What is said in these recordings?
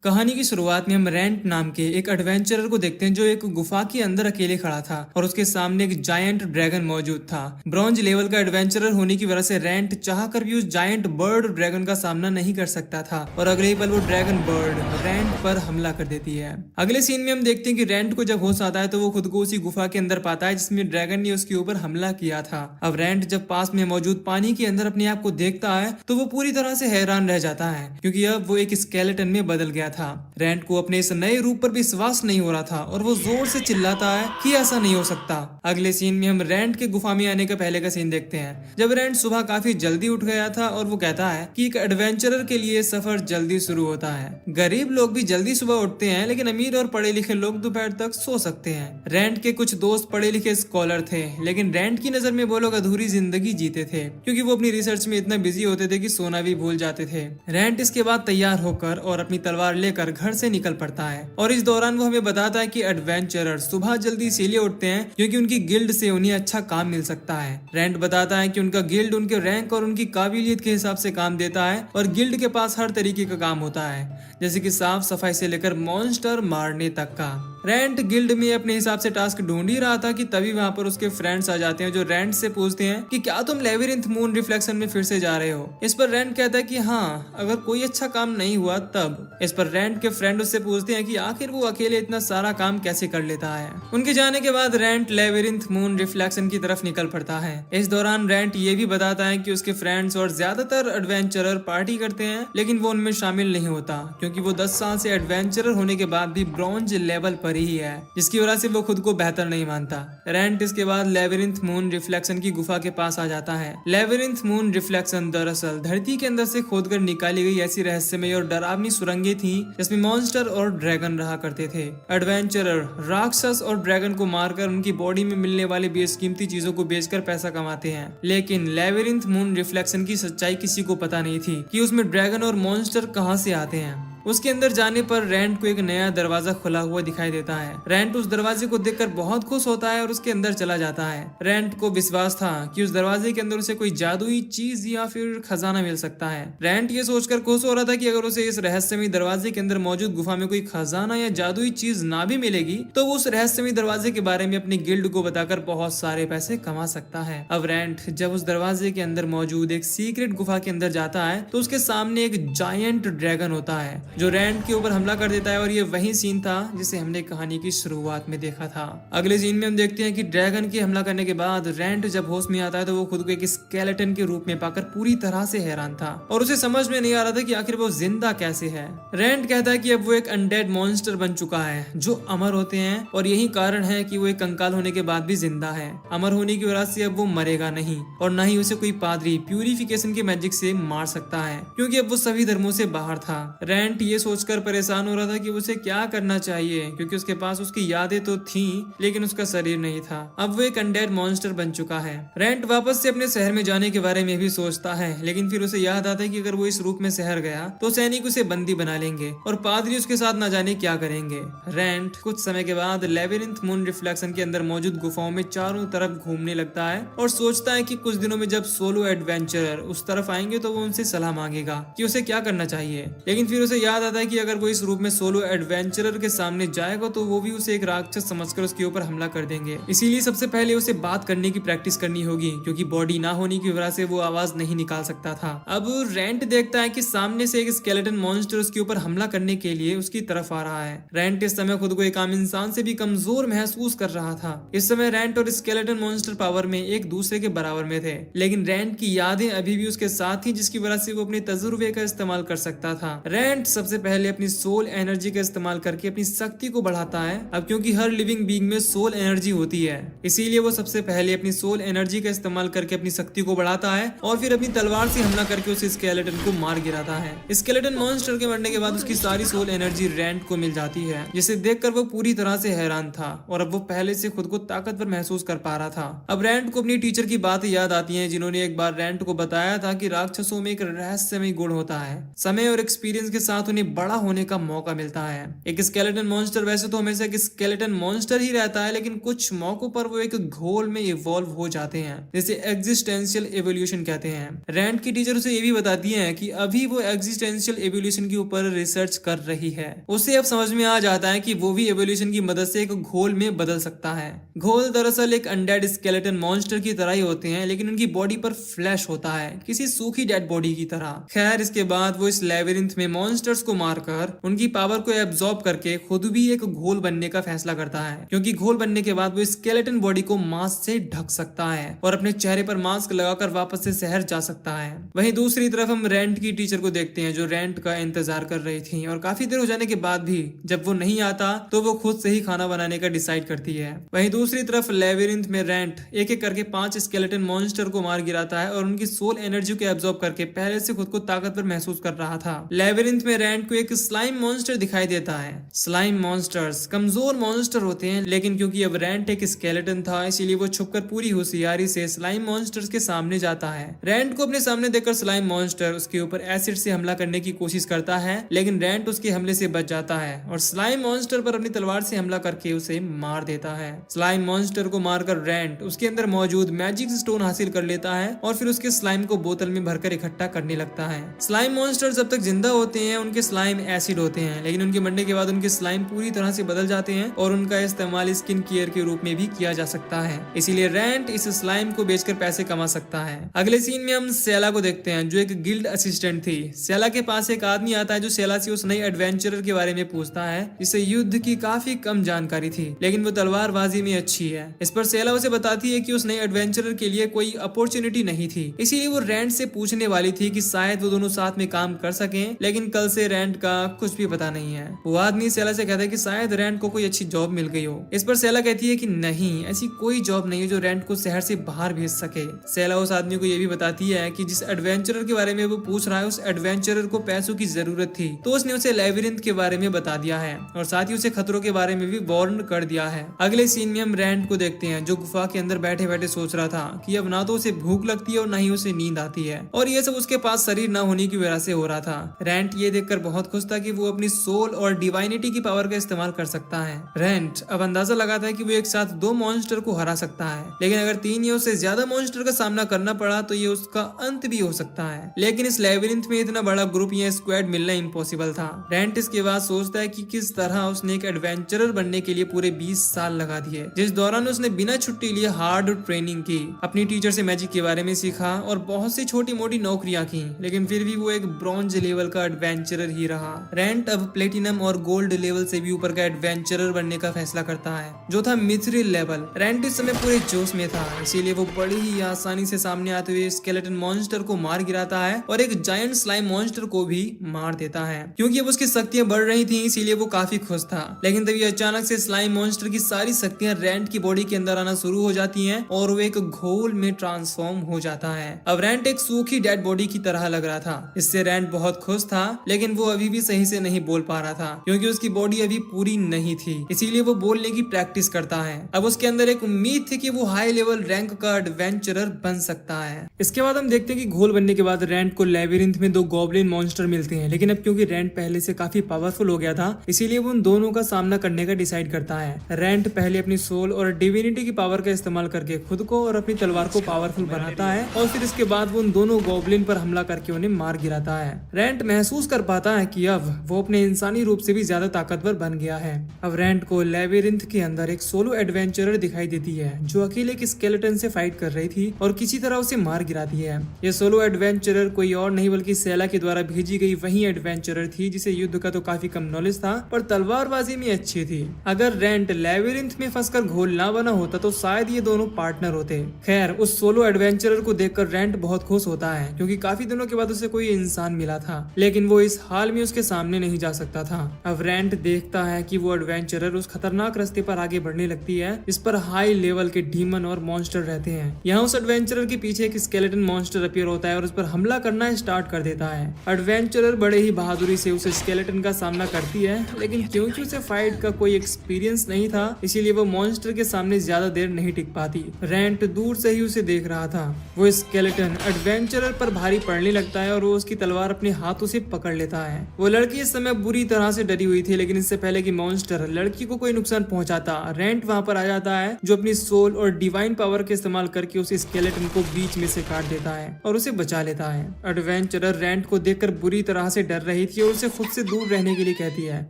कहानी की शुरुआत में हम रेंट नाम के एक एडवेंचरर को देखते हैं जो एक गुफा के अंदर अकेले खड़ा था और उसके सामने एक जायंट ड्रैगन मौजूद था। ब्रॉन्ज लेवल का एडवेंचरर होने की वजह से रेंट चाहकर भी उस जायंट बर्ड ड्रैगन का सामना नहीं कर सकता था और अगले ही पल वो ड्रैगन बर्ड रेंट पर हमला कर देती है। अगले सीन में हम देखते हैं कि रेंट को जब होश आता है तो वो खुद को उसी गुफा के अंदर पाता है जिसमें ड्रैगन ने उसके ऊपर हमला किया था। अब रेंट जब पास में मौजूद पानी के अंदर अपने आप को देखता है तो वो पूरी तरह से हैरान रह जाता है क्योंकि अब वो एक स्केलेटन में बदल गया था। रेंट को अपने इस नए रूप पर विश्वास नहीं हो रहा था और वो जोर से चिल्लाता है कि ऐसा नहीं हो सकता। अगले सीन में हम रेंट के गुफा में आने का पहले का सीन देखते हैं जब रेंट सुबह काफी जल्दी उठ गया था और वो कहता है कि एक एडवेंचरर के लिए सफर जल्दी शुरू होता है। गरीब लोग भी जल्दी सुबह उठते हैं लेकिन अमीर और पढ़े लिखे लोग दोपहर तक सो सकते हैं। रेंट के कुछ दोस्त पढ़े लिखे स्कॉलर थे लेकिन रेंट की नजर में वो लोग अधूरी जिंदगी जीते थे क्योंकि वो अपनी रिसर्च में इतना बिजी होते थे कि सोना भी भूल जाते थे। रेंट इसके बाद तैयार होकर और अपनी तलवार लेकर घर से निकल पड़ता है और इस दौरान वो हमें बताता है कि एडवेंचरर सुबह जल्दी इसीलिए उठते हैं क्योंकि उनकी गिल्ड से उन्हें अच्छा काम मिल सकता है। रेंट बताता है कि उनका गिल्ड उनके रैंक और उनकी काबिलियत के हिसाब से काम देता है और गिल्ड के पास हर तरीके का काम होता है जैसे कि साफ सफाई से लेकर मॉन्स्टर मारने तक का। रेंट गिल्ड में अपने हिसाब से टास्क ढूंढ ही रहा था कि तभी वहां पर उसके फ्रेंड्स आ जाते हैं जो रेंट से पूछते हैं कि क्या तुम लेबिरिंथ मून रिफ्लेक्शन में फिर से जा रहे हो। इस पर रेंट कहता है कि हाँ, अगर कोई अच्छा काम नहीं हुआ तब। इस पर रेंट के फ्रेंड उससे पूछते हैं कि आखिर वो अकेले इतना सारा काम कैसे कर लेता है। उनके जाने के बाद रेंट लेबिरिंथ मून रिफ्लेक्शन की तरफ निकल पड़ता है। इस दौरान रेंट ये भी बताता है कि उसके फ्रेंड्स और ज्यादातर एडवेंचरर पार्टी करते हैं लेकिन वो उनमें शामिल नहीं होता क्योंकि वो 10 साल से एडवेंचरर होने के बाद भी ब्रॉन्ज लेवल पर ही है जिसकी वजह से वो खुद को बेहतर नहीं मानता। रेंट इसके बाद लेबिरिंथ मून रिफ्लेक्शन की गुफा के पास आ जाता है। लेबिरिंथ मून रिफ्लेक्शन दरअसल धरती के अंदर से खोदकर निकाली गई ऐसी रहस्यमय और डरावनी सुरंगें थी जिसमें मॉन्स्टर और ड्रैगन रहा करते थे। एडवेंचरर राक्षस और ड्रैगन को मारकर उनकी बॉडी में मिलने वाली बेशकीमती चीजों को बेचकर पैसा कमाते हैं लेकिन लेबिरिंथ मून रिफ्लेक्शन की सच्चाई किसी को पता नहीं थी कि उसमें ड्रैगन और मॉन्स्टर कहां से आते हैं। उसके अंदर जाने पर रेंट को एक नया दरवाजा खुला हुआ दिखाई देता है। रेंट उस दरवाजे को देखकर बहुत खुश होता है और उसके अंदर चला जाता है। रेंट को विश्वास था कि उस दरवाजे के अंदर उसे कोई जादुई चीज या फिर खजाना मिल सकता है। रेंट ये सोचकर खुश हो रहा था कि अगर उसे इस रहस्यमय दरवाजे के अंदर मौजूद गुफा में कोई खजाना या जादुई चीज ना भी मिलेगी तो वो उस रहस्यमय दरवाजे के बारे में अपनी गिल्ड को बताकर बहुत सारे पैसे कमा सकता है। अब रेंट जब उस दरवाजे के अंदर मौजूद एक सीक्रेट गुफा के अंदर जाता है तो उसके सामने एक जायंट ड्रैगन होता है जो रेंट के ऊपर हमला कर देता है और ये वही सीन था जिसे हमने कहानी की शुरुआत में देखा था। अगले सीन में हम देखते हैं कि ड्रैगन के हमला करने के बाद रेंट जब होश में आता है तो वो खुद को एक स्केलेटन के रूप में पाकर पूरी तरह से हैरान था और उसे समझ में नहीं आ रहा था कि आखिर वो जिंदा कैसे है। रेंट कहता है कि अब वो एक अनडेड मॉन्स्टर बन चुका है जो अमर होते हैं और यही कारण है कि वो एक कंकाल होने के बाद भी जिंदा है। अमर होने की वजह से अब वो मरेगा नहीं और न ही उसे कोई पादरी प्यूरिफिकेशन के मैजिक से मार सकता है क्योंकि अब वो सभी धर्मों से बाहर था। रेंट ये सोचकर परेशान हो रहा था कि उसे क्या करना चाहिए क्योंकि उसके पास उसकी यादें तो थीं लेकिन उसका शरीर नहीं था। अब वो एक अनडेड मॉन्स्टर बन चुका है। रेंट वापस से अपने शहर में जाने के बारे में भी सोचता है लेकिन फिर उसे याद आता है कि अगर वो इस रूप में शहर गया तो सैनिक उसे बंदी बना लेंगे और पादरी उसके साथ न जाने क्या करेंगे। रेंट कुछ समय के बाद लेबिरिंथ मून रिफ्लेक्शन के अंदर मौजूद गुफाओं में चारों तरफ घूमने लगता है और सोचता है कि कुछ दिनों में जब सोलो एडवेंचरर उस तरफ आएंगे तो वो उनसे सलाह मांगेगा कि उसे क्या करना चाहिए। लेकिन फिर उसे याद आता है कि अगर वो इस रूप में सोलो एडवेंचरर के सामने जाएगा तो वो भी उसे एक राक्षस समझकर उसके ऊपर हमला कर देंगे। इसीलिए सबसे पहले उसे बात करने की प्रैक्टिस करनी होगी क्योंकि बॉडी ना होने की वजह से वो आवाज नहीं निकाल सकता था। अब रेंट देखता है कि सामने से एक स्केलेटन मॉन्स्टर उसके ऊपर हमला करने के लिए उसकी तरफ आ रहा है। रेंट इस समय खुद को एक आम इंसान से भी कमजोर महसूस कर रहा था। इस समय रेंट और स्केलेटन मॉन्स्टर पावर में एक दूसरे के बराबर में थे लेकिन रेंट की यादें अभी भी उसके साथ थी जिसकी वजह से वो अपने तजुर्बे का इस्तेमाल कर सकता था। रेंट सबसे पहले अपनी सोल एनर्जी का इस्तेमाल करके अपनी शक्ति को बढ़ाता है। अब क्योंकि हर लिविंग बीइंग में सोल एनर्जी होती है इसीलिए वो सबसे पहले अपनी सोल एनर्जी का इस्तेमाल करके अपनी शक्ति को बढ़ाता है और फिर अपनी तलवार से हमला करके उस स्केलेटन को मार गिराता है। स्केलेटन मॉन्स्टर के मरने के बाद उसकी सारी सोल एनर्जी रेंट को मिल जाती है जिसे देखकर वो पूरी तरह से हैरान था और अब वो पहले से खुद को ताकतवर महसूस कर पा रहा था। अब रेंट को अपनी टीचर की बातें याद आती हैं जिन्होंने एक बार रेंट को बताया था कि राक्षसों में एक रहस्यमय गुण होता है। समय और एक्सपीरियंस के साथ उन्हें बड़ा होने का मौका मिलता है। एक स्केलेटन मॉन्स्टर वैसे तो हमेशा एक स्केलेटन मॉन्स्टर ही रहता है, लेकिन कुछ मौकों पर वो एक घोल में इवॉल्व हो जाते हैं, जिसे एग्जिस्टेंशियल एवोल्यूशन कहते हैं। रैंड की टीचर उसे ये भी बताती है कि अभी वो एग्जिस्टेंशियल एवोल्यूशन के ऊपर रिसर्च कर रही है। उसे अब समझ में आ जाता है कि वो भी एवोल्यूशन की मदद से एक घोल में बदल सकता है। घोल दरअसल एक अनडेड स्केलेटन मॉन्स्टर की तरह ही होते हैं, लेकिन उनकी बॉडी पर फ्लैश होता है, किसी सूखी डेड बॉडी की तरह। खैर, इसके बाद वो इस लेबिरिंथ में मॉन्स्टर्स को मारकर उनकी पावर को एब्जॉर्ब करके खुद भी एक घोल बनने का फैसला करता है, क्योंकि घोल बनने के बाद वो स्केलेटन बॉडी को मास्क से ढक सकता है और अपने चेहरे पर मास्क लगाकर वापस से शहर जा सकता है। वहीं दूसरी तरफ हम रेंट की टीचर को देखते हैं, जो रेंट का इंतजार कर रही थी और काफी देर हो जाने के बाद भी जब वो नहीं आता तो वो खुद से ही खाना बनाने का डिसाइड करती है। वहीं दूसरी तरफ लेबिरिंथ में रेंट एक एक करके 5 स्केलेटन मॉन्स्टर को मार गिराता है और उनकी सोल एनर्जी को एब्जॉर्ब करके पहले से खुद को ताकतवर महसूस कर रहा था। लेबिरिंथ में रेंट को एक स्लाइम मॉन्स्टर दिखाई देता है। स्लाइम मॉन्स्टर्स कमजोर मॉन्स्टर होते हैं, लेकिन क्योंकि अब रेंट एक स्केलेटन था, इसीलिए वो छुपकर पूरी होशियारी से स्लाइम मॉन्स्टर्स के सामने जाता है। रेंट को अपने सामने देखकर स्लाइम मॉन्स्टर उसके ऊपर एसिड से हमला करने की कोशिश करता है, लेकिन रेंट उसके हमले से बच जाता है और स्लाइम मॉन्स्टर पर अपनी तलवार से हमला करके उसे मार देता है। स्लाइम मॉन्स्टर को मारकर रेंट उसके अंदर मौजूद मैजिक स्टोन हासिल कर लेता है और फिर उसके स्लाइम को बोतल में भरकर इकट्ठा करने लगता है। स्लाइम मॉन्स्टर जब तक जिंदा होते हैं उनके स्लाइम एसिड होते हैं, लेकिन उनके मरने के बाद उनके स्लाइम पूरी तरह से बदल जाते हैं और उनका इस्तेमाल स्किन केयर के रूप में भी किया जा सकता है। इसीलिए रेंट इस स्लाइम को बेचकर पैसे कमा सकता है। अगले सीन में हम सेला को देखते हैं, जो एक गिल्ड असिस्टेंट थी। सेला के पास एक आदमी आता है जो सेला से उस नई एडवेंचरर के बारे में पूछता है, जिसे युद्ध की काफी कम जानकारी थी, लेकिन वो तलवारबाजी में अच्छी है। इस पर सेला उसे बताती है कि उस नई एडवेंचरर के लिए कोई अपॉर्चुनिटी नहीं थी, इसीलिए वो रेंट से पूछने वाली थी कि शायद वो दोनों साथ में काम कर सकें, लेकिन कल से रेंट का कुछ भी पता नहीं है। वो आदमी सेला से कहता है कि शायद रेंट को कोई अच्छी जॉब मिल गई हो। इस पर सेला कहती है कि नहीं, ऐसी कोई जॉब नहीं है जो रेंट को शहर से बाहर भेज सके। सेला उस आदमी को ये भी बताती है कि जिस एडवेंचरर के बारे में वो पूछ रहा है, उस एडवेंचरर को पैसों की जरूरत थी, तो उसने उसे लेबिरिंथ के बारे में बता दिया है और साथ ही उसे खतरों के बारे में भी वार्न कर दिया है। अगले सीन में हम रेंट को देखते हैं, जो गुफा के अंदर बैठे बैठे सोच रहा था कि अब ना तो उसे भूख लगती है और ना ही उसे नींद आती है, और ये सब उसके पास शरीर न होने की वजह से हो रहा था। रेंट ये देखकर बहुत खुश था कि वो अपनी सोल और डिवाइनिटी की पावर का इस्तेमाल कर सकता है। रेंट अब अंदाजा लगाता है कि वो एक साथ 2 मॉन्स्टर को हरा सकता है, लेकिन अगर 3 या उससे ज्यादा मॉन्स्टर का सामना करना पड़ा तो ये उसका अंत भी हो सकता है। लेकिन इस लेबिरिंथ में इतना बड़ा ग्रुप या स्क्वाड मिलना इम्पॉसिबल था। रेंट इसके बाद सोचता है कि किस तरह उसने एक एडवेंचरर बनने के लिए पूरे 20 साल लगा दिए, जिस दौरान उसने बिना छुट्टी लिए हार्ड ट्रेनिंग की, अपनी टीचर से मैजिक के बारे में सीखा और बहुत सी छोटी मोटी नौकरियां की, लेकिन फिर भी वो एक ब्रॉन्ज लेवल का एडवेंचरर ही रहा। रेंट अब प्लेटिनम और गोल्ड लेवल से भी ऊपर का एडवेंचरर बनने का फैसला करता है, जो था मिथ्रिल लेवल। रेंट इस समय पूरे जोश में था, इसीलिए वो बड़ी ही आसानी से सामने आते हुए स्केलेटन मॉन्स्टर को मार गिराता है और एक जायंट स्लाइम मॉन्स्टर को भी मार देता है। क्योंकि अब उसकी शक्तियां बढ़ रही थी, इसीलिए वो काफी खुश था। लेकिन तभी अचानक से स्लाइम मॉन्स्टर की सारी शक्तियां रेंट की बॉडी के अंदर आना शुरू हो जाती हैं और वो एक घोल में ट्रांसफॉर्म हो जाता है। अब रेंट एक सूखी डेड बॉडी की तरह लग रहा था। इससे रेंट बहुत खुश था, लेकिन वो अभी भी सही से नहीं बोल पा रहा था, क्योंकि उसकी बॉडी अभी पूरी नहीं थी, इसीलिए वो बोलने की प्रैक्टिस करता है। अब उसके अंदर एक उम्मीद थी कि वो हाई लेवल रैंक का एडवेंचरर बन सकता है। इसके बाद हम देखते हैं कि घोल बनने के बाद रेंट को लेबिरिंथ में 2 गॉब्लिन मॉन्स्टर मिलते हैं, लेकिन अब क्योंकि रेंट पहले से काफी पावरफुल हो गया था, इसीलिए वो उन दोनों का सामना करने का डिसाइड करता है। रेंट पहले अपनी सोल और डिविनिटी की पावर का इस्तेमाल करके खुद को और अपनी तलवार को पावरफुल बनाता है और फिर इसके बाद वो उन दोनों गॉब्लिन पर हमला करके उन्हें मार गिराता है। रेंट महसूस कर पाता है कि अब वो अपने इंसानी रूप से भी ज्यादा ताकतवर बन गया है। अब रेंट को लेबिरिंथ के अंदर एक सोलो एडवेंचरर दिखाई देती है, जो अकेले एक स्केलेटन से फाइट कर रही थी और किसी तरह उसे मार गिराती है। ये सोलो एडवेंचरर कोई और नहीं बल्कि सेला के द्वारा भेजी गई वही एडवेंचरर थी, जिसे युद्ध का तो काफी कम नॉलेज था पर तलवारबाजी में अच्छी थी। अगर रेंट लेबिरिंथ में फंसकर घोल ना बना होता तो शायद ये दोनों पार्टनर होते। खैर, उस सोलो एडवेंचरर को देखकर रेंट बहुत खुश होता है, क्योंकि काफी दिनों के बाद उसे कोई इंसान मिला था, लेकिन वो इस हाल में उसके सामने नहीं जा सकता था। अब रेंट देखता है कि वो एडवेंचरर उस खतरनाक रास्ते पर आगे बढ़ने लगती है, इस पर हाई लेवल के डीमन और मॉन्स्टर रहते हैं। यहाँ उस एडवेंचरर के पीछे एक स्केलेटन मॉन्स्टर अपीयर होता है और उस पर हमला करना स्टार्ट कर देता है। एडवेंचरर बड़े ही बहादुरी से उस स्केलेटन का सामना करती है, लेकिन क्योंकि उसे फाइट का कोई एक्सपीरियंस नहीं था, इसीलिए वो मॉन्स्टर के सामने ज्यादा देर नहीं टिक पाती। रेंट दूर से ही उसे देख रहा था। वो स्केलेटन एडवेंचरर पर भारी पड़ने लगता है और वो उसकी तलवार अपने हाथों से पकड़ लेता जाता है। वो लड़की इस समय बुरी तरह से डरी हुई थी, लेकिन इससे पहले कि मॉन्स्टर लड़की को कोई नुकसान पहुंचाता, रेंट वहां पर आ जाता है, जो अपनी सोल और डिवाइन पावर के इस्तेमाल करके उस स्केलेटन को बीच में से काट देता है और उसे बचा लेता है। एडवेंचरर रेंट को देखकर बुरी तरह से डर रही थी और उसे खुद से दूर रहने के लिए कहती है।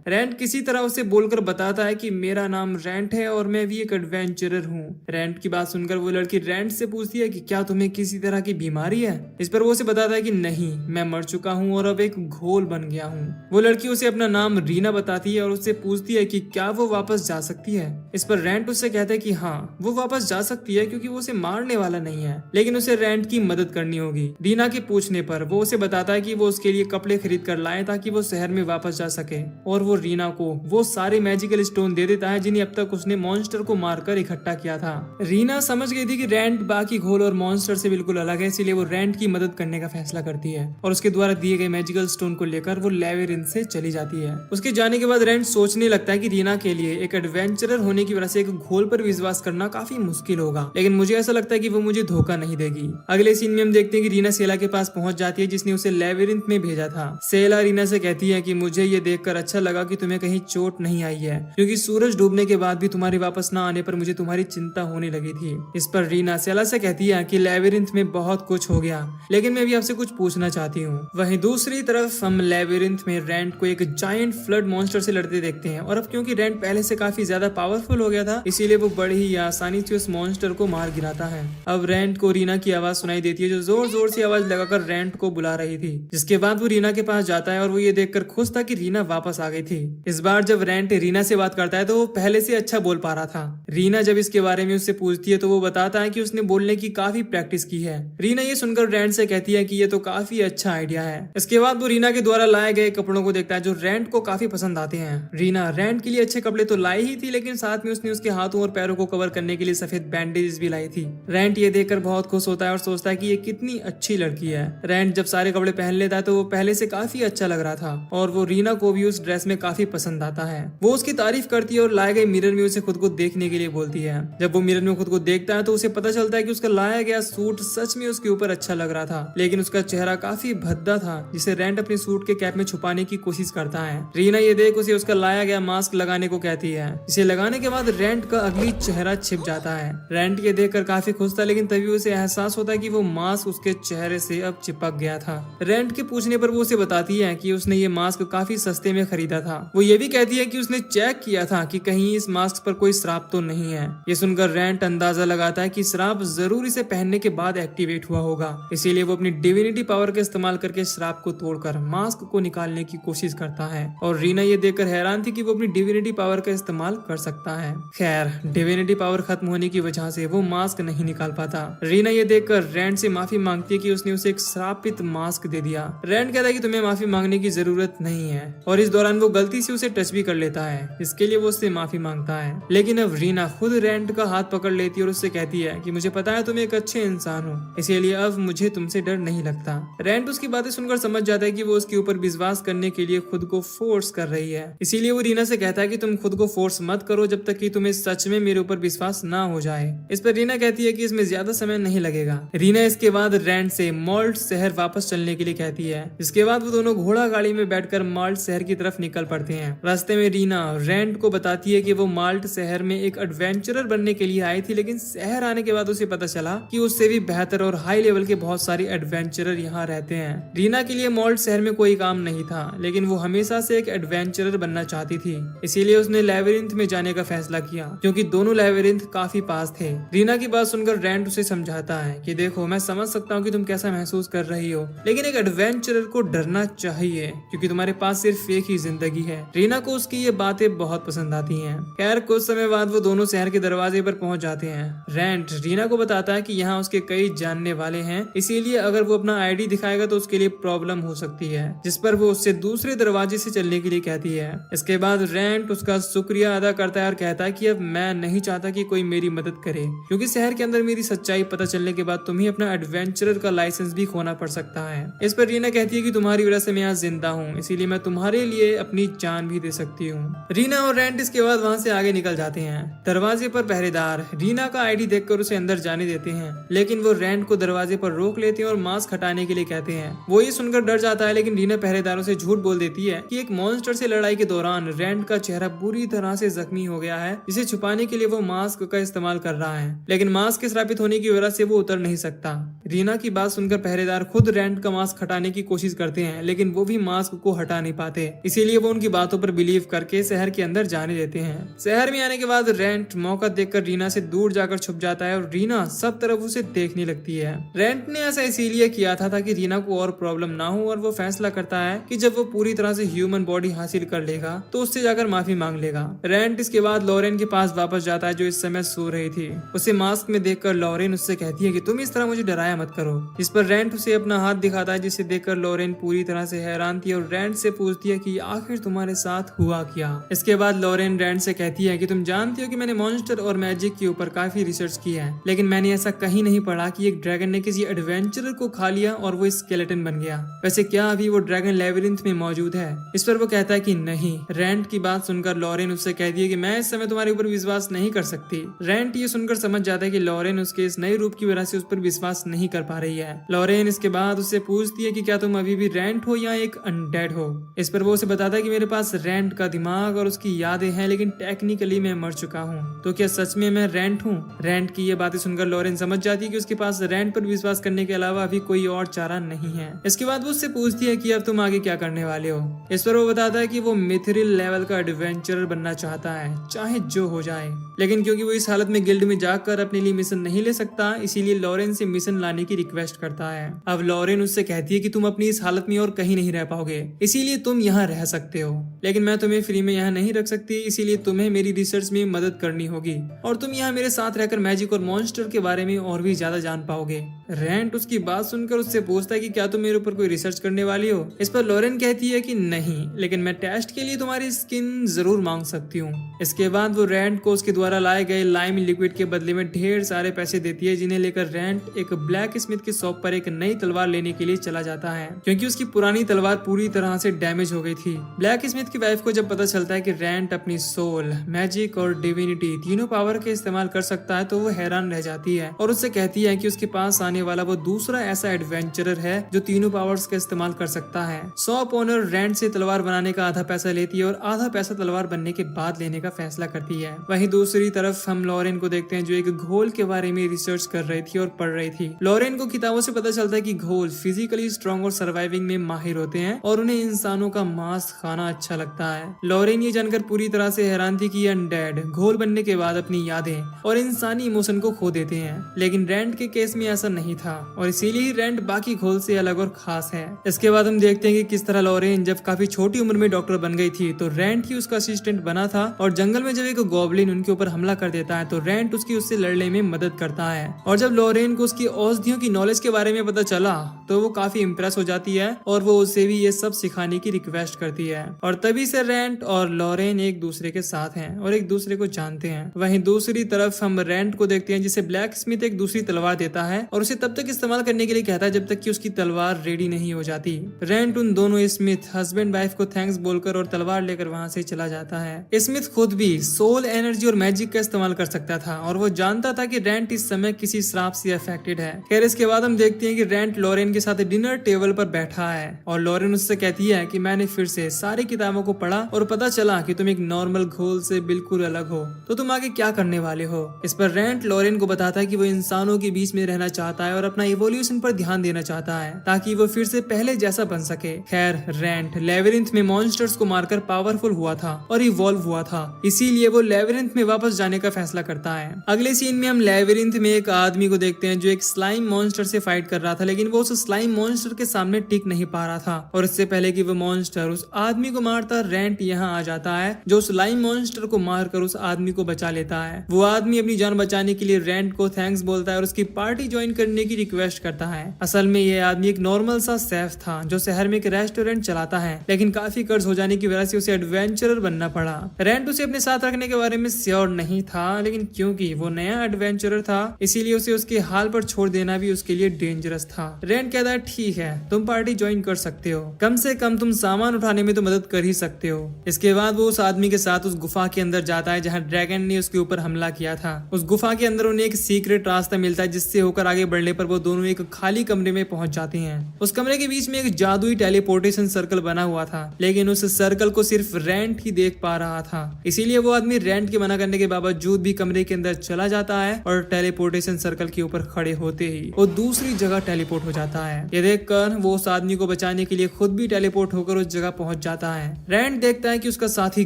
रेंट किसी तरह उसे बोलकर बताता है कि मेरा नाम रेंट है और मैं भी एक एडवेंचरर हूँ। रेंट की बात सुनकर वो लड़की रेंट से पूछती है कि क्या तुम्हें किसी तरह की बीमारी है। इस पर वो उसे बताता है कि नहीं, मैं मर चुका हूँ और अब एक घोल बन गया हूँ। वो लड़की उसे अपना नाम रीना बताती है और उससे पूछती है कि क्या वो वापस जा सकती है। इस पर रेंट उससे कहता है कि हाँ, वो वापस जा सकती है क्योंकि वो उसे मारने वाला नहीं है, लेकिन उसे रेंट की मदद करनी होगी। रीना के पूछने पर वो उसे बताता है कि वो उसके लिए कपड़े खरीद कर लाए ताकि वो शहर में वापस जा सके, और वो रीना को वो सारे मैजिकल स्टोन दे देता है जिन्हें अब तक उसने मॉन्स्टर को मारकर इकट्ठा किया था। रीना समझ गई थी कि रेंट बाकी घोल और मॉन्स्टर से बिल्कुल अलग है, इसीलिए वो रेंट की मदद करने का फैसला करती है और उसके द्वारा दिए गए मैजिकल स्टोन को लेकर वो लेविरिंथ से चली जाती है। उसके जाने के बाद रेंट सोचने लगता है कि रीना के लिए एक एडवेंचरर होने की वजह से एक घोल पर विश्वास करना काफी मुश्किल होगा, लेकिन मुझे ऐसा लगता है कि वो मुझे धोखा नहीं देगी। अगले सीन में हम देखते हैं कि रीना सेला के पास पहुंच जाती है जिसने उसे लेविरिंथ में भेजा था। सेला रीना से कहती है कि मुझे ये देखकर अच्छा लगा कि तुम्हें कहीं चोट नहीं आई है, क्योंकि सूरज डूबने के बाद भी तुम्हारे वापस न आने पर मुझे तुम्हारी चिंता होने लगी थी। इस पर रीना सेला से कहती है कि लेविरिंथ में बहुत कुछ हो गया, लेकिन मैं भी आपसे कुछ पूछना चाहती हूँ। वहीं दूसरी तरफ हम लेविरिंथ में रेंट को एक जायंट फ्लड मॉन्स्टर से लड़ते देखते हैं, और अब क्योंकि रेंट पहले से काफी ज्यादा पावरफुल हो गया था, इसीलिए वो बड़ी ही आसानी से उस मॉन्स्टर को मार गिराता है। अब रेंट को रीना की आवाज सुनाई देती है जो जोर जोर से आवाज लगाकर रेंट को बुला रही थी, जिसके बाद वो रीना के पास जाता है और वो ये देखकर खुश था कि रीना वापस आ गई थी। इस बार जब रेंट रीना से बात करता है तो वो पहले से अच्छा बोल पा रहा था। रीना जब इसके बारे में उससे पूछती है तो वो बताता है कि उसने बोलने की काफी प्रैक्टिस की है। रीना ये सुनकर रेंट से कहती है कि ये तो काफी अच्छा आइडिया है। इसके बाद वो रीना के द्वारा लाए गए कपड़ों को देखता है जो रेंट को काफी पसंद आते हैं। रीना रेंट के लिए अच्छे कपड़े तो लाई ही थी, लेकिन साथ में उसने उसके हाथों और पैरों को कवर करने के लिए सफेद बैंडेज भी लाई थी। रेंट ये देखकर बहुत खुश होता है और सोचता है कि ये कितनी अच्छी लड़की है। रेंट जब सारे कपड़े पहन लेता है तो वो पहले से काफी अच्छा लग रहा था, और वो रीना को भी उस ड्रेस में काफी पसंद आता है। वो उसकी तारीफ करती है और लाए गए मिरर में उसे खुद को देखने के लिए बोलती है। जब वो मिरर में खुद को देखता है तो उसे पता चलता है कि उसका लाया गया सूट सच में उसके ऊपर अच्छा लग रहा था, लेकिन उसका चेहरा काफी भद्दा था, जिसे रेंट अपने सूट के कैप में छुपाने की कोशिश करता है। रीना ये देख उसे उसका लाया गया मास्क लगाने को कहती है। इसे लगाने के बाद रेंट का अगली चेहरा छिप जाता है। रेंट ये देखकर काफी खुश था, लेकिन तभी उसे एहसास होता है कि वो मास्क उसके चेहरे से अब चिपक गया था। रेंट के पूछने पर वो उसे बताती है कि उसने ये मास्क काफी सस्ते में खरीदा था। वो ये भी कहती है कि उसने चेक किया था कि कहीं इस मास्क पर कोई श्राप तो नहीं है। ये सुनकर रेंट अंदाजा लगाता है कि श्राप जरूर इसे पहनने के बाद एक्टिवेट हुआ होगा, इसीलिए वो अपनी डिविनिटी पावर का इस्तेमाल करके श्राप को तोड़कर मास्क को निकालने की कोशिश करता है। और रीना ये देखकर हैरान थी कि वो अपनी डिविनिटी पावर का इस्तेमाल कर सकता है। खैर, डिविनिटी पावर खत्म होने की वजह से वो मास्क नहीं निकाल पाता। रीना ये देखकर रेंट से माफी मांगती है कि उसने उसे एक श्रापित मास्क दे दिया। रेंट कहता है कि तुम्हें माफी मांगने की जरूरत नहीं है, और इस दौरान वो गलती से उसे टच भी कर लेता है, इसके लिए वो उससे माफी मांगता है। लेकिन अब रीना खुद रेंट का हाथ पकड़ लेती है और उससे कहती है कि मुझे पता है तुम एक अच्छे इंसान हो, इसीलिए अब मुझे तुमसे डर नहीं लगता। रेंट उसकी बातें सुनकर समझ जाता है कि वो उसके ऊपर विश्वास करने के लिए खुद को फोर्स कर रही है, इसीलिए वो रीना से कहता है कि तुम खुद को फोर्स मत करो जब तक कि तुम्हें सच में मेरे ऊपर विश्वास ना हो जाए। इस पर रीना कहती है कि इसमें ज्यादा समय नहीं लगेगा। रीना इसके बाद रेंट से मॉल्ट शहर वापस चलने के लिए कहती है। इसके बाद वो दोनों घोड़ा गाड़ी में बैठकर माल्ट शहर की तरफ निकल पड़ते हैं। रास्ते में रीना रेंट को बताती है कि वो माल्ट शहर में एक एडवेंचरर बनने के लिए आई थी, लेकिन शहर आने के बाद उसे पता चला कि उससे भी बेहतर और हाई लेवल के बहुत सारे एडवेंचरर यहाँ रहते हैं। रीना के लिए माल्ट शहर में कोई काम नहीं था, लेकिन वो हमेशा से एक एडवेंचरर बनना चाहती थी, इसीलिए उसने लेविरिंथ में जाने का फैसला किया, क्योंकि दोनों लेविरिंथ काफी पास थे। रीना की बात सुनकर रेंट उसे समझाता है कि देखो, मैं समझ सकता हूँ कि तुम कैसा महसूस कर रही हो, लेकिन एक एडवेंचरर को डरना चाहिए क्योंकि तुम्हारे पास सिर्फ एक ही जिंदगी है। रीना को उसकी ये बातें बहुत पसंद आती हैं। खैर, कुछ समय बाद वो दोनों शहर के दरवाजे पर पहुंच जाते हैं। रेंट रीना को बताता है कि यहाँ उसके कई जानने वाले हैं, इसीलिए अगर वो अपना आईडी दिखाएगा तो उसके लिए प्रॉब्लम हो सकती है, जिस पर वो उससे दूसरे दरवाजे से चलने के लिए कहती है। इसके बाद रेंट उसका शुक्रिया अदा करता है और कहता है कि अब मैं नहीं चाहता कि कोई मेरी मदद करे, क्योंकि शहर के अंदर मेरी सच्चाई पता चलने के बाद तुम्हें अपना एडवेंचरर का लाइसेंस भी खोना पड़ सकता है। इस पर रीना कहती है कि तुम्हारी वजह से मैं यहाँ जिंदा हूँ, इसीलिए मैं तुम्हारे लिए अपनी जान भी दे सकती हूँ। रीना और रेंट इसके बाद वहाँ से आगे निकल जाते हैं। दरवाजे पर पहरेदार रीना का आईडी देखकर उसे अंदर जाने देते हैं, लेकिन वो रेंट को दरवाजे पर रोक लेते हैं और मास्क हटाने के लिए कहते हैं। वो ये सुनकर डर जाता है, लेकिन रीना पहरेदारों से झूठ बोल देती है कि एक मॉन्स्टर से लड़ाई के दौरान रैंड का चेहरा बुरी तरह से जख्मी हो गया है, जिसे छुपाने के लिए वो मास्क का इस्तेमाल कर रहा है, लेकिन मास्क के श्रापित होने की वजह से वो उतर नहीं सकता। रीना की बात सुनकर पहरेदार खुद रैंड का मास्क हटाने की कोशिश करते हैं, लेकिन वो भी मास्क को हटा नहीं पाते, इसीलिए वो उनकी बातों पर बिलीव करके शहर के अंदर जाने देते हैं। शहर में आने के बाद रैंड मौका देखकर रीना से दूर जाकर छुप जाता है और रीना सब तरफ उसे देखने लगती है। रैंड ने ऐसा इसीलिए किया था ताकि रीना को और प्रॉब्लम ना हो, और वो फैसला करता है कि जब वो पूरी तरह से ह्यूमन बॉडी हासिल कर लेगा तो उससे जाकर माफी मांग लेगा। रैंड इसके बाद लॉरेन के पास वापस जाता है, जो इस समय सो रही थी। उसे मास्क में देखकर लॉरेन उससे कहती है कि तुम इस तरह मुझे डराया मत करो। इस पर रैंड उसे अपना हाथ दिखाता है, जिसे देखकर लॉरेन पूरी तरह से हैरान थी और रैंड से पूछती है कि आखिर तुम्हारे साथ हुआ क्या। इसके बाद लॉरेन रैंड से कहती है कि तुम जानती हो कि मैंने मॉन्स्टर और मैजिक के ऊपर काफी रिसर्च की है, लेकिन मैंने ऐसा कहीं नहीं पढ़ा कि एक ड्रैगन ने किसी एडवेंचरर को खा लिया और वो स्केलेटन बन गया। वैसे क्या अभी वो ड्रैगन लेबिरिंथ में मौजूद है? इस पर वो कहता है कि नहीं। रैंड की बात सुनकर लॉरेन उससे कहती है कि मैं इस समय तुम्हारे ऊपर विश्वास नहीं कर सकती। रैंड ये सुनकर समझ जाता है कि लॉरेन उसके इस नए रूप की वजह से उस पर विश्वास नहीं कर पा रही है। लॉरेन इसके बाद उससे पूछती है कि क्या तुम अभी भी रैंड हो या एक अनडेड हो। इस पर वो उसे बताता है कि मेरे पास रैंड का दिमाग और उसकी यादें हैं, लेकिन टेक्निकली मैं मर चुका हूँ। तो क्या सच में मैं रैंड हूँ? रैंड की ये बातें सुनकर लॉरेन समझ जाती है कि उसके पास रैंड पर विश्वास करने के अलावा अभी कोई और चारा नहीं है। इसके बाद वो उससे पूछती है कि अब तुम आगे क्या करने वाले हो। इस पर वो बताता है कि वो मिथरिल लेवल का एडवेंचरर बनना चाहता है, चाहे जो हो जाए, लेकिन क्योंकि वो इस हालत में गिल्ड में जाकर अपने लिए मिशन नहीं ले सकता, इसीलिए लॉरेन से मिशन लाने की रिक्वेस्ट करता है। अब लॉरेन उससे कहती है कि तुम अपनी इस हालत में और कहीं नहीं रह पाओगे, इसीलिए तुम यहाँ रह सकते हो, लेकिन मैं तुम्हें फ्री में यहाँ नहीं रख सकती, इसीलिए तुम्हें मेरी रिसर्च में मदद करनी होगी और तुम यहाँ मेरे साथ रहकर मैजिक और मॉन्स्टर के बारे में और भी ज्यादा जान पाओगे। रैंड उसकी बात सुनकर उससे पूछता है कि क्या तुम मेरे ऊपर कोई रिसर्च करने वाली हो। इस पर लॉरेन कहती है कि नहीं, लेकिन मैं टेस्ट के लिए तुम्हारी स्किन जरूर मांग सकती हूँ। इसके बाद वो रैंड को उसके द्वारा लाए गए लाइम लिक्विड के बदले में ढेर सारे पैसे देती है, जिन्हें लेकर रैंड एक ब्लैक स्मिथ की शॉप पर एक नई तलवार लेने के लिए चला जाता है, क्योंकि उसकी पुरानी तलवार पूरी तरह से डैमेज हो गई थी। ब्लैक स्मिथ की वाइफ को जब पता चलता है कि रैंड अपनी सोल, मैजिक और डिविनिटी तीनों पावर के इस्तेमाल कर सकता है, तो वो हैरान रह जाती है और उससे कहती है कि उसके पास आने वाला वो दूसरा ऐसा एडवेंचरर है जो तीनों पावर्स का इस्तेमाल कर सकता है। शॉप ओनर रैंड से तलवार बनाने का आधा पैसा लेती है और आधा पैसा तलवार बनने के बाद लेने का फैसला करती है। वहीं दूसरी तरफ हम लॉरेन को देखते हैं, जो एक घोल के बारे में रिसर्च कर रही थी और पढ़ रही थी। लॉरेन को किताबों से पता चलता है कि घोल फिजिकली स्ट्रॉन्ग और सर्वाइविंग में माहिर होते हैं और उन्हें इंसानों का मांस खाना अच्छा लगता है। लॉरेन ये जानकर पूरी तरह से हैरान थी कि अनडेड घोल बनने के बाद अपनी यादें और इंसानी इमोशन को खो देते हैं, लेकिन रैंड के केस में ऐसा नहीं था और इसीलिए रैंड बाकी घोल से अलग और खास है। इसके बाद हम देखते हैं कि किस तरह लॉरेन जब काफी छोटी उम्र में डॉक्टर बन गई थी, तो रैंड ही उसका असिस्टेंट बना था और जंगल में जब एक गॉब्लिन उनके ऊपर हमला कर देता है तो रैंड उससे लड़ने में मदद करता है। और जब लॉरेन को उसकी औषधियों की नॉलेज के बारे में पता चला तो वो काफी इम्प्रेस हो जाती है और वो उससे भी ये सब सिखाने की रिक्वेस्ट करती है, और तभी से रैंड और लॉरेन एक दूसरे के साथ हैं और एक दूसरे को जानते हैं। वहीं दूसरी तरफ हम रैंड को देखते हैं, जिसे ब्लैक स्मिथ एक दूसरी तलवार देता है और उसे तब तक इस्तेमाल करने के लिए कहता है जब तक कि उसकी तलवार रेडी नहीं हो जाती। रैंड उन दोनों स्मिथ हस्बैंड वाइफ को थैंक्स बोलकर और तलवार लेकर वहां से चला जाता है। स्मिथ खुद भी सोल एनर्जी और मैजिक का इस्तेमाल कर सकता था और वो जानता था कि रैंड इस समय किसी श्राप से अफेक्टेड है। खैर इसके बाद हम देखते हैं कि रैंड लॉरेन के साथ डिनर टेबल पर बैठा है और लॉरेन उससे कहती है कि मैंने फिर से सारी किताबों को पढ़ा और पता चला कि तुम एक नॉर्मल घोल से बिल्कुल अलग हो, तो तुम आगे क्या करने वाले हो। इस पर रैंड लॉरेन को बताता है कि वो इंसानों के बीच में रहना चाहता है और अपना इवोल्यूशन पर ध्यान देना चाहता है ताकि वो फिर से पहले जैसा बन सके। खैर रैंड लेबिरिंथ में मॉन्स्टर्स को मारकर पावरफुल हुआ था और इवॉल्व हुआ था, इसीलिए वो लेबिरिंथ में वापस जाने का फैसला करता है। अगले सीन में हम लेबिरिंथ में एक आदमी को देखते हैं जो एक स्लाइम मॉन्स्टर से फाइट कर रहा था, लेकिन वो उस स्लाइम मॉन्स्टर के सामने टिक नहीं पा रहा था और इससे पहले कि वो मॉन्स्टर उस आदमी को मारता, रैंड यहाँ आ जाता है जो स्लाइम मॉन्स्टर को मारकर उस आदमी को बचा लेता है। वो आदमी अपनी जान बचाने के लिए रैंड को थैंक्स बोलता है और उसकी पार्टी ज्वाइन करने की रिक्वेस्ट करता है। असल में ये आदमी एक नॉर्मल सा शेफ था जो शहर में एक रेस्टोरेंट चलाता है, लेकिन काफी कर्ज हो जाने की वजह से उसे एडवेंचरर बनना पड़ा। रैंड उसे अपने साथ रखने के बारे में श्योर नहीं था, लेकिन क्योंकि वो नया एडवेंचरर था इसीलिए उसे उसके हाल पर छोड़ देना भी उसके लिए डेंजरस था। रैंड कहता है ठीक है, तुम पार्टी ज्वाइन कर सकते हो, कम से कम तुम सामान उठाने में तो मदद कर ही सकते हो। इसके बाद वो उस आदमी के साथ उस गुफा के अंदर जाता है जहाँ ड्रैगन ने उसके ऊपर हमला किया था। उस गुफा के अंदर उन्हें एक सीक्रेट रास्ता मिलता है जिससे होकर आगे बढ़ने पर वो दोनों एक खाली कमरे में पहुंच जाते हैं। उस कमरे के बीच में एक जादू जादुई टेलीपोर्टेशन सर्कल बना हुआ था, लेकिन उस सर्कल को सिर्फ रेंट ही देख पा रहा था। इसीलिए वो आदमी रेंट के मना करने के बावजूद भी कमरे के अंदर चला जाता है और टेलीपोर्टेशन सर्कल के ऊपर खड़े होते ही वो दूसरी जगह टेलीपोर्ट हो जाता है। ये देखकर वो उस आदमी को बचाने के लिए खुद भी टेलीपोर्ट होकर उस जगह पहुंच जाता है। रेंट देखता है कि उसका साथी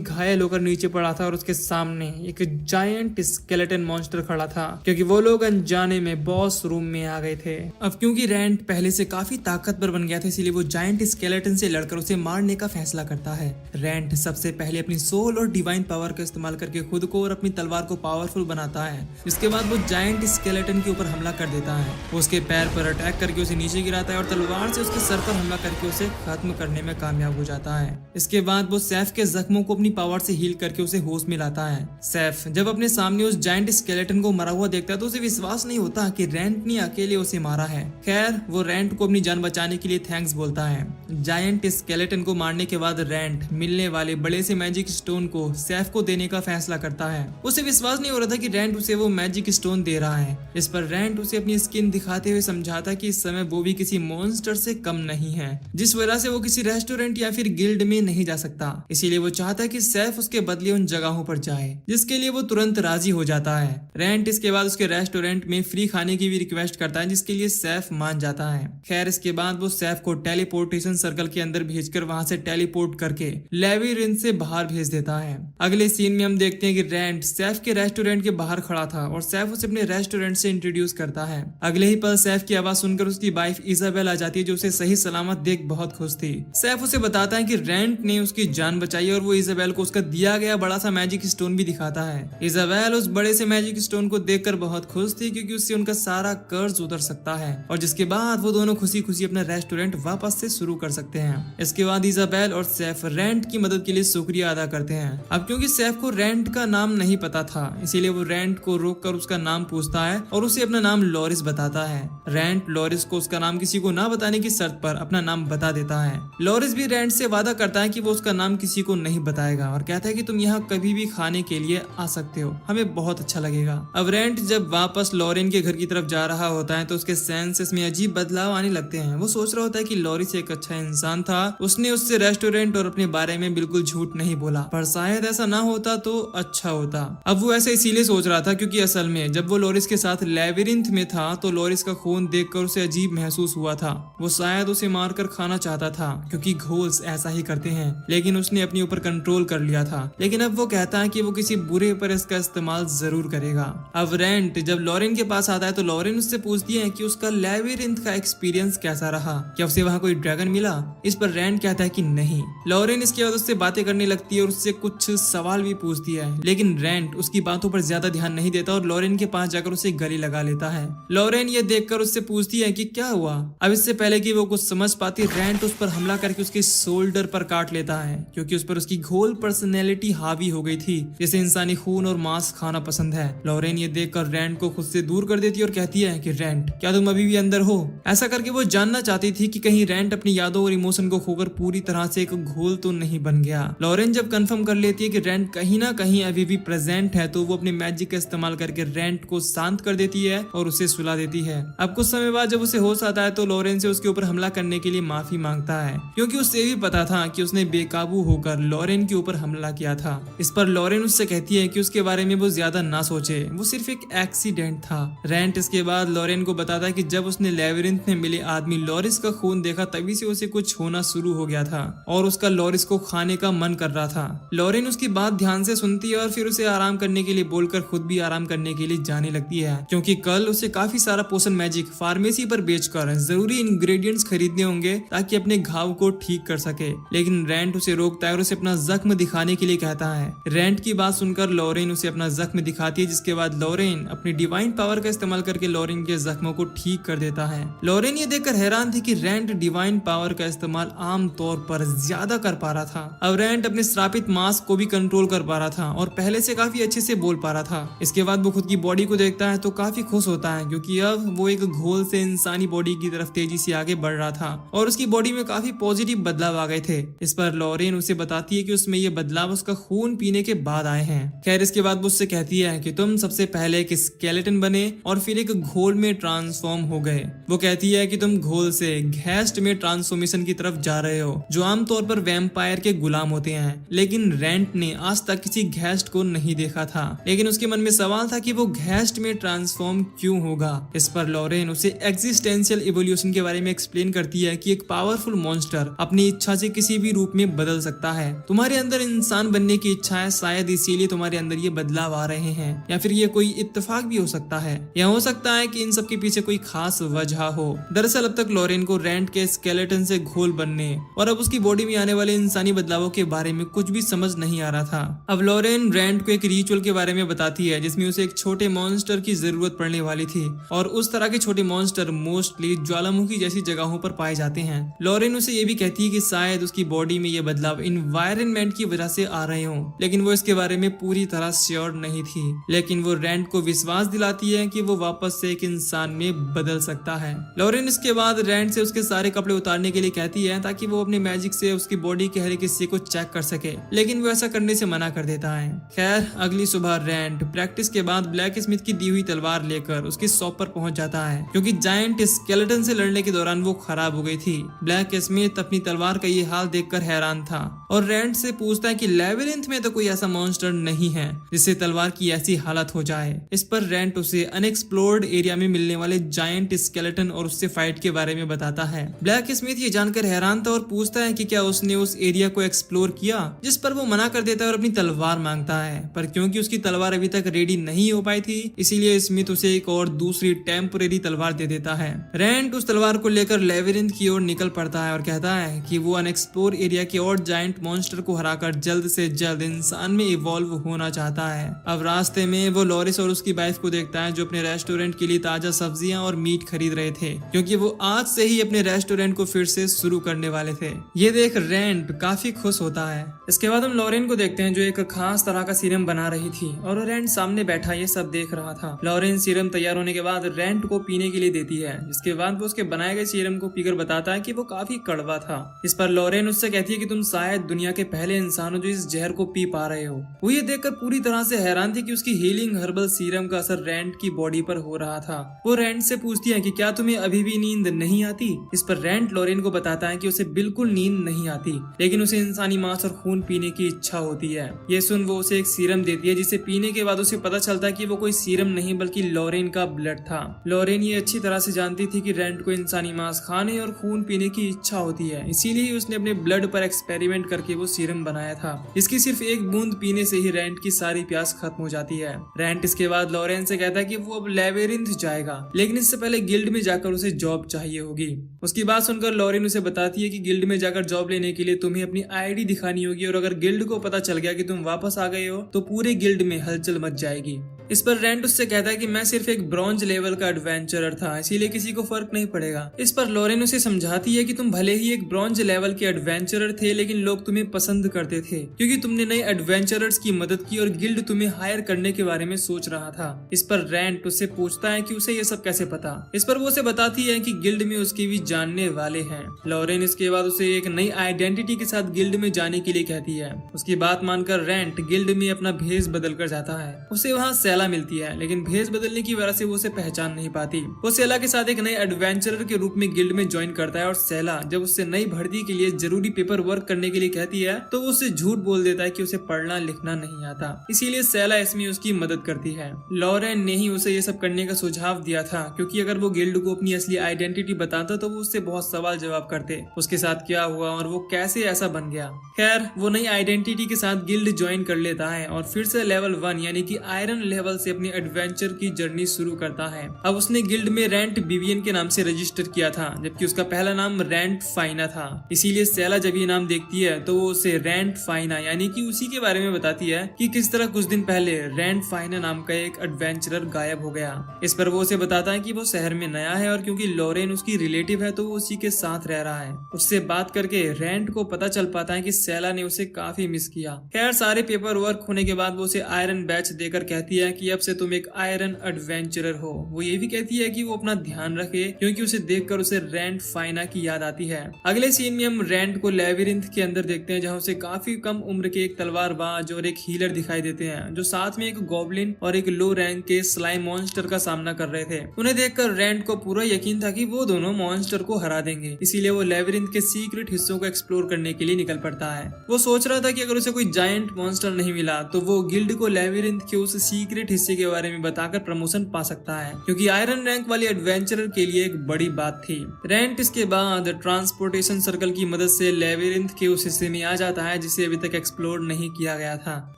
घायल होकर नीचे पड़ा था और उसके सामने एक जायंट स्केलेटन मॉन्स्टर खड़ा था, क्योंकि वो लोग अनजाने में बॉस रूम में आ गए थे। अब क्योंकि रेंट पहले से काफी ताकतवर बन गया था, इसलिए वो जायंट स्केलेटन से लड़कर उसे मारने का फैसला करता है। रेंट सबसे पहले अपनी सोल और डिवाइन पावर का इस्तेमाल करके खुद को और अपनी तलवार को पावरफुल बनाता है। इसके बाद वो जायंट स्केलेटन के ऊपर हमला कर देता है। वो उसके पैर पर अटैक करके उसे नीचे गिराता है और तलवार से उसके सर पर हमला करके उसे खत्म करने में कामयाब हो जाता है। इसके बाद वो सैफ के जख्मों को अपनी पावर से हील करके उसे होश में लाता है। सैफ जब अपने सामने उस जायंट स्केलेटन को मरा हुआ देखता है तो उसे विश्वास नहीं होता कि रेंट ने अकेले उसे मारा है। खैर वो रेंट को अपनी जान बचाने के लिए थैंक्स बोलता है। जायंट स्केलेटन को मारने के बाद रेंट मिलने वाले बड़े से मैजिक स्टोन को सैफ को देने का फैसला करता है। उसे विश्वास नहीं हो रहा था कि रेंट उसे वो मैजिक स्टोन दे रहा है। इस पर रेंट उसे अपनी स्किन दिखाते हुए समझाता कि इस समय वो भी किसी मॉन्स्टर से कम नहीं है, जिस वजह से वो किसी रेस्टोरेंट या फिर गिल्ड में नहीं जा सकता। इसीलिए वो चाहता है कि सैफ उसके बदले उन जगहों पर जाए, जिसके लिए वो तुरंत राजी हो जाता है। रेंट इसके बाद उसके रेस्टोरेंट में फ्री खाने की भी रिक्वेस्ट करता है, जिसके लिए सैफ मान जाता है। खैर इसके बाद वो सैफ को टेलीपोर्टेशन सर्कल के अंदर भेजकर वहां से टेलीपोर्ट करके लेबिरिंथ से बाहर भेज देता है। अगले सीन में हम देखते हैं कि रेंट सैफ के रेस्टोरेंट के बाहर खड़ा था और सैफ उसे अपने रेस्टोरेंट से इंट्रोड्यूस करता है। अगले ही पल सैफ की आवाज सुनकर उसकी वाइफ इजाबेल आ जाती है, जो उसे सही सलामत देख बहुत खुश थी। सैफ उसे बताता है कि रेंट ने उसकी जान बचाई और वो इजाबेल को उसका दिया गया बड़ा सा मैजिक स्टोन भी दिखाता है। इजाबेल उस बड़े से मैजिक स्टोन को देखकर बहुत खुश थी, क्योंकि उससे उनका सारा कर्ज उतर सकता है और जिसके बाद वो दोनों खुशी खुशी अपना रेस्टोरेंट वापस से शुरू कर सकते हैं। इसके बाद इजाबेल और सैफ रेंट की मदद के लिए शुक्रिया अदा करते हैं। अब क्योंकि सैफ को रेंट का नाम नहीं पता था, इसीलिए वो रेंट को रोककर उसका नाम पूछता है और उसे अपना नाम लॉरिस बताता है। रेंट लॉरिस को उसका नाम किसी को ना बताने की शर्त पर अपना नाम बता देता है। लॉरिस भी रेंट से वादा करता है कि वो उसका नाम किसी को नहीं बताएगा और कहता है कि तुम यहाँ कभी भी खाने के लिए आ सकते हो, हमें बहुत अच्छा लगेगा। अब रेंट जब वापस लॉरेन के घर की तरफ जा रहा होता है तो उसके सेंसेस में अजीब बदलाव आने लगते हैं। वो सोच रहा होता है कि लॉरिस एक अच्छा इंसान था, उसने उससे रेस्टोरेंट और अपने बारे में बिल्कुल झूठ नहीं बोला, पर शायद ऐसा ना होता तो अच्छा होता। अब वो ऐसा इसीलिए सोच रहा था क्योंकि असल में जब वो लॉरिस के साथ लेबिरिंथ में था तो लॉरिस का खून देखकर उसे अजीब महसूस हुआ था। वो शायद उसे मारकर खाना चाहता था, क्योंकि घोल्स ऐसा ही करते हैं, लेकिन उसने अपने ऊपर कंट्रोल कर लिया था। लेकिन अब वो कहता है कि वो किसी बुरे पर इसका इस्तेमाल जरूर करेगा। अब रेंट जब लॉरेन के पास आता है तो लॉरेन उससे पूछती है कि उसका लेबिरिंथ का एक्सपीरियंस कैसा रहा, क्या उसे वहाँ कोई ड्रैगन मिला। इस पर रेंट कहता है कि नहीं। लॉरेन इसके बाद उससे बातें करने लगती है और उससे कुछ सवाल भी पूछती है, लेकिन रेंट उसकी बातों पर ज्यादा ध्यान नहीं देता और लॉरेन के पास जाकर उसे गले लगा लेता है। लॉरेन ये देखकर उससे पूछती है कि क्या हुआ। अब इससे पहले कि वो कुछ समझ पाती, रेंट उस पर हमला करके उसके शोल्डर पर काट लेता है, क्योंकि उस पर उसकी घोल पर्सनैलिटी हावी हो गई थी, जिसे इंसानी खून और मांस खाना पसंद है। लॉरेन ये देखकर रेंट को खुद से दूर कर देती है और कहती है कि रेंट क्या तुम अभी भी अंदर हो। ऐसा करके वो जानना चाहती थी कि कहीं रेंट अपनी यादों और इमोशन को खोकर पूरी तरह से एक घोल तो नहीं बन गया। लॉरेन जब कंफर्म कर लेती है कि रेंट कहीं ना कहीं अभी भी प्रेजेंट है तो वो अपने मैजिक का इस्तेमाल करके रेंट को शांत कर देती है और उसे सुला देती है। अब कुछ समय बाद जब उसे होश आता है तो लॉरेन से उसके ऊपर हमला करने के लिए माफी मांगता है, क्योंकि उसे भी पता था कि उसने बेकाबू होकर लॉरेन के ऊपर हमला किया था। इस पर लॉरेन उससे कहती है कि उसके बारे में वो ज्यादा ना सोचे, वो सिर्फ एक एक्सीडेंट था। रेंट इसके बाद लॉरेन को बताता है कि जब उसने लेबिरिंथ में मिले आदमी लॉरिस का खून देखा तभी से उसे कुछ होना शुरू हो गया था और उसका लॉरिस को खाने का मन कर रहा था। लॉरेन उसकी बात ध्यान से सुनती है और फिर उसे आराम करने के लिए बोलकर खुद भी आराम करने के लिए जाने लगती है, क्योंकि कल उसे काफी सारा पोशन मैजिक फार्मेसी पर बेचकर जरूरी इंग्रेडिएंट्स खरीदने होंगे ताकि अपने घाव को ठीक कर सके। लेकिन रेंट उसे रोकता है और उसे अपना जख्म दिखाने के लिए कहता है। रेंट की बात सुनकर लॉरेन उसे अपना जख्म दिखाती है, जिसके बाद लॉरेन अपनी डिवाइन पावर का इस्तेमाल करके लॉरेन के जख्मों को ठीक कर देता है। लॉरेन ये देखकर हैरान थी कि रेंट डिवाइन पावर का इस्तेमाल आम तौर पर ज्यादा कर पा रहा था। अब रेंट अपने श्रापित मास्क को भी कंट्रोल कर पा रहा था और पहले से काफी अच्छे से बोल पा रहा था। इसके बाद वो खुद की बॉडी को देखता है तो काफी खुश होता है, क्योंकि अब वो एक घोल से इंसानी बॉडी की तरफ तेजी से आगे बढ़ रहा था और उसकी बॉडी में काफी पॉजिटिव बदलाव आ गए थे। इस पर लॉरेन उसे बताती है कि उसमें ये बदलाव उसका खून पीने के बाद आए हैं। खैर इसके बाद वो उससे कहती है कि तुम सबसे पहले एक स्केलेटन बने और फिर एक घोल में ट्रांसफॉर्म हो गए। वो कहती है कि तुम घोल से घैस्ट में ट्रांसफॉर्मेशन की तरफ जा रहे हो, जो आमतौर पर वैम्पायर के गुलाम होते हैं। लेकिन रेंट ने आज तक किसी घैस्ट को नहीं देखा था, लेकिन उसके मन में सवाल था कि वो घैस्ट में ट्रांसफॉर्म क्यों होगा। इस पर लॉरेन उसे एग्जिस्टेंशियल इवोल्यूशन के बारे में एक्सप्लेन करती है कि एक पावरफुल मॉन्स्टर अपनी इच्छा से किसी भी रूप में बदल सकता है। तुम्हारे अंदर इंसान बनने की इच्छा है, शायद इसीलिए तुम्हारे अंदर ये बदलाव आ रहे हैं, या फिर ये कोई इत्तेफाक भी हो सकता है, या हो सकता है कि इन सब के पीछे कोई खास वजह हो। दरअसल अब तक लॉरेन को रेंट के स्केलेटन से घोल बनने और अब उसकी बॉडी में आने वाले इंसानी बदलावों के बारे में कुछ भी समझ नहीं आ रहा था। अब लॉरेन रेंट को एक रिचुअल के बारे में बताती है जिसमें उसे एक छोटे मॉन्स्टर की जरूरत पड़ने वाली थी, और उस तरह के छोटे मॉन्स्टर मोस्टली ज्वालामुखी जैसी जगहों पर पाए जाते हैं। लॉरेन उसे ये भी कहती है कि शायद उसकी बॉडी में ये बदलाव इन्वायरमेंट की वजह से आ रहे हों, लेकिन वो इसके बारे में पूरी तरह श्योर नहीं थी। लेकिन वो रेंट को विश्वास दिलाती है कि वो वापस से एक इंसान में बदल सकता है। लॉरेन इसके बाद रेंट से उसके सारे कपड़े उतारने के लिए कहती है ताकि वो अपने मैजिक से उसकी बॉडी के हर एक हिस्से को चेक कर सके, लेकिन वो ऐसा करने से मना कर देता है। खैर अगली सुबह रेंट प्रैक्टिस के बाद ब्लैक स्मिथ की दी हुई तलवार लेकर उसकी शॉप पर पहुंच जाता है, क्योंकि जायंट स्केलेटन से लड़ने के दौरान वो खराब हो गई थी। ब्लैक स्मिथ अपनी तलवार का ये हाल देखकर हैरान था और रेंट से पूछता है कि लेबिरिंथ में तो कोई ऐसा मॉन्स्टर नहीं है जिससे तलवार की ऐसी हालत हो जाए। इस पर रेंट उसे अनएक्सप्लोर्ड एरिया में मिलने वाले जायंट स्केलेटन और उससे फाइट के बारे में बताता है। ब्लैक स्मिथ ये जानकर हैरान था और पूछता है कि क्या उसने उस एरिया को एक्सप्लोर किया, जिस पर वो मना कर देता है और अपनी तलवार मांगता है। पर क्योंकि उसकी तलवार अभी तक रेडी नहीं हो पाई थी, इसीलिए स्मिथ उसे एक और दूसरी टेम्पोरेरी तलवार दे देता है। रेंट उस तलवार को लेकर लेबिरिंथ की ओर निकल पड़ता है और कहता है कि वो अनएक्सप्लोर एरिया के और जायंट मॉन्स्टर को हराकर जल्द से जल्द इंसान में इवॉल्व होना चाहता है। अब रास्ते में वो लॉरिस और उसकी वाइफ को देखता है जो अपने रेस्टोरेंट के लिए ताजा सब्जियां और मीट खरीद रहे थे, क्योंकि वो आज से ही अपने रेस्टोरेंट को फिर से शुरू करने वाले थे। ये देख रेंट काफी खुश होता है। इसके बाद हम लॉरेन को देखते हैं जो एक खास तरह का सीरम बना रही थी और रेंट सामने बैठा ये सब देख रहा था। लॉरेन सीरम तैयार होने के बाद रेंट को पीने के लिए देती है, जिसके बाद वो उसके बनाए गए सीरम को पीकर बताता है कि वो काफी कड़वा था। इस पर लॉरेन उससे कहती है कि तुम शायद दुनिया के पहले इंसान हो जो इस जहर को पी पा रहे हो। वो ये देखकर पूरी तरह से हैरान थी कि उसकी हीलिंग हर्बल सीरम का असर रेंट की बॉडी पर हो रहा था। वो रेंट से पूछती है कि क्या तुम्हें अभी भी नींद नहीं आती। इस पर रेंट लॉरेन को बताता है कि उसे बिल्कुल नींद नहीं आती, लेकिन उसे इंसानी मांस और खून पीने की इच्छा होती है। ये सुन वो उसे एक सीरम देती है, जिसे पीने के बाद उसे पता चलता है कि वो कोई सीरम नहीं बल्कि लॉरेन का ब्लड था। लॉरेन ये अच्छी तरह से जानती थी कि रेंट को इंसानी मांस खाने और खून पीने की इच्छा होती है, इसीलिए उसने अपने ब्लड पर एक्सपेरिमेंट करके वो सीरम बनाया था। इसकी सिर्फ एक बूंद पीने से ही रेंट की सारी प्यास खत्म हो जाती है। रेंट इसके बाद लॉरेन से कहता है कि वो अब लेबिरिंथ जाएगा, लेकिन इससे पहले गिल्ड में जाकर उसे जॉब चाहिए होगी। उसकी बात सुनकर लॉरेन उसे बताती है कि गिल्ड में जाकर जॉब लेने के लिए तुम्हें अपनी आईडी दिखानी होगी, और अगर गिल्ड को पता चल गया कि तुम वापस आ गए हो तो पूरे गिल्ड में हलचल मच जाएगी। इस पर रेंट उससे कहता है कि मैं सिर्फ एक ब्रॉन्ज लेवल का एडवेंचरर था, इसीलिए किसी को फर्क नहीं पड़ेगा। इस पर लॉरेन उसे समझाती है कि तुम भले ही एक ब्रॉन्ज लेवल के एडवेंचरर थे, लेकिन लोग तुम्हें पसंद करते थे क्योंकि तुमने नए एडवेंचरर्स की मदद की और गिल्ड तुम्हें हायर करने के बारे में सोच रहा था। इस पर रेंट उससे पूछता है कि उसे ये सब कैसे पता। इस पर वो उसे बताती है कि गिल्ड में उसके भी जानने वाले हैं। लॉरेन इसके बाद उसे एक नई आइडेंटिटी के साथ गिल्ड में जाने के लिए कहती है। उसकी बात मानकर रेंट गिल्ड में अपना भेष बदल कर जाता है। उसे वहाँ सेला मिलती है, लेकिन भेष बदलने की वजह से वो उसे पहचान नहीं पाती। वो सेला के साथ एक नए एडवेंचरर के रूप में गिल्ड में ज्वाइन करता है और सेला जब उससे नई भर्ती के लिए जरूरी पेपर वर्क करने के लिए कहती है तो वो उससे झूठ बोल देता है कि उसे पढ़ना लिखना नहीं आता, इसीलिए सेला इसमें उसकी मदद करती है। लॉरेन ने ही उसे ये सब करने का सुझाव दिया था, क्योंकि अगर वो गिल्ड को अपनी असली आइडेंटिटी बताता तो वो उससे बहुत सवाल जवाब करते, उसके साथ क्या हुआ और वो कैसे ऐसा बन गया। खैर वो नई आइडेंटिटी के साथ गिल्ड ज्वाइन कर लेता है और फिर से लेवल 1 यानी कि आयरन लेवल से अपनी एडवेंचर की जर्नी शुरू करता है। अब उसने गिल्ड में रेंट विवियन के नाम से रजिस्टर किया था, जबकि उसका पहला नाम रेंट फाइना था। इसीलिए सेला जब ये नाम देखती है तो वो उसे रेंट फाइना यानी कि उसी के बारे में बताती है कि किस तरह कुछ दिन पहले रेंट फाइना नाम का एक एडवेंचरर गायब हो गया। इस पर वो उसे बताता है कि वो शहर में नया है और क्योंकि लॉरेन उसकी रिलेटिव है तो वो उसी के साथ रह रहा है। उससे बात करके रेंट को पता चल पाता है कि सेला ने उसे काफी मिस किया। खैर सारे पेपर वर्क होने के बाद वो उसे आयरन बैच देकर कहती है कि अब से तुम एक आयरन एडवेंचरर हो। वो ये भी कहती है कि वो अपना ध्यान रखे क्योंकि उसे देखकर उसे रेंट फाइना की याद आती है। अगले सीन में हम रेंट को लेबिरिंथ के अंदर देखते हैं जहाँ उसे काफी कम उम्र के एक तलवारबाज और एक हीलर दिखाई देते हैं जो साथ में एक गॉब्लिन और एक लो रैंक के स्लाइम मॉन्स्टर का सामना कर रहे थे। उन्हें देखकर रेंट को पूरा यकीन था कि वो दोनों मॉन्स्टर को हरा देंगे, इसीलिए वो लेबिरिंथ के सीक्रेट हिस्सों को एक्सप्लोर करने के लिए निकल पड़ता है। वो सोच रहा था कि अगर उसे कोई जायंट मॉन्स्टर नहीं मिला तो वो गिल्ड को लेबिरिंथ के उस सीक्रेट हिस्से के बारे में बताकर प्रमोशन पा सकता है, क्योंकि आयरन रैंक वाली एडवेंचरर के लिए एक बड़ी बात थी। रेंट इसके बाद ट्रांसपोर्टेशन सर्कल की मदद से लेबिरिंथ के उस हिस्से में आ जाता है जिसे अभी तक एक्सप्लोर नहीं किया गया था।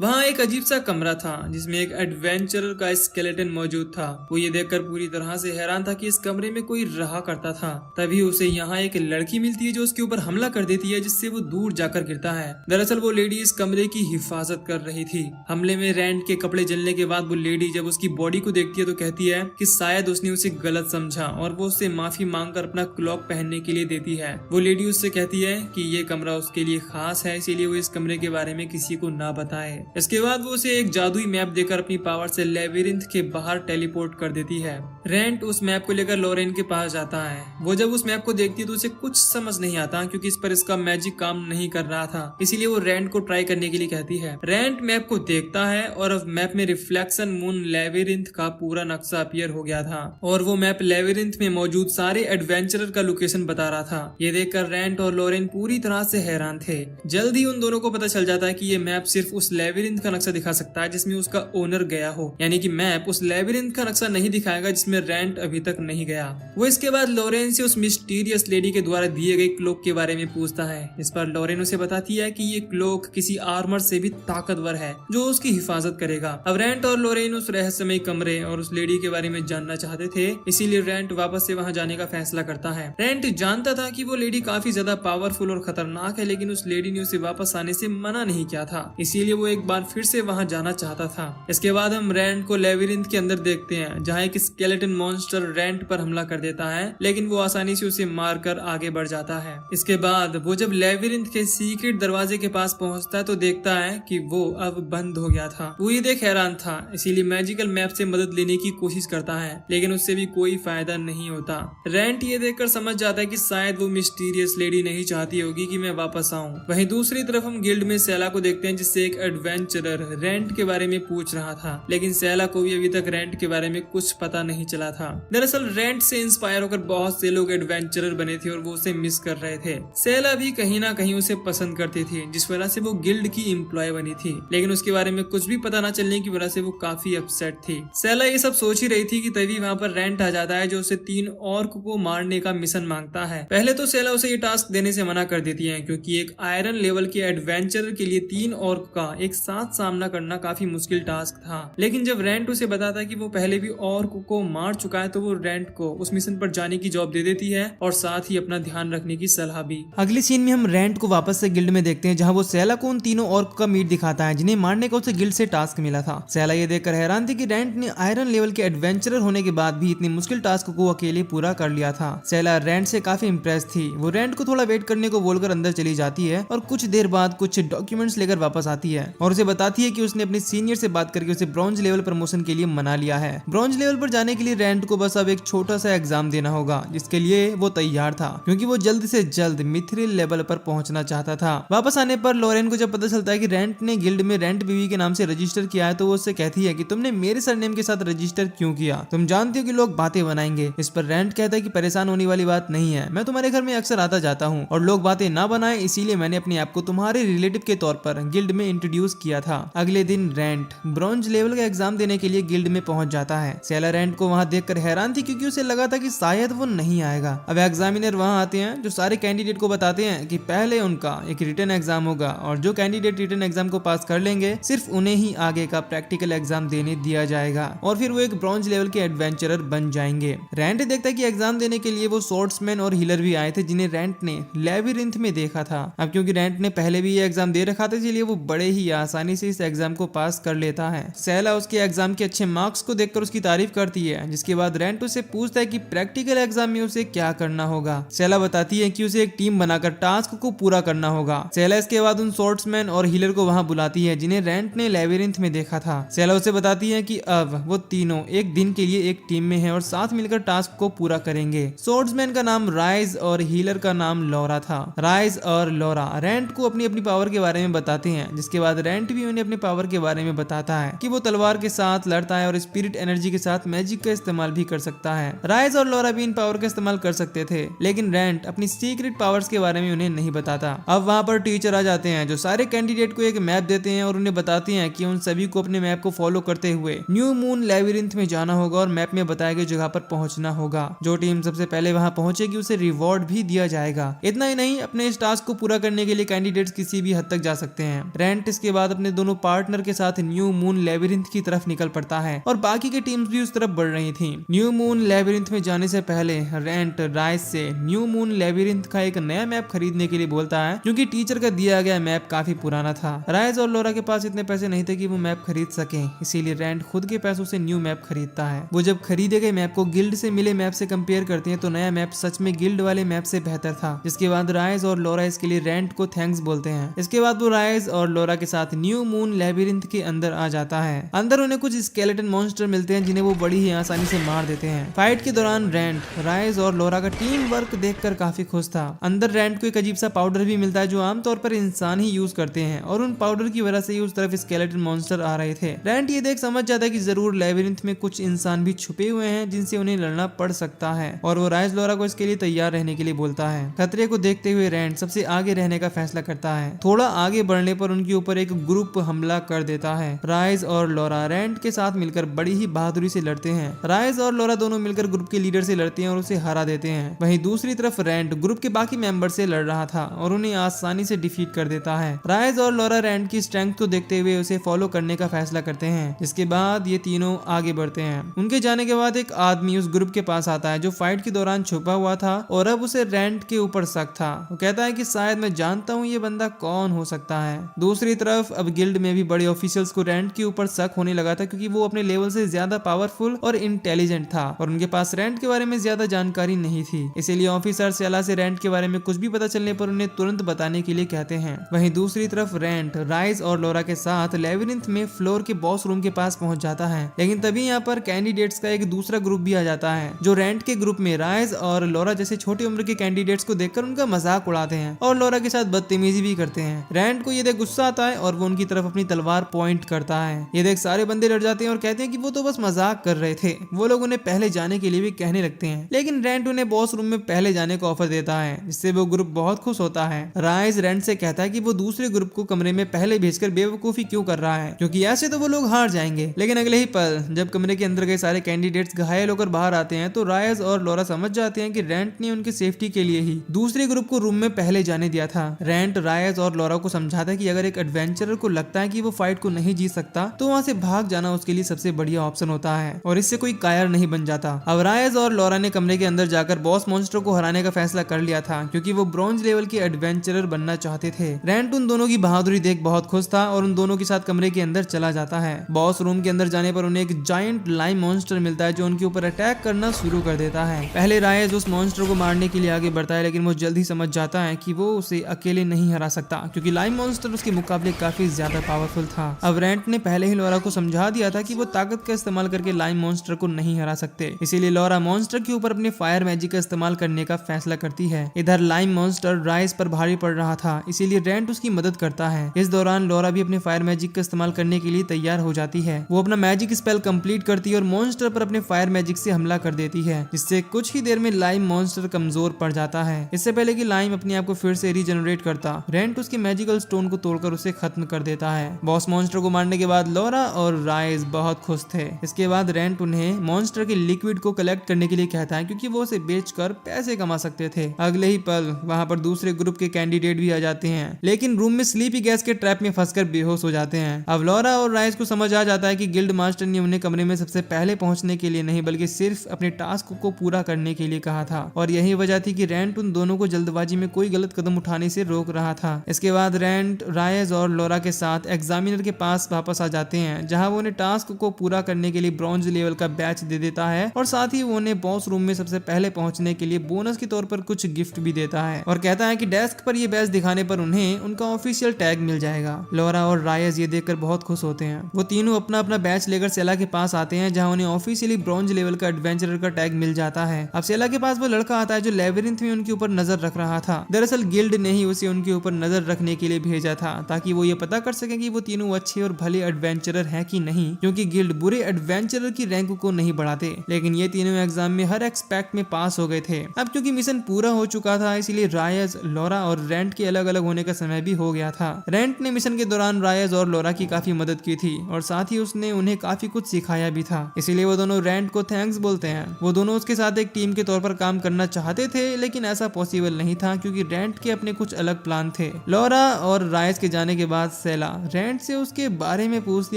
वहाँ एक अजीब सा कमरा था जिसमें एक एडवेंचरर का स्केलेटन मौजूद था। वो ये देखकर पूरी तरह से हैरान था कि इस कमरे में कोई रहा करता था। तभी उसे यहाँ एक लड़की मिलती है जो उसके ऊपर हमला कर देती है, जिससे वो दूर जाकर गिरता है। दरअसल वो लेडी इस कमरे की हिफाजत कर रही थी। हमले में रेंट के कपड़े जलने के बाद वो लेडी जब उसकी बॉडी को देखती है तो कहती है कि शायद उसने उसे गलत समझा और वो उससे माफी मांगकर अपना क्लॉक पहनने के लिए देती है। वो लेडी उससे कहती है कि ये कमरा उसके लिए खास है, इसीलिए वो इस कमरे के बारे में किसी को ना बताए। इसके बाद वो उसे एक जादुई मैप देकर अपनी पावर से लेबिरिंथ के बाहर टेलीपोर्ट कर देती है। रेंट उस मैप को लेकर लॉरेन के पास जाता है। वो जब उस मैप को देखती है तो उसे कुछ समझ नहीं आता क्योंकि इस पर इसका मैजिक काम नहीं कर रहा था, इसीलिए वो रेंट को ट्राई करने के लिए कहती है। रेंट मैप को देखता है और अब मैप में रिफ्लेक्शन मून लेबिरिंथ का पूरा नक्शा अपीयर हो गया था और वो मैप लेबिरिंथ में मौजूद सारे एडवेंचरर का लोकेशन बता रहा था। ये देखकर रेंट और लॉरेन पूरी तरह से हैरान थे। जल्द ही उन दोनों को पता चल जाता है कि ये मैप सिर्फ उस लेबिरिंथ का नक्शा दिखा सकता है जिसमें उसका ओनर गया हो, यानी कि मैप उस लेबिरिंथ का नक्शा नहीं दिखाएगा जिसमें रेंट अभी तक नहीं गया। वो इसके बाद लॉरेन से उस मिस्टीरियस लेडी के द्वारा दिए गए क्लोक के बारे में पूछता है। इस पर लॉरेन उसे बताती है कि ये क्लोक किसी आर्मर से भी ताकतवर है जो उसकी हिफाजत करेगा। अब रेंट और लॉरेन उस रहस्यमय कमरे और उस लेडी के बारे में जानना चाहते थे, इसीलिए रेंट वापस से वहां जाने का फैसला करता है। रेंट जानता था कि वो लेडी काफी ज्यादा पावरफुल और खतरनाक है, लेकिन उस लेडी ने उसे वापस आने से मना नहीं किया था, इसीलिए वो एक बार फिर से वहां जाना चाहता था। इसके बाद हम रेंट को लेबिरिंथ के अंदर देखते हैं जहाँ एक स्केलेटन मॉन्स्टर रेंट पर हमला कर देता है, लेकिन वो आसानी से उसे मारकर आगे बढ़ जाता है। इसके बाद वो जब लेबिरिंथ के सीक्रेट दरवाजे के पास पहुंचता है तो देखता है कि वो अब बंद हो गया था। वो ये देख हैरान था, इसीलिए मैजिकल मैप से मदद लेने की कोशिश करता है, लेकिन उससे भी कोई फायदा नहीं होता। रेंट ये देखकर समझ जाता है कि शायद वो मिस्टीरियस लेडी नहीं चाहती होगी कि मैं वापस आऊं। वहीं दूसरी तरफ हम गिल्ड में सेला को देखते हैं जिससे एक एडवेंचरर रेंट के बारे में पूछ रहा था, लेकिन सेला को भी अभी तक रेंट के बारे में कुछ पता नहीं चला था। दरअसल रेंट से इंस्पायर होकर बहुत से लोग एडवेंचरर बने थे और वो उसे मिस कर रहे थे। सेला भी कहीं ना कहीं उसे पसंद करती थी, जिस वजह से वो गिल्ड की एम्प्लॉय बनी थी, लेकिन उसके बारे में कुछ भी पता न चलने की वजह से वो काफी अपसेट थी। सेला ये सब सोच ही रही थी कि तभी वहाँ पर रेंट आ जाता है जो उसे 3 ऑर्क को मारने का मिशन मांगता है। पहले तो सेला उसे ये टास्क देने से मना कर देती है क्योंकि एक आयरन लेवल के एडवेंचरर के लिए 3 ऑर्क का एक साथ सामना करना काफी मुश्किल टास्क था। लेकिन जब रेंट उसे बताता है कि वो पहले भी ऑर्क को मार चुका है तो वो रेंट को उस मिशन पर जाने की जॉब दे देती है और साथ ही अपना ध्यान रखने की सलाह भी। अगली सीन में हम रेंट को वापस से गिल्ड में देखते हैं जहाँ वो सेला को उन 3 ऑर्क का मीट दिखाता है जिन्हें मारने का उसे गिल्ड से टास्क मिला था। सेला ये देखकर हैरान थी कि रेंट ने आयरन लेवल के एडवेंचरर होने के बाद भी इतनी मुश्किल टास्क को अकेले पूरा कर लिया था। सेला रेंट से काफी इंप्रेस थी। वो रेंट को थोड़ा वेट करने को बोलकर अंदर चली जाती है और कुछ देर बाद कुछ डॉक्यूमेंट्स लेकर वापस आती है और उसे बताती है कि उसने अपने सीनियर से बात करके उसे ब्रॉन्ज लेवल प्रमोशन के लिए मना लिया है। ब्रॉन्ज लेवल पर जाने के लिए रेंट को बस अब एक छोटा सा एग्जाम देना होगा, जिसके लिए वो तैयार था क्योंकि वो जल्द से जल्द मिथ्रिल लेवल पर पहुंचना चाहता था। वापस आने पर लॉरेन को जब पता चलता है कि रेंट ने गिल्ड में रेंट बीवी के नाम से रजिस्टर किया है तो वो उससे कहती है कि तुमने मेरे सरनेम के साथ रजिस्टर क्यों किया, तुम जानती हो कि लोग बातें बनाएंगे। इस पर रेंट कहता है कि परेशान होने वाली बात नहीं है, मैं तुम्हारे घर में अक्सर आता जाता हूँ और लोग बातें ना बनाए इसीलिए मैंने अपने आप को तुम्हारे रिलेटिव के तौर पर गिल्ड में इंट्रोड्यूस किया था। अगले दिन रेंट ब्रॉन्ज लेवल का एग्जाम देने के लिए गिल्ड में पहुंच जाता है। सेला रेंट को वहां देखकर हैरान थी क्योंकि उसे लगा था कि शायद वो नहीं आएगा। अब एग्जामिनर वहां आते हैं जो सारे कैंडिडेट को बताते हैं कि पहले उनका एक रिटन एग्जाम होगा और जो कैंडिडेट रिटन एग्जाम को पास कर लेंगे सिर्फ उन्हें ही आगे का प्रैक्टिकल एग्जाम देने दिया जाएगा और फिर वो एक ब्रॉन्ज लेवल के एडवेंचरर बन जाएंगे। रेंट देखता है कि एग्जाम देने के लिए वो स्वॉर्ड्समैन और हीलर भी आए थे जिन्हें रेंट ने लेबिरिंथ में देखा था। अब क्योंकि रेंट ने पहले भी ये एग्जाम दे रखा था इसलिए वो बड़े ही आसानी से इस एग्जाम को पास कर लेता है। सेला उसके एग्जाम के अच्छे मार्क्स को देखकर उसकी तारीफ करती है, जिसके बाद रेंट उससे पूछता है कि प्रैक्टिकल एग्जाम में उसे क्या करना होगा। सेला बताती है कि उसे एक टीम बनाकर टास्क को पूरा करना होगा। सेला इसके बाद उन स्वॉर्ड्समैन और हीलर को वहां बुलाती है जिन्हें रेंट ने लेबिरिंथ में देखा था। सेला उसे बताती है कि अब वो तीनों एक दिन के लिए एक टीम में हैं और साथ मिलकर टास्क को पूरा करेंगे। सोर्ड्समैन का नाम राइज और हीलर का नाम लॉरा था। राइज और लॉरा रेंट को अपनी अपनी पावर के बारे में बताते हैं, जिसके बाद रेंट भी उन्हें अपने पावर के बारे में बताता है कि वो तलवार के साथ लड़ता है और स्पिरिट एनर्जी के साथ मैजिक का इस्तेमाल भी कर सकता है। राइज और लॉरा भी इन पावर का इस्तेमाल कर सकते थे, लेकिन रेंट अपनी सीक्रेट पावर्स के बारे में उन्हें नहीं बताता। अब वहाँ पर टीचर आ जाते हैं जो सारे कैंडिडेट को एक मैप देते हैं और उन्हें बताते हैं कि उन सभी को अपने मैप को फॉलो करते हुए न्यू मून लेबिरिंथ में जाना होगा और मैप में बताए गए जगह पर पहुंचना होगा। जो टीम सबसे पहले वहां पहुंचेगी उसे रिवॉर्ड भी दिया जाएगा। इतना ही नहीं, अपने इस टास्क को पूरा करने के लिए कैंडिडेट्स किसी भी हद तक जा सकते हैं। रेंट इसके बाद अपने दोनों पार्टनर के साथ न्यू मून लेबिरिंथ की तरफ निकल पड़ता है और बाकी की टीम्स भी उस तरफ बढ़ रही थी। न्यू मून लेबिरिंथ में जाने से पहले रेंट राइज से न्यू मून लेबिरिंथ का एक नया मैप खरीदने के लिए बोलता है, क्योंकि टीचर का दिया गया मैप काफी पुराना था। राइज और लोरा के पास इतने पैसे नहीं थे कि वो मैप खरीद सके, इसीलिए रेंट खुद के पैसों से न्यू मैप खरीदता है। वो जब खरीदे गए मैप को गिल्ड से मिले मैप से कंपेयर करते हैं तो नया मैप सच में गिल्ड वाले मैप से बेहतर था। जिसके बाद राइज और लोरा इसके लिए रेंट को थैंक्स बोलते हैं। इसके बाद वो राइज और लोरा के साथ न्यू मून लेबिरिंथ के अंदर आ जाता है। अंदर उन्हें कुछ स्केलेटन मॉन्स्टर मिलते हैं जिन्हें वो बड़ी ही आसानी से मार देते हैं। फाइट के दौरान रेंट राइज और लोरा का टीम वर्क देखकर काफी खुश था। अंदर रेंट को एक अजीब सा पाउडर भी मिलता है जो आमतौर पर इंसान ही यूज करते हैं और उन पाउडर की वजह से ही उस तरफ स्केलेटन मॉन्स्टर आ रहे थे। रेंट ये देख समझ जाता है कि जरूर लेबिरिंथ में कुछ इंसान भी छुपे हुए हैं जिनसे उन्हें लड़ना पड़ सकता है और वो राइज लोरा को इसके लिए तैयार रहने के लिए बोलता है। खतरे को देखते हुए रेंट सबसे आगे रहने का फैसला करता है। थोड़ा आगे बढ़ने पर उनके ऊपर एक ग्रुप हमला कर देता है। राइज और लोरा रेंट के साथ मिलकर बड़ी ही बहादुरी से लड़ते हैं। राइज और लोरा दोनों मिलकर ग्रुप के लीडर से लड़ते हैं और उसे हरा देते हैं। वहीं दूसरी तरफ रेंट ग्रुप के बाकी मेंबर से लड़ रहा था और उन्हें आसानी से डिफीट कर देता है। राइज और लोरा रेंट की स्ट्रेंथ को देखते हुए उसे फॉलो करने का फैसला करते हैं। जिसके बाद ये तीनों आगे बढ़ते हैं। उनके जाने के बाद एक आदमी उस ग्रुप के पास आता है जो फाइट के दौरान छुपा हुआ था और अब उसे रेंट के ऊपर शक था। वो कहता है कि शायद मैं जानता हूँ ये बंदा कौन हो सकता है। दूसरी तरफ अब गिल्ड में भी बड़े ऑफिशियल्स को रेंट के ऊपर शक होने लगा था, क्योंकि वो अपने लेवल से ज्यादा पावरफुल और इंटेलिजेंट था और उनके पास रेंट के बारे में ज्यादा जानकारी नहीं थी। इसीलिए ऑफिसर सलाह से रेंट के बारे में कुछ भी पता चलने पर उन्हें तुरंत बताने के लिए कहते हैं। वहीं दूसरी तरफ रेंट राइज और लोरा के साथ लेबिरिंथ में फ्लोर के बॉस रूम के पास पहुंच जाता है। लेकिन तभी यहाँ पर कैंडिडेट्स का एक दूसरा ग्रुप भी आ जाता है जो रेंट के ग्रुप में राइज और लोरा जैसे छोटी उम्र के कैंडिडेट्स को देखकर उनका मजाक उड़ाते हैं और लोरा के साथ बदतमीजी भी करते हैं। रेंट को ये देख गुस्सा आता है और वो उनकी तरफ अपनी तलवार पॉइंट करता है। ये देख सारे बंदे डर जाते हैं और कहते हैं कि वो तो बस मजाक कर रहे थे। वो लोग उन्हें पहले जाने के लिए भी कहने लगते हैं, लेकिन रेंट उन्हें बॉस रूम में पहले जाने का ऑफर देता है, जिससे वो ग्रुप बहुत खुश होता है। राइज रेंट से कहता है कि वो दूसरे ग्रुप को कमरे में पहले भेजकर बेवकूफी क्यों कर रहा है, क्योंकि ऐसे तो वो लोग हार जाएंगे। लेकिन अगले ही पल जब कमरे के अंदर गए सारे कैंडिडेट्स घायल होकर बाहर आते हैं तो राइज और लोरा समझ जाते हैं कि रेंट ने उनकी सेफ्टी के लिए ही दूसरे ग्रुप को रूम में पहले जाने दिया था। रेंट राइज और लोरा को समझाता है कि अगर एक एडवेंचरर को लगता है कि वो फाइट को नहीं जीत सकता तो वहाँ से भाग जाना उसके लिए सबसे बढ़िया ऑप्शन होता है और इससे कोई कायर नहीं बन जाता। अब राइज और लोरा ने कमरे के अंदर जाकर बॉस मॉन्स्टर को हराने का फैसला कर लिया था, क्योंकि वो ब्रॉन्ज लेवल के एडवेंचरर बनना चाहते थे। रेंट उन दोनों की बहादुरी देख बहुत खुश था और उन दोनों के साथ कमरे के अंदर चला जाता है। बॉस रूम के अंदर जाने पर उन्हें एक जायंट लाइम मॉन्स्टर मिलता है जो उनके ऊपर अटैक करना शुरू कर देता है। पहले राइज उस मॉन्स्टर को मारने के लिए आगे बढ़ता है, लेकिन वो जल्दी समझ जाता है कि वो उसे अकेले नहीं हरा सकता, क्योंकि लाइम मॉन्स्टर उसके मुकाबले काफी ज्यादा पावरफुल था। अब रेंट ने पहले ही लोरा को समझा दिया था कि वो ताकत का इस्तेमाल करके लाइम मॉन्स्टर को नहीं हरा सकते, इसीलिए लोरा मॉन्स्टर के ऊपर अपने फायर मैजिक का इस्तेमाल करने का फैसला करती है। इधर लाइम मॉन्स्टर राइज पर भारी पड़ रहा था, इसीलिए रेंट उसकी मदद करता है। इस दौरान लोरा भी अपने फायर मैजिक का इस्तेमाल करने के लिए तैयार हो जाती है। वो अपना मैजिक स्पेल कंप्लीट करती है और मॉन्स्टर पर अपने फायर मैजिक से हमला कर देती है, जिससे कुछ ही देर में लाइम मॉन्स्टर कमजोर पड़ जाता है। इससे पहले कि लाइम अपने आप को फिर से रीजनरेट करता, रेंट उसके मैजिकल स्टोन को तोड़कर उसे खत्म कर देता है। बॉस मॉन्स्टर को मारने के बाद लोरा और राइज बहुत खुश थे। इसके बाद रेंट उन्हें मॉन्स्टर के लिक्विड को कलेक्ट करने के लिए कहता है, क्योंकि वो उसे बेचकर पैसे कमा सकते थे। अगले ही पल वहाँ पर दूसरे ग्रुप के कैंडिडेट भी आ जाते हैं, लेकिन रूम में स्लीपी गैस के ट्रैप में फंसकर बेहोश हो जाते हैं। अब लोरा और राइज को समझ आ जाता है कि गिल्ड मास्टर ने उन्हें कमरे में सबसे पहले पहुंचने के लिए नहीं बल्कि सिर्फ अपने टास्क को पूरा करने के लिए कहा था, और यही वजह थी कि रेंट उन दोनों को जल्दबाजी में कोई गलत कदम उठाने से रोक रहा था। इसके बाद रेंट राइज और लोरा के साथ एग्जामिनर के पास वापस आ जाते हैं, जहां वो उन्हें टास्क को पूरा करने के लिए ब्रॉन्ज लेवल का बैच दे देता है और साथ ही वो उन्हें बॉस रूम में सबसे पहले पहुंचने के लिए बोनस के तौर पर कुछ गिफ्ट भी देता है और कहता है कि डेस्क पर ये बैच दिखाने पर उन्हें उनका ऑफिशियल टैग मिल जाएगा। लोरा और राइज ये देखकर बहुत खुश होते हैं। वो तीनों अपना अपना बैच लेकर सेला के पास आते हैं, जहां उन्हें ऑफिशियली ब्रॉन्ज लेवल का एडवेंचरर का टैग मिल जाता है। अब सेला के पास वो लड़का आता है जो लेबिरिंथ में उनके ऊपर नजर रख रहा था। दरअसल गिल्ड ने ही उसे उनके ऊपर नजर रखने के लिए भेजा था, ताकि वो ये पता कर सके कि वो तीनों अच्छे और भले एडवेंचरर हैं कि नहीं, क्योंकि गिल्ड बुरे एडवेंचरर की रैंक को नहीं बढ़ाते। लेकिन ये तीनों एग्जाम में हर एक्सपेक्ट में पास हो गए थे। अब क्योंकि मिशन पूरा हो चुका था, इसलिए रायज, लोरा और रेंट के अलग अलग होने का समय भी हो गया था। रेंट ने मिशन के दौरान रायज और लोरा की काफी मदद की थी और साथ ही उसने उन्हें काफी कुछ सिखाया भी था, इसीलिए वो दोनों रेंट को थैंक्स बोलते हैं। वो दोनों उसके साथ एक टीम के तौर पर काम करना चाहते थे, लेकिन ऐसा पॉसिबल नहीं था क्योंकि रेंट के अपने कुछ अलग प्लान थे। लोरा और रायज के जाने के बाद सेला रेंट से उसके बारे में पूछती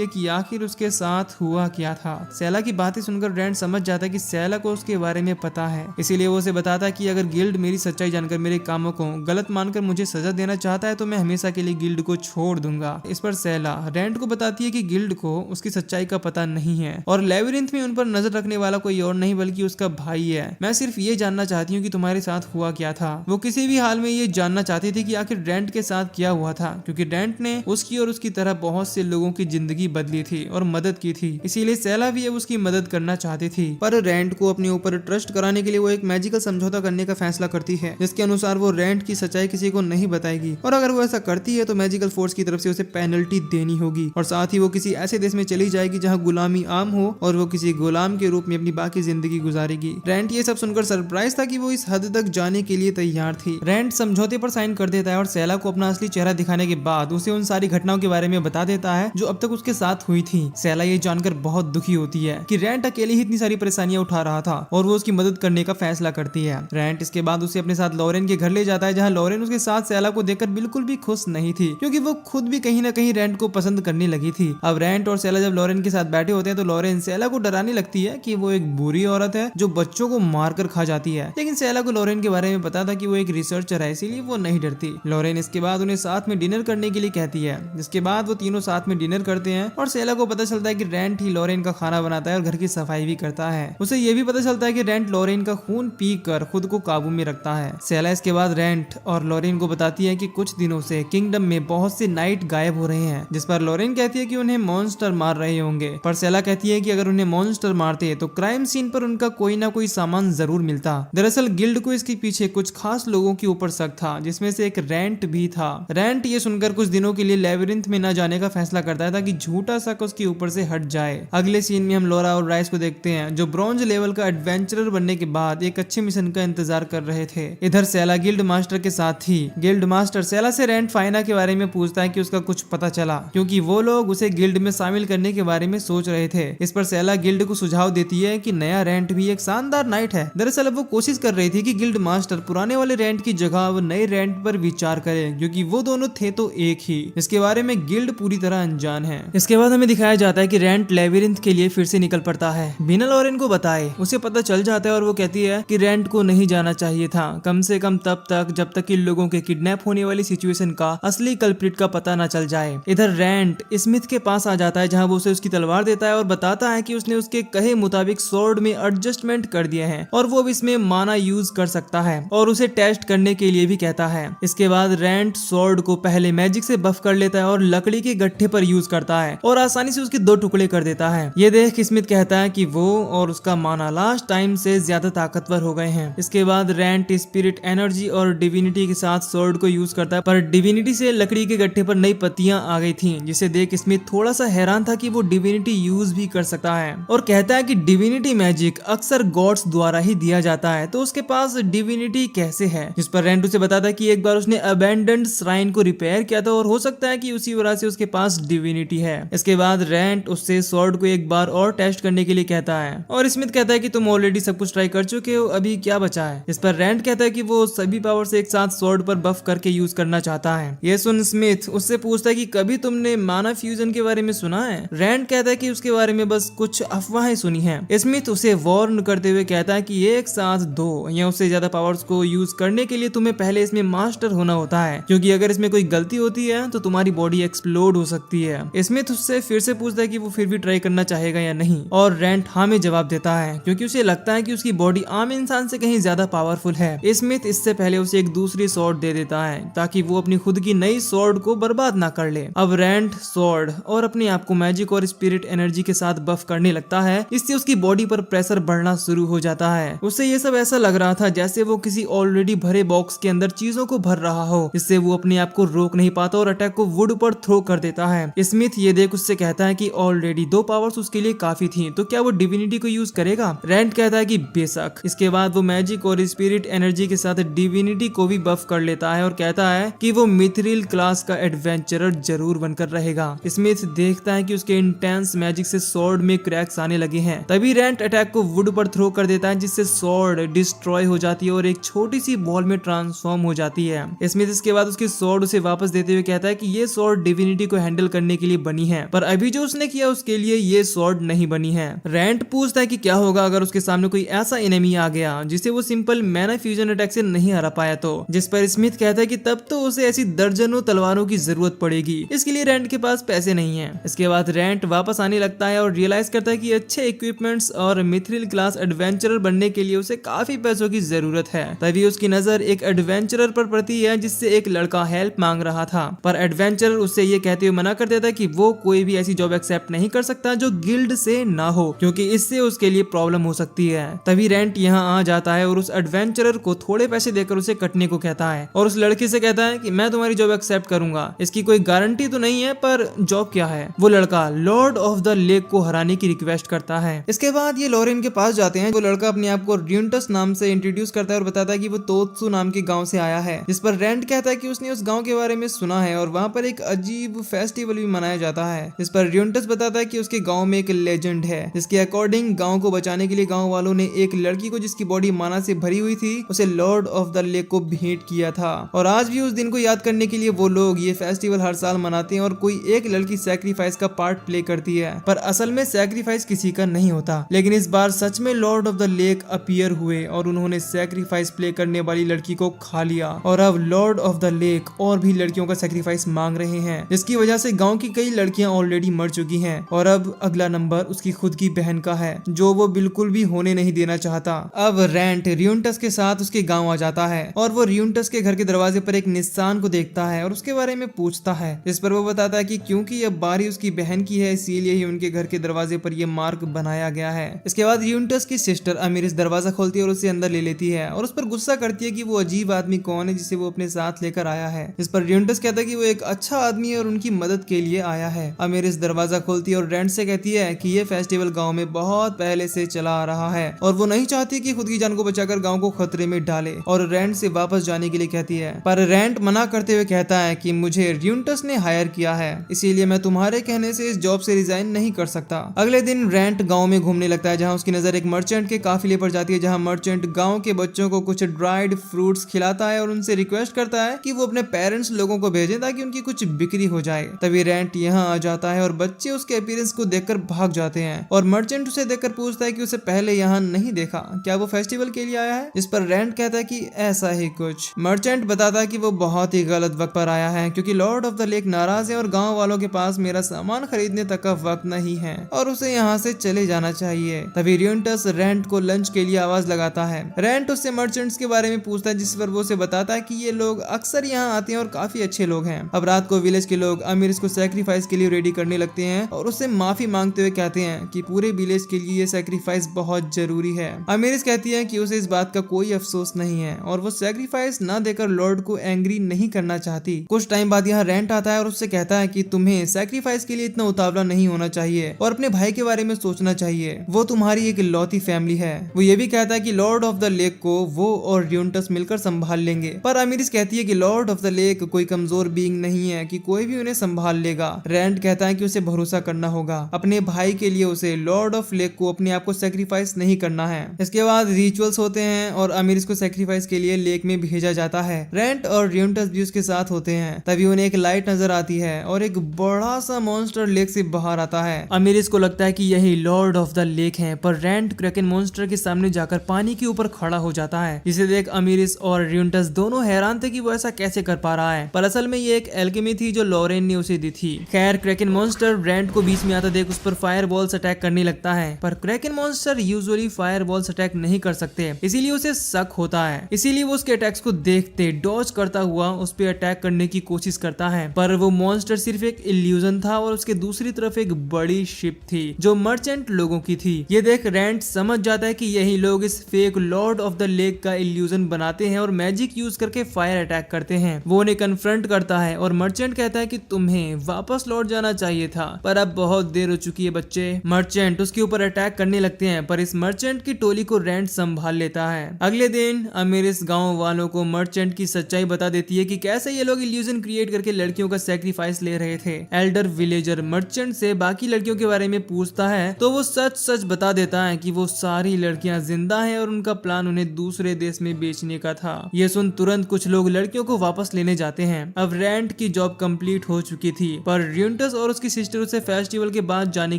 है कि आखिर उसके साथ हुआ क्या था। सेला की बातें सुनकर रेंट समझ जाता है कि सेला को उसके बारे में पता है, इसीलिए वो उसे बताता है कि अगर गिल्ड मेरी सच्चाई जानकर मेरे कामों को गलत मानकर मुझे सजा देना चाहता है तो मैं हमेशा के लिए गिल्ड को छोड़ दूंगा। इस पर सेला रेंट को बताती है कि गिल्ड को उसकी सच्चाई का पता नहीं है और लेबिरिंथ में उन पर नजर रखने वाला कोई और नहीं बल्कि उसका भाई है। मैं सिर्फ ये जानना चाहती हूँ कि तुम्हारे साथ हुआ क्या था। वो किसी भी हाल में ये जानना चाहती थी कि आखिर रेंट के साथ क्या हुआ था, क्योंकि रेंट ने उसकी और उसकी तरह बहुत से लोगों की जिंदगी बदली थी और मदद की थी, इसीलिए सेला भी अब उसकी मदद करना चाहती थी। पर रेंट को अपने ऊपर ट्रस्ट कराने के लिए वो एक मैजिकल समझौता करने का फैसला करती है, जिसके अनुसार वो रेंट की सच्चाई किसी को नहीं बताएगी और अगर वो ऐसा करती है तो मैजिकल फोर्स की तरफ से उसे पेनल्टी देनी होगी और साथ ही वो किसी ऐसे देश में चली जाएगी जहाँ गुलामी आम हो और वो किसी गुलाम के रूप में अपनी बाकी जिंदगी गुजारेगी। रेंट ये सब सुनकर सरप्राइज था कि वो इस हद तक जाने के लिए तैयार थी। रेंट समझौते पर साइन कर देता है और सेला को अपना असली चेहरा दिखाने के बाद उसे उन सारी घटनाओं के बारे में बता देता है जो अब तक उसके साथ हुई थी। सेला ये जानकर बहुत दुखी होती है कि रेंट अकेले ही इतनी सारी परेशानियां उठा रहा था और वो उसकी मदद करने का फैसला करती है। रेंट इसके बाद उसे अपने साथ लॉरेन के घर ले जाता है, जहाँ लॉरेन उसके साथ सेला को देखकर बिल्कुल भी खुश नहीं थी, क्योंकि वो खुद भी कहीं ना कहीं रेंट को पसंद करने लगी थी। अब रेंट और सेला जब लॉरेन के साथ बैठे होते हैं तो लॉरेन सेला को डराने लगती है कि वो एक बुरी औरत है जो बच्चों को मारकर खा जाती है, लेकिन सेला को लॉरेन के बारे में पता था कि वो एक रिसर्चर है, इसीलिए वो नहीं डरती। लॉरेन इसके बाद उन्हें साथ में डिनर करने के लिए कहती है, जिसके बाद वो तीनों साथ में डिनर करते हैं और सेला को पता चलता है कि रेंट ही लॉरेन का खाना बनाता है और घर की सफाई भी करता है। उसे ये भी पता चलता है कि रेंट लॉरेन का खून पी कर खुद को काबू में रखता है। सेला इसके बाद रेंट और लॉरेन को बताती है कि कुछ दिनों से किंगडम में बहुत से नाइट गायब हो रहे हैं, जिस पर लॉरेन कहती है कि उन्हें मॉन्स्टर मार रहे होंगे, पर सेला कहती है कि अगर उन्हें मॉन्स्टर मारते तो क्राइम सीन पर उनका कोई ना कोई सामान जरूर मिलता। दरअसल गिल्ड को इसके पीछे कुछ खास लोगों के ऊपर शक था, जिसमें से एक रेंट भी था। रेंट ये सुनकर कुछ दिनों के लिए लेबिरिंथ में न जाने का फैसला करता है ताकि झूठा शक उसके ऊपर से हट जाए। अगले सीन में हम लोरा और राइस को देखते हैं जो ब्रॉन्ज लेवल का एडवेंचरर बनने के बाद एक अच्छे मिशन का इंतजार कर रहे थे। इधर सेला गिल्ड मास्टर के साथ थी। गिल्ड मास्टर सेला से रेंट फाइना के बारे में पूछता है कि उसका कुछ पता चला, क्योंकि वो लोग उसे गिल्ड में शामिल करने के बारे में सोच रहे थे। इस पर सेला गिल्ड को सुझाव देती है कि नया रेंट भी एक शानदार नाइट है। दरअसल अब वो कोशिश कर रही थी कि गिल्ड मास्टर पुराने वाले रेंट की जगह अब नए रेंट पर विचार करे, क्योंकि वो दोनों थे तो एक ही। इसके बारे में गिल्ड पूरी तरह अनजान है। इसके बाद हमें दिखाया जाता है कि रेंट लेबिरिंथ के लिए फिर से निकल पड़ता है बिना लॉरेन को बताए। उसे पता चल जाता है और वो कहती है कि रेंट को नहीं जाना चाहिए था, कम से कम तब तक जब तक इन लोगों के किडनैप होने वाली सिचुएशन का असली कल्प्रिट का पता न चल जाए। इधर रेंट स्मिथ के पास आ जाता है, जहां वो उसे उसकी तलवार देता है और बताता है कि उसने उसके कहे मुताबिक स्वॉर्ड में एडजस्टमेंट कर दिए हैं और वो अब इसमें माना यूज कर सकता है और उसे टेस्ट करने के लिए भी कहता है। इसके बाद रेंट स्वॉर्ड को पहले मैजिक से बफ कर लेता है और लकड़ी के गट्ठे पर यूज करता है और आसानी से उसके 2 टुकड़े कर देता है। ये देख स्मिथ कहता है कि वो और उसका माना लास्ट टाइम से ज्यादा ताकतवर हो गए हैं। इसके बाद रेंट स्पिरिट एनर्जी और डिविनिटी के साथ स्वॉर्ड को यूज करता है, पर डिविनिटी से लकड़ी के गट्ठे पर नई पत्तियां आ गई थी, जिसे देख स्मिथ थोड़ा सा हैरान था कि वो डिविनिटी यूज भी कर सकता है और कहता है कि डिविनिटी मैजिक अक्सर गॉड्स द्वारा ही दिया जाता है, तो उसके पास डिविनिटी कैसे है। जिस पर रेंट उसे बताता है कि एक बार उसने अबैंडन्ड श्राइन को रिपेयर किया था और हो सकता है कि उसी वजह से उसके पास डिविनिटी है। इसके बाद रेंट उससे स्वॉर्ड को एक बार और टेस्ट करने के लिए कहता है और स्मिथ कहता है कि तुम ऑलरेडी सब कुछ ट्राई कर चुके हो, अभी क्या बचा है। इस पर रेंट कहता है कि वो सभी पावर से एक साथ स्वॉर्ड पर बफ करके यूज करना चाहता है। ये सुन स्मिथ उससे पूछता है कि कभी तुमने माना फ्यूजन के बारे में सुना है। रेंट कहता है कि उसके बारे में बस कुछ अफवाहें सुनी है। स्मिथ उसे वार्न करते हुए कहता है कि एक साथ 2 या उससे ज्यादा पावर्स को यूज करने के लिए तुम्हें पहले इसमें मास्टर होना होता है, क्योंकि अगर इसमें कोई गलती होती है तो तुम्हारी बॉडी एक्सप्लोड हो सकती है। स्मिथ उससे फिर से पूछता है कि वो फिर भी ट्राई करना चाहेगा या नहीं और रेंट हाँ में जवाब देता है, क्योंकि उसे लगता है कि उसकी बॉडी आम इंसान से कहीं ज्यादा पावरफुल है। स्मिथ इससे पहले उसे एक दूसरी स्वॉर्ड दे देता है ताकि वो अपनी खुद की नई स्वॉर्ड को बर्बाद ना कर ले। अब रेंट स्वॉर्ड और अपने अपने आप को मैजिक और स्पिरिट एनर्जी के साथ बफ करने लगता है। इससे उसकी बॉडी पर प्रेशर बढ़ना शुरू हो जाता है। उसे ये सब ऐसा लग रहा था जैसे वो किसी ऑलरेडी भरे बॉक्स के अंदर चीजों को भर रहा हो। इससे वो अपने आप को रोक नहीं पाता और अटैक को वुड पर थ्रो कर देता है। स्मिथ ये देख उससे कहता है कि ऑलरेडी 2 पावर्स उसके लिए काफी थी, तो क्या वो डिविनिटी को यूज करेगा? रैंड कहता है कि बेशक। इसके बाद वो मैजिक और स्पिरिट एनर्जी के साथ डिविनिटी को भी बफ कर लेता है और कहता है कि वो मिथरिल क्लास का एडवेंचरर जरूर बनकर रहेगा। स्मिथ देखता है कि उसके इंटेंस मैजिक से स्वॉर्ड में क्रैक्स आने लगे हैं। तभी रैंड अटैक को वुड पर थ्रो कर देता है, जिससे स्वॉर्ड डिस्ट्रॉय हो जाती है और एक छोटी सी बॉल में ट्रांसफॉर्म हो जाती है। स्मिथ इसके बाद उसकी स्वॉर्ड उसे वापस देते हुए कहता है कि ये स्वॉर्ड डिविनिटी को हैंडल करने के लिए बनी है, पर अभी जो उसने किया उसके लिए ये स्वॉर्ड नहीं बनी है। रैंड पूछता है कि क्या होगा अगर उसके सामने कोई ऐसा एनिमी आ गया जिसे वो सिंपल मैना फ्यूजन अटैक से नहीं हरा पाया तो, जिस पर स्मिथ कहता है कि तब तो उसे ऐसी दर्जनों तलवारों की जरूरत पड़ेगी। इसके लिए रैंड के पास पैसे नहीं है। इसके बाद रैंड वापस आने लगता है और रियलाइज करता है कि अच्छे इक्विपमेंट्स और मिथरिल क्लास एडवेंचरर बनने के लिए उसे काफी पैसों की जरूरत है। तभी उसकी नजर एक एडवेंचरर पर पड़ती है जिससे एक लड़का हेल्प मांग रहा था, पर एडवेंचरर उससे ये कहते हुए मना कर देता है कि वो कोई भी ऐसी जॉब एक्सेप्ट नहीं कर सकता जो गिल्ड से ना हो, क्योंकि इससे उसके लिए प्रॉब्लम हो सकती है। तभी रैंड यहाँ आ जाता है और उस एडवेंचरर को थोड़े पैसे देकर उसे कटने को कहता है और उस लड़की से कहता है कि मैं तुम्हारी जॉब एक्सेप्ट करूंगा। इसकी कोई गारंटी तो नहीं है, पर जॉब क्या है? वो लड़का लॉर्ड ऑफ द लेक को हराने की रिक्वेस्ट करता है। इसके बाद ये लॉरेन के पास जाते हैं। वो लड़का अपने आप को र्यूनटस नाम से इंट्रोड्यूस करता है और बताता है कि वो तोत्सु नाम के गांव से आया है, जिस पर रैंड कहता है कि उसने उस गांव के बारे में सुना है और वहां पर एक अजीब फेस्टिवल भी मनाया जाता है। इस पर र्यूनटस बताता है कि उसके गांव में एक लेजेंड है, जिसके अकॉर्डिंग गांव को बचाने के लिए गांव वालों ने एक लड़की को जिसकी बॉडी माना से भरी हुई थी उसे लॉर्ड ऑफ द लेक को भेंट किया था। और आज भी उस दिन को याद करने के लिए वो लोग ये फेस्टिवल हर साल मनाते हैं और कोई एक लड़की सैक्रिफाइस का पार्ट प्ले करती है, पर असल में सैक्रिफाइस किसी का नहीं होता। लेकिन इस बार सच में Lord of the lake appear हुए और उन्होंने सैक्रिफाइस प्ले करने वाली लड़की को खा लिया और अब लॉर्ड ऑफ द लेक और भी लड़कियों का सैक्रिफाइस मांग रहे हैं, जिसकी वजह से गांव की कई लड़कियां ऑलरेडी मर चुकी हैं। और अब अगला नंबर उसकी खुद की बहन का है, जो वो बिल्कुल भी होने नहीं देना चाहता। अब रैंड र्यूनटस के साथ उसके गांव आ जाता है और वो र्यूनटस के घर के दरवाजे पर एक निशान को देखता है और उसके बारे में पूछता है, जिस पर वो बताता है कि क्योंकि अब बारी उसकी बहन की है इसीलिए ही उनके घर के दरवाजे पर ये मार्क बनाया गया है। इसके बाद र्यूनटस की सिस्टर अमीरिस दरवाजा खोलती है और उसे अंदर ले लेती है और उस पर गुस्सा करती है कि वो अजीब आदमी कौन है जिसे वो अपने साथ लेकर आया है। इस पर र्यूनटस कहता है कि वो एक अच्छा आदमी है और उनकी मदद के लिए आया है। अमीरिस दरवाजा खोलती है और रैंड से कहती है कि ये फेस्टिवल गाँव में बहुत पहले से चला आ रहा है और वो नहीं चाहती कि खुद की जान को बचाकर गाँव को खतरे में डाले और रैंड से वापस जाने के लिए कहती है, पर रैंड मना करते हुए कहता है कि मुझे र्यूनटस ने हायर किया है, इसीलिए मैं तुम्हारे कहने से इस जॉब से रिजाइन नहीं कर सकता। अगले दिन रैंड गांव में घूमने लगता है, जहां उसकी नजर एक मर्चेंट के काफिले पर जाती है, जहां मर्चेंट गांव के बच्चों को कुछ ड्राइड फ्रूट्स खिलाता है और उनसे रिक्वेस्ट करता है कि वो अपने पेरेंट्स लोगों को भेजें ताकि उनकी कुछ बिक्री हो जाए। तभी रैंड यहाँ आ जाता है और बच्चे उसके अपीयरेंस को देखकर भाग जाते हैं और मर्चेंट उसे देखकर पूछता है कि उसे पहले यहाँ नहीं देखा, क्या वो फेस्टिवल के लिए आया है? इस पर रैंड कहता है कि ऐसा ही कुछ। मर्चेंट बताता है कि वो बहुत ही गलत वक्त पर आया है क्योंकि लॉर्ड ऑफ द लेक नाराज है और गांव वालों के पास मेरा सामान खरीदने तक का वक्त नहीं है और उसे यहाँ से चले जाना चाहिए। तभी र्यूनटस रैंड को लंच के लिए आवाज लगाता है। रैंड उससे मर्चेंट्स के बारे में पूछता है, जिस पर वो उसे बताता है कि ये लोग अक्सर यहाँ आते हैं और काफी अच्छे लोग हैं। अब रात को विलेज के लोग अमीरिस को सैक्रिफाइस के लिए रेडी करने लगते हैं और उससे माफी मांगते हुए कहते हैं कि पूरे विलेज के लिए ये सैक्रिफाइस बहुत जरूरी है। अमीरिस कहती है कि उसे इस बात का कोई अफसोस नहीं है और वो सैक्रिफाइस न देकर लॉर्ड को एंग्री नहीं करना चाहती। कुछ टाइम बाद यहाँ रैंड आता है और उससे कहता है कि तुम्हें सैक्रिफाइस के लिए इतना उतावला नहीं होना चाहिए और अपने भाई के बारे में सोचना चाहिए, वो तुम्हारी एक लौती फैमिली है। वो ये भी कहता है कि लॉर्ड ऑफ द लेक को वो और र्यूनटस मिलकर संभाल लेंगे, पर अमीरिस कहती है कि लॉर्ड ऑफ द लेक कोई कमजोर बीइंग नहीं है कि कोई भी उन्हें संभाल लेगा। रैंड कहता है कि उसे भरोसा करना होगा, अपने भाई के लिए उसे लॉर्ड ऑफ लेक को अपने आप को सैक्रिफाइस नहीं करना है। इसके बाद रिचुअल्स होते हैं और अमीरिस को सैक्रिफाइस के लिए लेक में भेजा जाता है। रैंड और र्यूनटस भी उसके साथ होते हैं। तभी उन्हें एक लाइट नजर आती है और एक बड़ा सा मॉन्स्टर लेक से बाहर आता है। अमीरिस को लगता है कि यही लॉर्ड ऑफ द लेक है, पर रैंड क्रैकन मॉन्स्टर के सामने जाकर पानी के ऊपर खड़ा हो जाता है, जिसे देख अमीरिस और र्यूनटस दोनों हैरान थे कि वो ऐसा कैसे कर पा रहा है, पर असल में ये एक एल्केमी थी जो लॉरेन ने उसे दी थी। खैर क्रैकन मॉन्स्टर रैंड को बीच में आता देख उस पर फायर बॉल्स अटैक करने लगता है, पर Kraken monster usually fire balls attack नहीं कर सकते, इसीलिए उसे शक होता है। इसीलिए वो उसके अटैक्स को देखते डॉज करता हुआ उस पर अटैक करने की कोशिश करता है, पर वो मॉन्स्टर सिर्फ एक इल्यूजन था था और उसके दूसरी तरफ एक बड़ी शिप थी जो मर्चेंट लोगों की थी। ये देख रेंट समझ जाता है कि यही लोग इस fake Lord of the lake का इल्यूजन बनाते हैं और मैजिक यूज करके फायर अटैक करते हैं। वो उन्हें कन्फ्रंट करता है और मर्चेंट कहता है कि तुम्हें वापस लौट जाना चाहिए था, पर अब बहुत देर हो चुकी है बच्चे। मर्चेंट उसके ऊपर अटैक करने लगते हैं, पर इस मर्चेंट की टोली को रेंट संभाल लेता है। अगले दिन अमीरिस गांव वालों को मर्चेंट की सच्चाई बता देती है कि कैसे ये लोग इल्यूजन क्रिएट करके लड़कियों का सैक्रिफाइस ले रहे थे। एल्डर विलेजर मर्चेंट से बाकी लड़कियों के बारे में पूछता है तो वो सच सच बता देता है कि वो सारी लड़कियां जिंदा हैं और उनका प्लान उन्हें दूसरे देश में बेचने का था। ये सुन तुरंत कुछ लोग लड़कियों को वापस लेने जाते हैं। अब रेंट की जॉब कंप्लीट हो चुकी थी, पर रियंटस और उसकी सिस्टर उसे फेस्टिवल के बाद जाने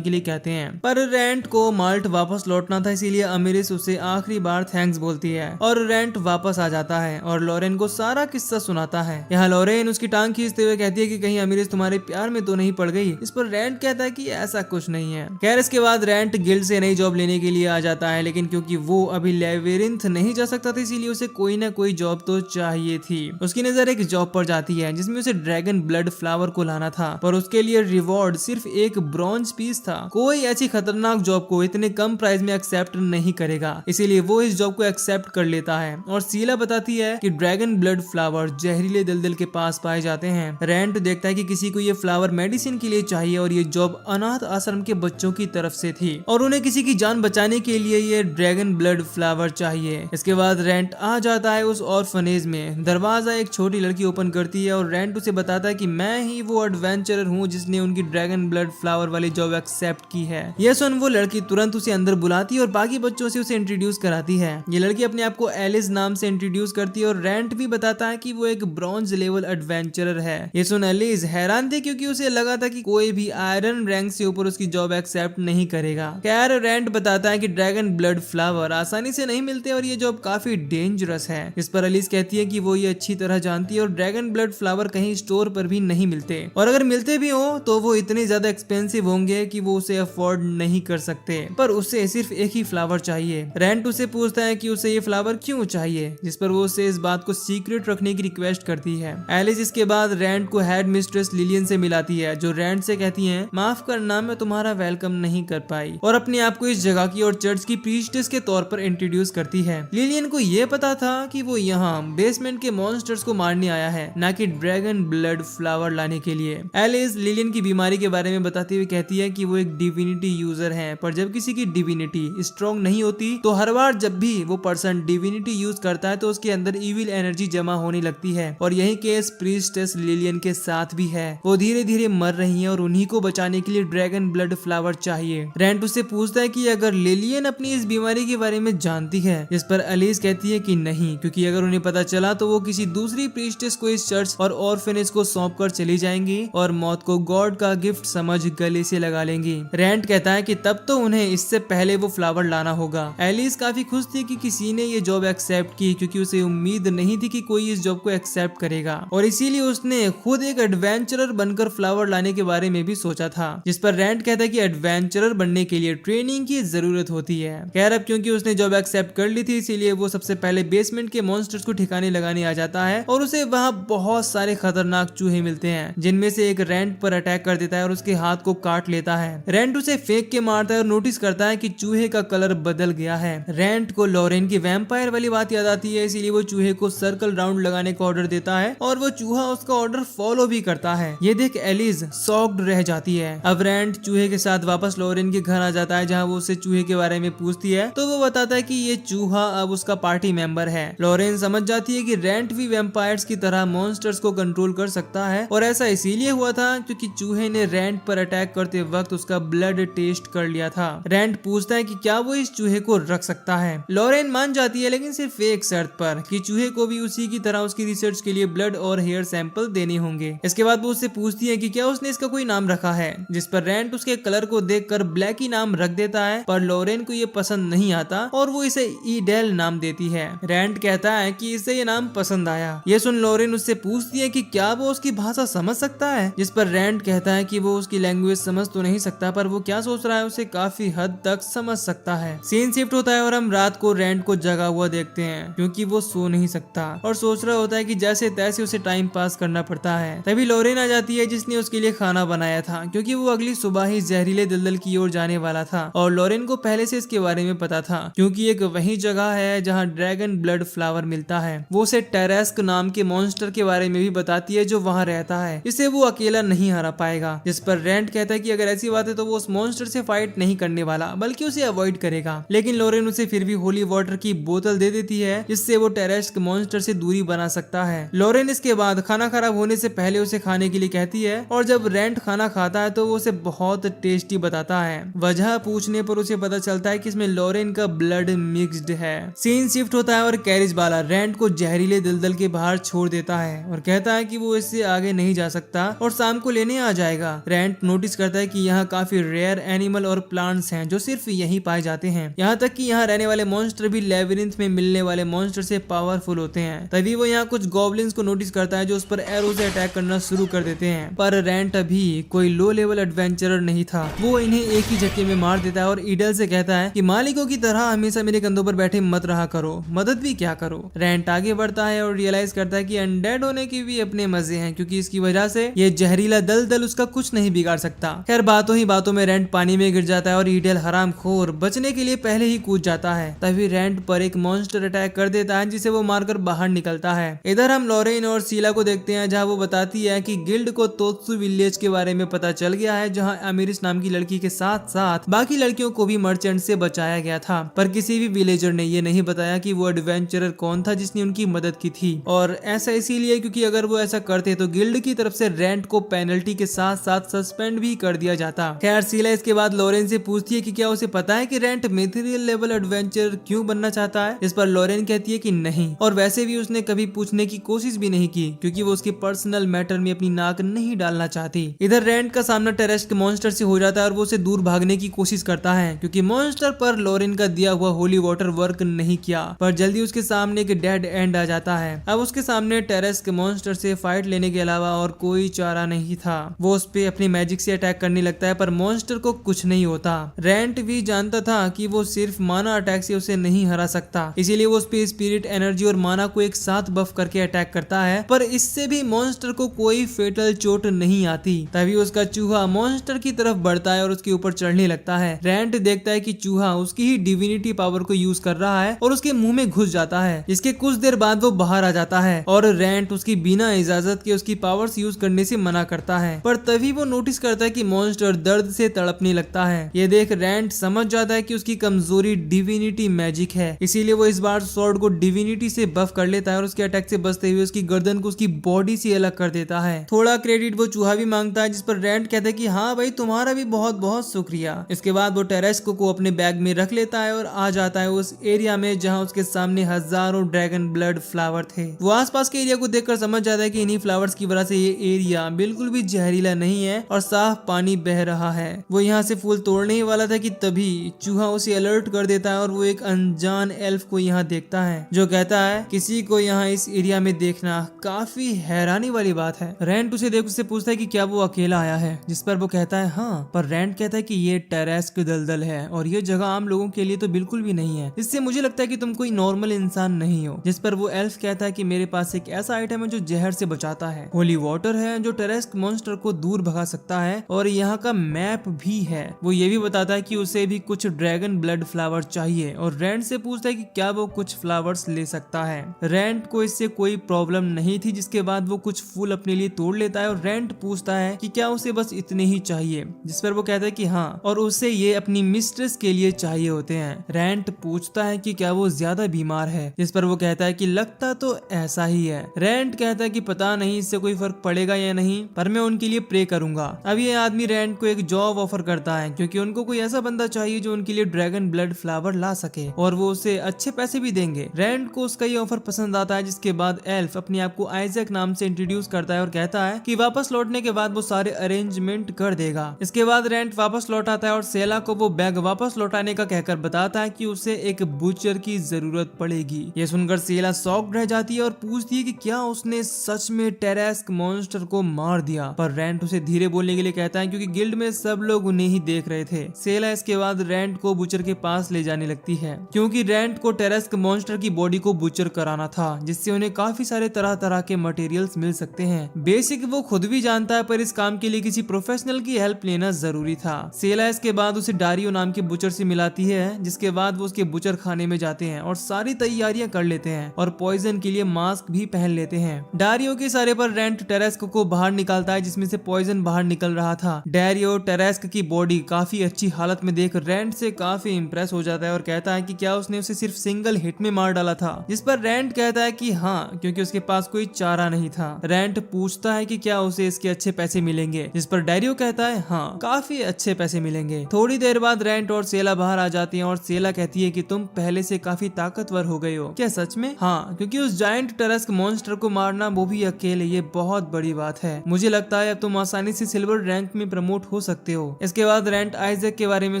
के लिए कहते हैं। पर रेंट को माल्ट वापस लौटना था, इसीलिए अमीरिस उसे आखिरी बार थैंक्स बोलती है और रेंट वापस आ जाता है और लॉरेन को सारा किस्सा सुनाता है। यहाँ लॉरेन उसकी टांग खींचते हुए कहती है कि कहीं अमीरिस तुम्हारे प्यार में तो नहीं पड़ गई। इस पर रेंट कहता है कि ऐसा कुछ नहीं है। खैर इसके बाद रेंट गिल्ड से नई जॉब लेने के लिए आ जाता है, लेकिन क्योंकि वो अभी लेविरिंथ नहीं जा सकता था इसीलिए उसे कोई ना कोई जॉब तो चाहिए थी। उसकी नजर एक जॉब पर जाती है जिसमें उसे ड्रैगन ब्लड फ्लावर को लाना था, पर उसके लिए रिवॉर्ड सिर्फ एक ब्रॉन्ज पीस था। कोई ऐसी खतरनाक जॉब को इतने कम प्राइस में एक्सेप्ट नहीं करेगा, इसीलिए वो इस जॉब को एक्सेप्ट कर लेता है। और सीला बताती है कि ड्रैगन ब्लड फ्लावर जहरीले दलदल के पास पाए जाते हैं। रेंट देखता है कि किसी को ये फ्लावर मेडिसिन के लिए चाहिए और ये जॉब अनाथ आश्रम के बच्चों की तरफ से थी और उन्हें किसी की जान बचाने के लिए ये ड्रैगन ब्लड फ्लावर चाहिए। इसके बाद रेंट आ जाता है उस ऑर्फनेज में। दरवाजा एक छोटी लड़की ओपन करती है और रेंट उसे बताता है कि मैं ही वो एडवेंचरर हूँ जिसने उनकी ड्रैगन ब्लड फ्लावर वाली जॉब एक्सेप्ट की है। यह सुन वो लड़की तुरंत उसे अंदर बुलाती है और बाकी बच्चों से उसे इंट्रोड्यूस कराती है। ये लड़की अपने आप को एलिस नाम से इंट्रोड्यूस करती है और रेंट भी बताता है कि वो एक ब्रॉन्ज लेवल एडवेंचरर है। ये सुन एलिस हैरान थी क्योंकि उसे लगा था कि कोई भी आयरन रैंक से ऊपर उसकी जॉब एक्सेप्ट नहीं करेगा। खैर रेंट बताता है कि ड्रैगन ब्लड फ्लावर आसानी से नहीं मिलते और ये जॉब काफी डेंजरस है। इस पर एलिस कहती है कि वो ये अच्छी तरह जानती है और ड्रैगन ब्लड फ्लावर कहीं स्टोर पर भी नहीं मिलते और अगर मिलते भी हो तो वो इतने ज्यादा एक्सपेंसिव होंगे कि वो उसे अफोर्ड नहीं कर सकते, पर उसे सिर्फ एक ही फ्लावर चाहिए। रेंट उसे पूछता है कि उसे ये फ्लावर क्यों चाहिए, जिस पर वो उसे इस बात को सीक्रेट रखने की रिक्वेस्ट करती है। एलिस इसके बाद रेंट को हेड मिस्ट्रेस लिलियन से मिलाती है जो रेंट से कहती है माफ करना मैं तुम्हारा वेलकम नहीं कर पाई, और अपने आप को इस जगह की और चर्च की प्रीस्टेस के तौर पर इंट्रोड्यूस करती है। लिलियन को ये पता था कि वो यहाँ बेसमेंट के मॉन्स्टर्स को मारने आया है, ना कि ड्रैगन ब्लड फ्लावर लाने के लिए। एलिस लिलियन की बीमारी के बारे में बताते हुए कहती है कि वो एक डिविनिटी यूजर है, पर जब किसी की डिविनिटी स्ट्रॉन्ग नहीं होती तो हर बार जब भी वो पर्सन डिविनिटी यूज करता है तो उसके अंदर इविल एनर्जी जमा होने लगती है, और यही केस प्रीस्टेस लिलियन के साथ भी है। वो धीरे धीरे मर रही है और उन्हीं को बचाने के लिए ड्रैगन ब्लड फ्लावर चाहिए। रेंट उससे पूछता है कि अगर लिलियन अपनी इस बीमारी के बारे में जानती है, जिस पर एलिस कहती है कि नहीं, क्योंकि अगर उन्हें पता चला तो वो किसी दूसरी प्रीस्टेस को इस चर्च और ऑर्फनेज को सौंप कर चली जाएंगी और मौत को गॉड का गिफ्ट समझ गले से लगा लेंगी। रेंट कहता है कि तब तो उन्हें इससे पहले वो फ्लावर लाना होगा। एलिस काफी खुश थी कि किसी ने ये जॉब एक्सेप्ट की, क्योंकि उसे उम्मीद नहीं थी कि कोई इस जॉब को एक्सेप्ट करेगा, और इसीलिए उसने खुद एक एडवेंचरर बनकर फ्लावर लाने के बारे में भी सोचा था। जिस पर रेंट कहता है कि एडवेंचरर बनने के लिए ट्रेनिंग की जरूरत होती है। खैर अब क्योंकि उसने जॉब एक्सेप्ट कर ली थी इसीलिए वो सबसे पहले बेसमेंट के मॉन्स्टर्स को ठिकाने लगाने आ जाता है और उसे वहाँ बहुत सारे खतरनाक चूहे मिलते हैं, जिनमें से एक रेंट पर अटैक कर देता है और उसके हाथ को काट लेता है। रेंट उसे फेंक के मारता है और नोटिस करता है कि चूहे का कलर बदल गया है। रेंट को लॉरेन की वैम्पायर वाली बात याद आती है, इसीलिए वो चूहे को सर्कल राउंड लगाने का ऑर्डर देता है और वो चूहा उसका ऑर्डर फॉलो भी करता है। ये देख एलिस शॉक्ड रह जाती है। अब रेंट चूहे के साथ वापस लॉरेन के घर आ जाता है, जहाँ वो उससे चूहे के बारे में पूछती है तो वो बताता है कि ये चूहा अब उसका पार्टी मेंबर है। लॉरेन समझ जाती है कि रेंट भी वैम्पायर्स की तरह मॉन्स्टर्स को कंट्रोल कर सकता है, और ऐसा इसीलिए हुआ था क्योंकि चूहे ने रेंट पर अटैक करते वक्त उसका ब्लड टेस्ट कर लिया था। रेंट पूछता है कि क्या वो इस चूहे को रख सकता है। लॉरेन मान जाती है, लेकिन सिर्फ एक शर्त पर कि चूहे को भी उसी की तरह उसकी रिसर्च के लिए ब्लड और हेयर सैंपल देने होंगे। इसके बाद वो उससे पूछती है कि क्या उसने इसका कोई नाम रखा है, जिस पर रेंट उसके कलर को देखकर ब्लैकी नाम रख देता है, पर लॉरेन को ये पसंद नहीं आता और वो इसे ईडेल नाम देती है। रेंट कहता है कि इसे ये नाम पसंद आया। ये सुन लॉरेन उससे पूछती है कि क्या वो उसकी भाषा समझ सकता है, जिस पर रेंट कहता है कि वो उसकी लैंग्वेज समझ तो नहीं सकता, पर वो क्या सोच रहा है उसे काफी हद तक समझ सकता है। सीन शिफ्ट होता है और हम रात को रेंट को जगा हुआ देखते हैं, क्योंकि वो सो नहीं सकता और सोच रहा होता है कि जैसे तैसे उसे टाइम पास करना पड़ता है। तभी लॉरेन आ जाती है, जिसने उसके लिए खाना बनाया था क्योंकि वो अगली सुबह ही जहरीले दलदल की ओर जाने वाला था और लॉरेन को पहले से इसके बारे में पता था क्योंकि एक वही जगह है जहाँ ड्रैगन ब्लड फ्लावर मिलता है। वो उसे टेरेस्क नाम के मॉन्स्टर के बारे में भी बताती है जो वहाँ रहता है, इसे वो अकेला नहीं हरा पाएगा। जिस पर रेंट कहता है कि अगर ऐसी बात है तो वो उस मॉन्स्टर से फाइट नहीं करने वाला बल्कि उसे अवॉइड करेगा, लेकिन लॉरेन उसे फिर भी होली वाटर की बोतल दे देती है जिससे वो टेरेस्क मॉन्स्टर से दूरी बना सकता है। लॉरेन इसके बाद खाना खराब होने से पहले उसे खाने के लिए कहती है और जब रेंट खाना खाता है तो वो उसे बहुत टेस्टी बताता है। वजह पूछने पर उसे पता चलता है कि इसमें लॉरेन का ब्लड मिक्स्ड है। सीन शिफ्ट होता है और कैरिज वाला रेंट को जहरीले दलदल के बाहर छोड़ देता है और कहता है कि वो इससे आगे नहीं जा सकता और शाम को लेने आ जाएगा। रेंट नोटिस करता है कि यहाँ काफी रेयर एनिमल और प्लांट्स हैं जो सिर्फ यहीं पाए जाते हैं, यहाँ तक कि यहाँ रहने वाले मॉन्स्टर भी लेबिरिंथ में मिलने वाले मॉन्स्टर से पावरफुल होते हैं। तभी वो यहाँ कुछ गॉब्लिन्स को नोटिस करता है जो उस पर एरो से अटैक करना शुरू कर देते हैं, पर रेंट अभी कोई लो लेवल एडवेंचरर नहीं था। वो इन्हें एक ही झटके में मार देता है और ईडल से कहता है कि मालिकों की तरह हमेशा मेरे कंधों पर बैठे मत रहा करो, मदद भी क्या करो। रेंट आगे बढ़ता है और रियलाइज करता है कि अनडेड होने के भी अपने मजे हैं क्योंकि इसकी वजह से ये जहरीला दलदल उसका कुछ नहीं बिगाड़ सकता। खैर बातों ही बातों में रेंट पानी में गिर जाता है और ईडल हरामखोर बचने के लिए पहले ही कूद जाता है। तभी रेंट पर एक मॉन्स्टर अटैक कर देता है जिसे वो मारकर बाहर निकलता है। इधर हम लॉरेन और शीला को देखते हैं जहाँ वो बताती है कि गिल्ड को तोत्सु विलेज के बारे में पता चल गया है जहाँ अमीरिस नाम की लड़की के साथ साथ बाकी लड़कियों को भी मर्चेंट से बचाया गया था, पर किसी भी विलेजर ने ये नहीं बताया कि वो एडवेंचरर कौन था जिसने उनकी मदद की थी। और ऐसा इसीलिए क्योंकि अगर वो ऐसा करते तो गिल्ड की तरफ से रेंट को पेनल्टी के साथ साथ सस्पेंड भी कर दिया जाता। खैर शीला इसके बाद लॉरेन से पूछती है कि क्या उसे पता है कि रेंट मिथरियल लेवल एडवेंचर क्यों बनना चाहता है। इस पर लॉरेन कहती है कि नहीं, और वैसे भी उसने कभी पूछने की कोशिश भी नहीं की क्योंकि वो उसके पर्सनल मैटर में अपनी नाक नहीं डालना चाहती। इधर रेंट का सामना टेरेस्क मॉन्स्टर से हो जाता है और वो उसे दूर भागने की कोशिश करता है क्योंकि मॉन्स्टर पर लॉरेन का दिया हुआ होली वाटर वर्क नहीं किया, पर जल्दी उसके सामने एक डेड एंड आ जाता है। अब उसके सामने टेरेस्क मॉन्स्टर से फाइट लेने के अलावा और कोई चारा नहीं था। वो उस पे अपनी मैजिक से अटैक करने लगता है पर मॉन्स्टर को कुछ नहीं होता। रेंट भी जानता था कि वो सिर्फ माना अटैक से उसे नहीं हरा सकता, इसीलिए वो उस पे स्पिरिट एनर्जी और माना को एक साथ बफ करके अटैक करता है, पर इससे भी मॉन्स्टर को कोई फेटल चोट नहीं आती। तभी उसका चूहा मॉन्स्टर की तरफ बढ़ता है और उसके ऊपर चढ़ने लगता है। रेंट देखता है कि चूहा उसकी ही डिविनिटी पावर को यूज कर रहा है और उसके मुंह में घुस जाता है। इसके कुछ देर बाद वो बाहर आ जाता है और रेंट उसकी बिना इजाजत के उसकी पावर्स यूज करने से मना करता है, पर तभी वो नोटिस करता है कि मॉन्स्टर दर्द से तड़पने लगता है। ये देख रेंट समझ जाता है कि उसकी कमजोरी डिविनिटी मैजिक है, इसीलिए वो इस बार स्वॉर्ड को डिविनिटी से बफ कर लेता है और उसके अटैक से बचते हुए उसकी गर्दन को उसकी बॉडी से अलग कर देता है। थोड़ा क्रेडिट वो चूहा भी मांगता है जिस पर रेंट कहता है कि हाँ भाई तुम्हारा भी बहुत बहुत शुक्रिया। इसके बाद वो टेरेस्क को अपने बैग में रख लेता है और आ जाता है उस एरिया में जहाँ उसके सामने हजारों ड्रैगन ब्लड फ्लावर थे। वो आसपास के एरिया को देखकर समझ जाता है कि इन्हीं फ्लावर्स की वजह से ये एरिया बिल्कुल भी जहरीला नहीं है और साफ पानी बह रहा है। वो यहाँ से फूल तोड़ने ही वाला था कि तभी चूहा उसे अलर्ट कर देता है और वो एक अनजान एल्फ को यहाँ देखता है जो कहता है किसी को यहाँ इस एरिया में देखना काफी हैरानी वाली बात है। रेंट उसे देख उससे पूछता है कि क्या वो अकेला आया है, जिस पर वो कहता है हाँ, पर रेंट कहता है कि ये टेरेस्क दलदल है और ये जगह आम लोगों के लिए तो बिल्कुल भी नहीं है, इससे मुझे लगता है कि तुम कोई नॉर्मल इंसान नहीं हो। जिस पर वो एल्फ कहता है कि मेरे पास एक ऐसा आइटम है जो जहर से बचाता है, होली वाटर है जो टेरेस्क मॉन्स्टर को दूर भगा सकता है और यहाँ का मैप भी है। वो ये भी बताता है कि उसे भी कुछ ड्रैगन ब्लड फ्लावर चाहिए और रेंट से पूछता है कि क्या वो कुछ फ्लावर्स ले सकता है। रेंट को इससे कोई प्रॉब्लम नहीं थी, जिसके बाद वो कुछ फूल अपने लिए तोड़ लेता है और रेंट पूछता है कि क्या उसे बस इतने ही चाहिए, जिस पर वो कहता है कि हाँ, और उसे ये अपनी मिस्ट्रेस के लिए चाहिए होते हैं। रेंट पूछता है कि क्या वो ज्यादा बीमार है, जिस पर वो कहता है कि लगता तो ऐसा ही है। रेंट कहता है कि पता नहीं इससे कोई फर्क पड़ेगा या नहीं, पर मैं उनके लिए प्रे करूंगा। अब ये आदमी रेंट को एक जॉब ऑफर करता है क्योंकि उनको कोई ऐसा बंदा चाहिए जो उनके लिए ड्रैगन ब्लड फ्लावर ला सके और वो उसे अच्छे पैसे भी देंगे। रेंट को उसका ये ऑफर पसंद आता है, जिसके बाद एल्फ अपने आप को आइजैक नाम से इंट्रोड्यूस करता है और कहता है कि वापस लौटने के बाद वो सारे अरेंजमेंट कर देगा। इसके बाद रेंट वापस लौट आता है और सेला को वो बैग वापस लौटाने का कहकर बताता है कि उसे एक बुचर की जरूरत पड़ेगी। ये सुनकर सेला शॉक्ड रह जाती है और पूछती है कि क्या उसने सच में टेरेस्क मॉन्स्टर को मार दिया, पर रेंट उसे धीरे बोलने के लिए कहता है क्योंकि गिल्ड में सब लोग उन्हें ही देख रहे थे। सेला इसके बाद रेंट को बुचर के पास ले जाने लगती है क्योंकि रेंट को टेरेस्क मॉन्स्टर की बॉडी को बुचर कराना था, जिससे उन्हें काफी सारे तरह तरह के मटेरियल्स मिल सकते हैं। बेसिक वो खुद भी जानता है, पर इस काम के लिए किसी प्रोफेशनल की हेल्प लेना जरूरी था। सेला इसके बाद उसे डारियो नाम के बुचर से मिलाती है, जिसके बाद वो उसके बुचर खाने में जाते हैं और सारी तैयारियां कर लेते हैं और पॉइजन के लिए मास्क भी पहन लेते हैं। डारियो के इशारे पर रेंट टेरेस्क को बाहर निकालता है, जिसमें से पॉइजन बाहर निकल रहा था। डारियो टेरेस्क की बॉडी काफी अच्छी हालत में देख रेंट से काफी इंप्रेस हो जाता है और कहता है कि क्या उसने उसे सिर्फ सिंगल हिट में मार डाला था, जिस पर रेंट कहता है कि हाँ, क्योंकि उसके पास कोई चारा नहीं था। रेंट पूछता है कि क्या उसे इसके अच्छे पैसे मिलेंगे, जिस पर डारियो कहता है हाँ, काफी अच्छे पैसे मिलेंगे। थोड़ी देर बाद रेंट और सेला बाहर आ जाती हैं और सेला कहती है कि तुम पहले से काफी ताकतवर हो गए हो। क्या सच में? हाँ, क्योंकि उस जायंट टरस्क मॉन्स्टर को मारना, वो भी अकेले, ये बहुत बड़ी बात है। मुझे लगता है अब तुम आसानी से सिल्वर रैंक में प्रमोट हो सकते हो। इसके बाद रेंट आइजैक के बारे में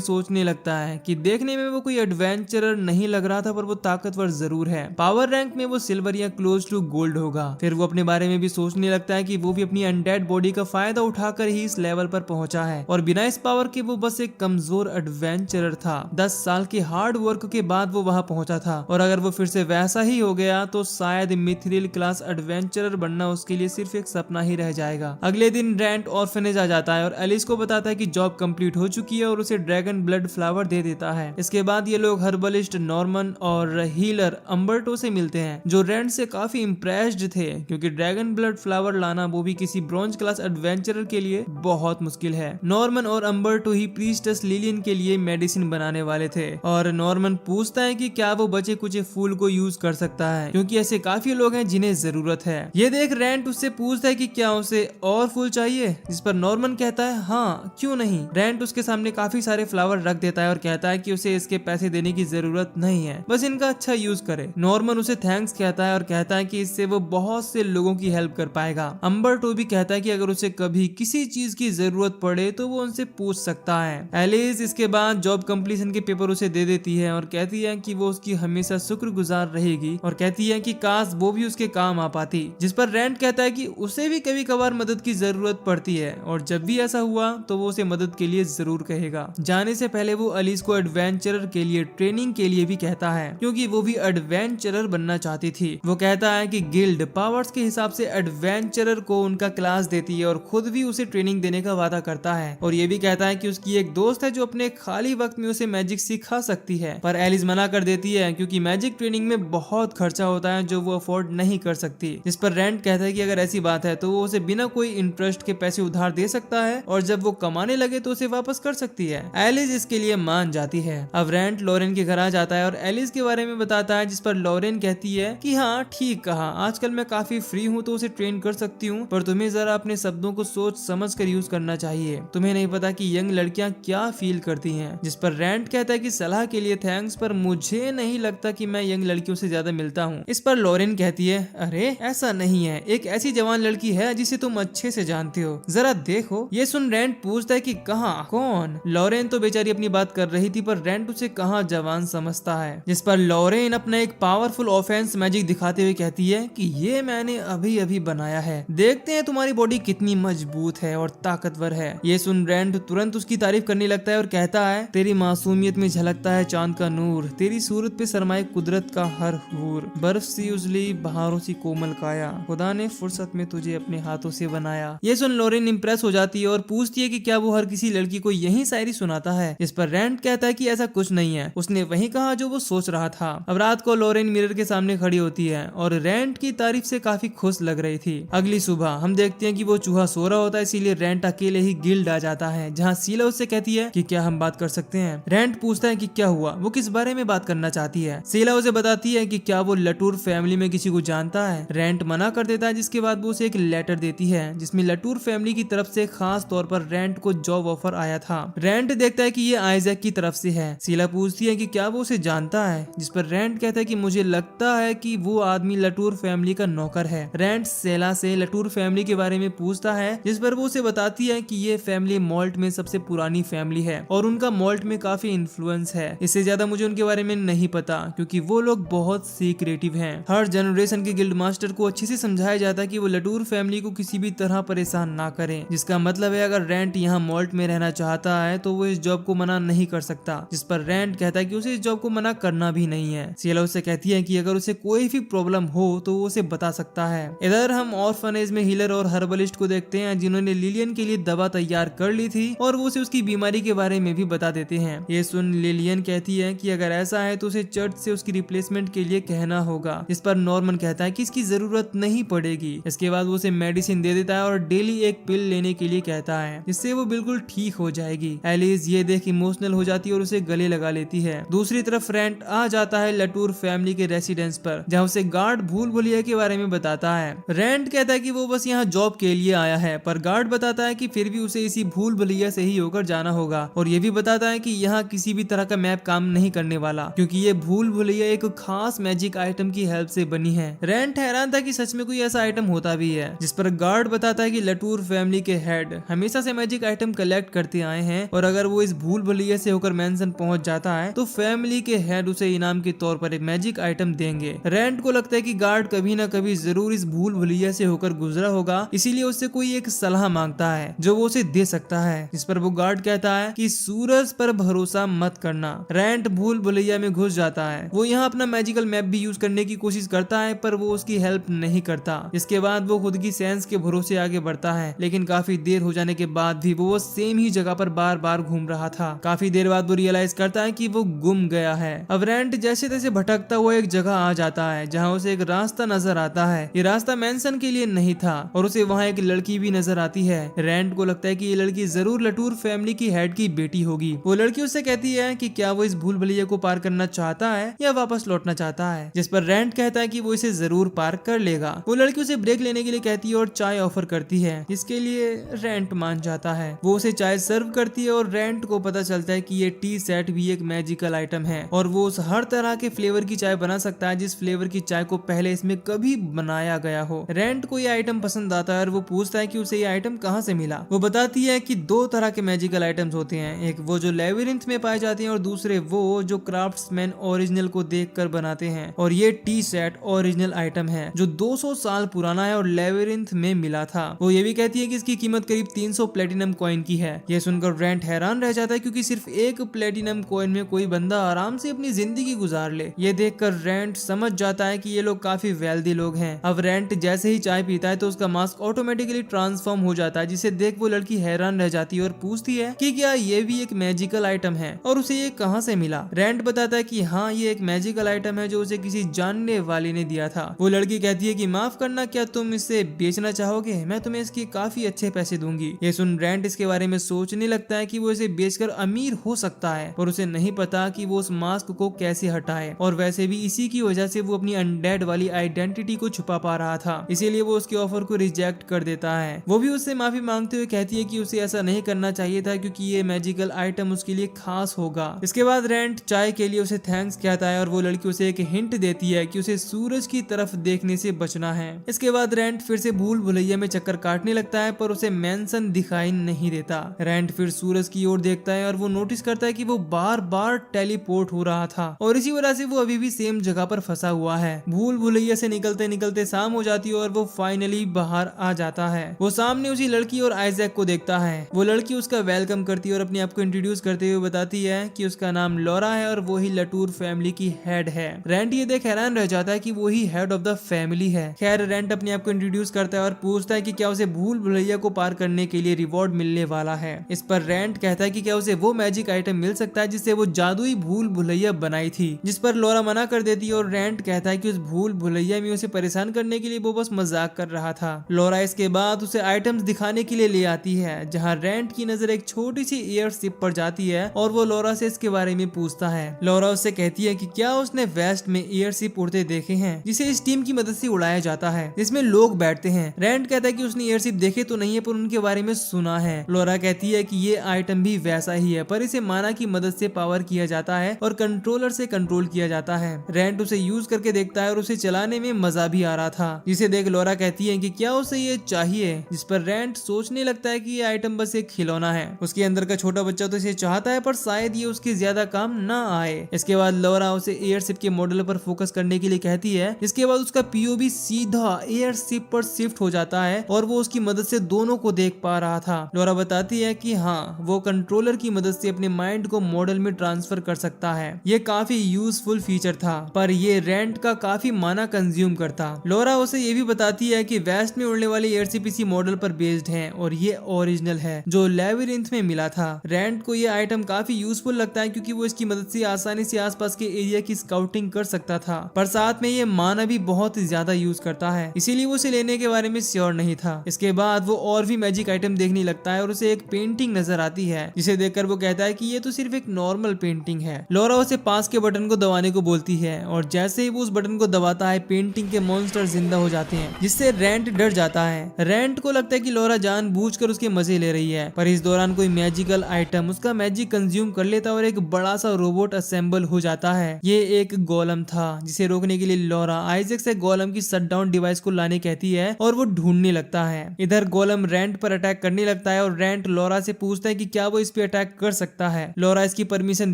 सोचने लगता है कि देखने में वो कोई एडवेंचरर नहीं लग रहा था, पर वो ताकतवर जरूर है। पावर रैंक में वो सिल्वर या क्लोज टू गोल्ड होगा। फिर वो अपने बारे में भी सोचने लगता है कि वो भी अपनी अनडेड बॉडी का फायदा उठाकर ही इस लेवल पर पहुंचा है और बिना इस पावर के वो बस एक कमजोर एडवेंचरर था। 10 साल के हार्ड वर्क के बाद वो वहां पहुंचा था और अगर वो फिर से वैसा ही हो गया तो शायद मिथ्रिल क्लास एडवेंचरर बनना उसके लिए सिर्फ एक सपना ही रह जाएगा। अगले दिन रेंट ऑर्फनेज आ जाता है और एलिस को बताता है कि जॉब कंप्लीट हो चुकी है और उसे ड्रैगन ब्लड फ्लावर दे देता है। इसके बाद ये लोग हर्बलिस्ट नॉर्मन और हीलर अम्बर्टो से मिलते हैं, जो रेंट से काफी इम्प्रेस्ड थे, क्योंकि ड्रैगन ब्लड फ्लावर लाना, वो भी किसी ब्रॉन्ज क्लास एडवेंचरर के लिए, बहुत मुश्किल है। नॉर्मन और अम्बर्टो ही प्रीस्टेस लिलियन के लिए मेडिसिन बनाने वाले थे और नॉर्मन पूछता है कि क्या वो बचे कुछ फूल को यूज कर सकता है, क्योंकि ऐसे काफी लोग हैं जिन्हें जरूरत है। ये देख रेंट उससे पूछता है कि क्या उसे और फूल चाहिए, जिस पर नॉर्मन कहता है हाँ, क्यों नहीं। रेंट उसके सामने काफी सारे फ्लावर रख देता है और कहता है कि उसे इसके पैसे देने की जरूरत नहीं है, बस इनका अच्छा यूज करे। नॉर्मन उसे थैंक्स कहता है और कहता है कि इससे वो बहुत से लोगों की हेल्प कर पाएगा। अम्बर्टो भी कहता है कि अगर उसे कभी किसी चीज की जरूरत पड़े तो वो उनसे पूछ सकता है। एलिस इसके बाद जॉब कंप्लीशन के पेपर उसे दे देती है और कहती है कि वो उसकी हमेशा शुक्रगुजार रहेगी और कहती है कि काश वो भी उसके काम आ पाती, जिस पर रेंट कहता है कि उसे भी कभी कभार मदद की जरूरत पड़ती है और जब भी ऐसा हुआ तो वो उसे मदद के लिए जरूर कहेगा। जाने से पहले वो एलिस को एडवेंचरर के लिए ट्रेनिंग के लिए भी कहता है, क्योंकि वो भी एडवेंचरर बनना चाहती थी। वो कहता है कि गिल्ड पावर्स के हिसाब से एडवेंचरर को उनका क्लास देती है और खुद भी उसे ट्रेनिंग देने का वादा करता है और ये भी कहता है कि उसकी एक दोस्त है जो अपने खाली वक्त में उसे मैजिक सिखा सकती है, पर एलिस मना कर देती है क्योंकि मैजिक ट्रेनिंग में बहुत खर्चा होता है जो वो अफोर्ड नहीं कर सकती। जिस पर रेंट कहता है कि अगर ऐसी बात है तो वो उसे बिना कोई इंटरेस्ट के पैसे उधार दे सकता है और जब वो कमाने लगे तो उसे वापस कर सकती है। एलिस इसके लिए मान जाती है। अब रेंट लॉरेन के घर आ जाता है और एलिस के बारे में बताता है, जिस पर लॉरेन कहती है कि हाँ, ठीक कहा, आजकल मैं काफी फ्री हूँ तो उसे ट्रेन कर सकती हूँ, पर तुम्हें जरा अपने शब्दों को सोच समझ कर यूज करना चाहिए। तुम्हें नहीं पता कि यंग लड़कियां क्या फील करती हैं। जिस पर रेंट कहता है कि सलाह के लिए थैंक्स, पर मुझे नहीं लगता कि मैं यंग लड़कियों से ज्यादा मिलता हूँ। इस पर लॉरेन कहती है, अरे ऐसा नहीं है, एक ऐसी जवान लड़की है जिसे तुम अच्छे से जानते हो, जरा देखो। ये सुन रेंट पूछता है कि कहाँ, कौन? लॉरेन तो बेचारी अपनी बात कर रही थी, पर रेंट उसे कहाँ जवान समझता है। जिस पर लॉरेन अपना एक पावरफुल ऑफेंस मैजिक दिखाते हुए कहती है कि ये मैंने अभी अभी बनाया है, देखते हैं तुम्हारी बॉडी कितनी मजबूत है और ताकतवर है। ये सुन रेंट तुरंत उसकी तारीफ करने लगता है और कहता है, तेरी मासूमियत में झलकता है चांद का नूर, तेरी सूरत पे शर्माए कुदरत का हर हूर, बर्फ सी उजली बहारों सी कोमल काया, खुदा ने फुर्सत में तुझे अपने हाथों से बनाया। ये सुन लॉरेन इम्प्रेस हो जाती है और पूछती है कि क्या वो हर किसी लड़की को यही शायरी सुनाता है। इस पर रेंट कहता है कि ऐसा कुछ नहीं है, उसने वही कहा जो वो सोच रहा था। अब रात को लॉरेन मिरर के सामने खड़ी होती है और रेंट की तारीफ से काफी खुश लग रही थी। अगली सुबह हम देखते हैं कि वो चूहा सो रहा होता है, इसीलिए रेंट अकेले ही गिल्ड आ जाता है, जहाँ सीला उससे कहती है कि क्या हम बात कर सकते हैं। रेंट पूछता है कि क्या हुआ, वो किस बारे में बात करना चाहती है। सीला उसे बताती है कि क्या वो लटूर फैमिली में किसी को जानता है। रेंट मना कर देता है, जिसके बाद वो उसे एक लेटर देती है जिसमें लटूर फैमिली की तरफ से खास तौर पर रेंट को जॉब ऑफर आया था। रेंट देखता है कि ये आइजैक की तरफ से है। सीला पूछती है कि क्या वो उसे जानता है, जिस पर रेंट कहता है कि मुझे लगता है कि वो आदमी लटूर फैमिली का नौकर है। रेंट सेला से लटूर फैमिली के बारे में पूछता है, जिस पर वो उसे बताती है कि ये फैमिली मॉल्ट में सबसे पुरानी फैमिली है और उनका मॉल्ट में काफी इन्फ्लुएंस है। इससे ज्यादा मुझे उनके बारे में नहीं पता, क्योंकि वो लोग बहुत सीक्रेटिव हैं। हर जनरेशन के गिल्ड मास्टर को अच्छे से समझाया जाता है कि वो लटूर फैमिली को किसी भी तरह परेशान ना करें, जिसका मतलब है अगर रेंट यहाँ मॉल्ट में रहना चाहता है तो वो इस जॉब को मना नहीं कर सकता। जिस पर रेंट कहता है कि उसे इस जॉब को मना करना भी नहीं है। सीला उससे कहती है कि अगर उसे कोई भी प्रॉब्लम हो तो वो उसे बता सकता है। इधर हम ऑर्फनेज में हीलर और हर्बलिस्ट को देख देखते हैं जिन्होंने लिलियन के लिए दवा तैयार कर ली थी और वो उसे उसकी बीमारी के बारे में भी बता देते हैं। ये सुन लिलियन कहती है कि अगर ऐसा है तो उसे चर्च से उसकी रिप्लेसमेंट के लिए कहना होगा। इस पर नॉर्मन कहता है कि इसकी जरूरत नहीं पड़ेगी। इसके बाद वो उसे मेडिसिन दे देता है और डेली एक पिल लेने के लिए कहता है, जिससे वो बिल्कुल ठीक हो जाएगी। एलिस ये देख इमोशनल हो जाती है और उसे गले लगा लेती है। दूसरी तरफ रेंट आ जाता है लटूर फैमिली के रेसिडेंस पर, जहाँ उसे गार्ड भूल भुलैया के बारे में बताता है। रेंट कहता है कि वो बस यहाँ जॉब के लिए आया है, पर गार्ड बताता है कि फिर भी उसे इसी भूल भुलैया से ही होकर जाना होगा और ये भी बताता है कि यहाँ किसी भी तरह का मैप काम नहीं करने वाला, क्योंकि ये भूल भुलैया एक खास मैजिक आइटम की हेल्प से बनी है। रेंट हैरान था कि सच में कोई ऐसा आइटम होता भी है, जिस पर गार्ड बताता है कि लटूर फैमिली के हेड हमेशा से मैजिक आइटम कलेक्ट करते आए हैं और अगर वो इस भूल भुलैया से होकर मैंसन पहुंच जाता है तो फैमिली के हेड उसे इनाम के तौर पर एक मैजिक आइटम देंगे। रेंट को लगता है कि गार्ड कभी ना कभी जरूर इस भूल भुलैया से होकर गुजरा होगा, इसीलिए उससे कोई एक सलाह मांगता है जो वो उसे दे सकता है, जिस पर वो गार्ड कहता है कि सूरज पर भरोसा मत करना। रेंट भूल भुलैया में घुस जाता है। वो यहाँ अपना मैजिकल मैप भी यूज करने की कोशिश करता है, पर वो उसकी हेल्प नहीं करता। इसके बाद वो खुद की सेंस के भरोसे आगे बढ़ता है, लेकिन काफी देर हो जाने के बाद भी वो सेम ही जगह पर बार बार घूम रहा था। काफी देर बाद वो रियलाइज करता है कि वो गुम गया है। अब रेंट जैसे तैसे भटकता हुआ एक जगह आ जाता है जहाँ उसे एक रास्ता नजर आता है। ये रास्ता मैंसन के लिए नहीं था और उसे वहाँ एक लड़की भी नजर आती है। रेंट को लगता है कि ये लड़की जरूर लटूर फैमिली की हेड की बेटी होगी। वो लड़की उससे कहती है कि क्या वो इस भूल भुलैया को पार करना चाहता है या वापस लौटना चाहता है, जिस पर रेंट कहता है कि वो इसे जरूर पार कर लेगा। वो लड़की उसे ब्रेक लेने के लिए कहती है और चाय ऑफर करती है, जिसके लिए रेंट मान जाता है। वो उसे चाय सर्व करती है और रेंट को पता चलता है कि ये टी सेट भी एक मैजिकल आइटम है और वो उस हर तरह के फ्लेवर की चाय बना सकता है जिस फ्लेवर की चाय को पहले इसमें कभी बनाया गया हो। रेंट को ये आइटम पसंद आता है और वो पूछता है कि उसे ये आइटम कहाँ से मिला। वो बताती है कि दो तरह के मैजिकल आइटम्स होते हैं, एक वो जो लेबिरिंथ में पाए जाते हैं और दूसरे वो जो क्राफ्ट्समैन ओरिजिनल को देखकर बनाते हैं। और ये टी सेट ओरिजिनल आइटम है जो 200 साल पुराना है और लेबिरिंथ में मिला था। वो ये भी कहती है कि इसकी कीमत करीब 300 प्लेटिनम कॉइन की है। ये सुनकर रेंट हैरान रह जाता है, क्योंकि सिर्फ एक प्लेटिनम कॉइन में कोई बंदा आराम से अपनी जिंदगी गुजार ले। ये देखकर रेंट समझ जाता है कि ये लोग काफी वेल्दी लोग हैं। अब रेंट जैसे ही चाय पीता है तो उसका मास्क ऑटोमेटिकली ट्रांसफॉर्म हो जाता है, जिसे देख वो लड़की हैरान रह जाती है और पूछती है कि क्या ये भी एक मैजिकल आइटम है और उसे ये कहाँ से मिला। रेंट बताता है कि हाँ, ये एक मैजिकल आइटम है जो उसे किसी जानने वाले ने दिया था। वो लड़की कहती है कि माफ करना, क्या तुम इसे बेचना चाहोगे? मैं तुम्हें इसके काफी अच्छे पैसे दूंगी। ये सुन रेंट इसके बारे में सोचने लगता है कि वो इसे बेचकर अमीर हो सकता है, और उसे नहीं पता कि वो उस मास्क को कैसे हटाए, और वैसे भी इसी की वजह से वो अपनी अनडेड वाली आइडेंटिटी को छुपा पा रहा था, इसीलिए वो उसके ऑफर को रिजेक्ट कर देता है। वो भी उससे माफी मांगते हुए कहती है कि उसे ऐसा नहीं करना चाहिए था, क्योंकि ये मैजिकल आइटम उसके लिए खास होगा। इसके बाद रेंट चाय के लिए उसे थैंक्स कहता है और वो लड़की उसे एक हिंट देती है कि उसे सूरज की तरफ देखने से बचना है। इसके बाद रेंट फिर से भूल भुलैया में चक्कर काटने लगता है, पर उसे मैंसन दिखाई नहीं देता। रेंट फिर सूरज की ओर देखता है और वो नोटिस करता है कि वो बार बार टेलीपोर्ट हो रहा था और इसी वजह से वो अभी भी सेम जगह पर फंसा हुआ है। भूल भुलैया से निकलते निकलते शाम हो जाती है और वो फाइनली बाहर आ जाता है। वो सामने उसी लड़की और आइजैक को देखता है। वो लड़की उसका वेलकम करती है और अपने आप को इंट्रोड्यूस करते हुए बताती है कि उसका नाम लॉरा है और वो ही लटूर फैमिली की हेड है। रेंट ये देख हैरान रह जाता है कि वो ही हेड ऑफ द फैमिली है। खैर, रेंट अपने आप को इंट्रोड्यूस करता है और पूछता है कि क्या उसे भूल भुलैया को पार करने के लिए रिवॉर्ड मिलने वाला है। इस पर रेंट कहता है कि क्या उसे वो मैजिक आइटम मिल सकता है जिससे वो जादुई भूल भुलैया बनाई थी, जिस पर लॉरा मना कर देती है और रेंट कहता है कि उस भूल भुलैया में उसे परेशान करने के लिए वो बस मजाक कर रहा था। लॉरा इसके बाद उसे आइटम्स दिखाने के लिए ले आती है, जहाँ रेंट की नजर एक छोटी सी एयरशिप पर जाती है और वो लॉरा से इसके बारे में पूछता है। लॉरा उससे कहती है कि क्या उसने वेस्ट में एयरशिप उड़ते देखे हैं, जिसे इस टीम की मदद से उड़ाया जाता है, जिसमें लोग बैठते हैं। रेंट कहता है कि उसने एयरशिप देखे तो नहीं है, पर उनके बारे में सुना है। लॉरा कहती है कि ये आइटम भी वैसा ही है, पर इसे माना की मदद से पावर किया जाता है और कंट्रोलर से कंट्रोल किया जाता है। रेंट उसे यूज करके देखता है और उसे चलाने में मजा भी आ रहा था, जिसे देख लॉरा कहती है कि क्या उसे ये चाहिए, जिस पर रेंट सोचने लगता है कि ये आइटम बस एक खिलौना है। उसके अंदर का छोटा बच्चा तो इसे चाहता है, पर शायद ये उसके ज्यादा काम ना आए। इसके बाद लॉरा उसे एयरशिप के मॉडल पर फोकस करने के लिए कहती है। इसके बाद उसका पीओवी सीधा एयरशिप पर शिफ्ट हो जाता है और वो उसकी मदद से दोनों को देख पा रहा था। लॉरा बताती है कि हाँ, वो कंट्रोलर की मदद से अपने माइंड को मॉडल में ट्रांसफर कर सकता है। ये काफी यूजफुल फीचर था, पर ये रेंट का काफी माना कंज्यूम करता। लॉरा उसे ये भी बताती है कि वेस्ट में उड़ने वाली एयरशिप पीसी मॉडल पर बेस्ड है और ये ओरिजिनल है जो लेबिरिंथ में मिला था। रैंट को ये आइटम काफी यूजफुल लगता है क्योंकि वो इसकी मदद से आसानी से आसपास के एरिया की स्काउटिंग कर सकता था, पर साथ में ये माना भी बहुत ज्यादा यूज करता है, इसीलिए वो उसे लेने के बारे में श्योर नहीं था। इसके बाद वो और भी मैजिक आइटम देखने लगता है और उसे एक पेंटिंग नजर आती है जिसे देखकर वो कहता है कि ये तो सिर्फ एक नॉर्मल पेंटिंग है। लॉरा उसे पास के बटन को दबाने को बोलती है और जैसे ही वो उस बटन को दबाता है पेंटिंग के मॉन्स्टर जिंदा हो जाते हैं, जिससे रैंट डर जाता है। रैंट को लगता है कि लॉरा जानबूझकर उसके मजे ले रही है, पर इस दौरान कोई मैजिकल आइटम उसका मैजिक कंज्यूम कर लेता और एक बड़ा सा रोबोट असेंबल हो जाता है। ये एक गोलम था जिसे रोकने के लिए लॉरा आइजैक से गोलम की शट डाउन डिवाइस को लाने कहती है और वो ढूंढने लगता है। इधर गोलम रैंट पर अटैक करने लगता है और रैंट लॉरा से पूछता है कि क्या वो इस पे अटैक कर सकता है। लॉरा इसकी परमिशन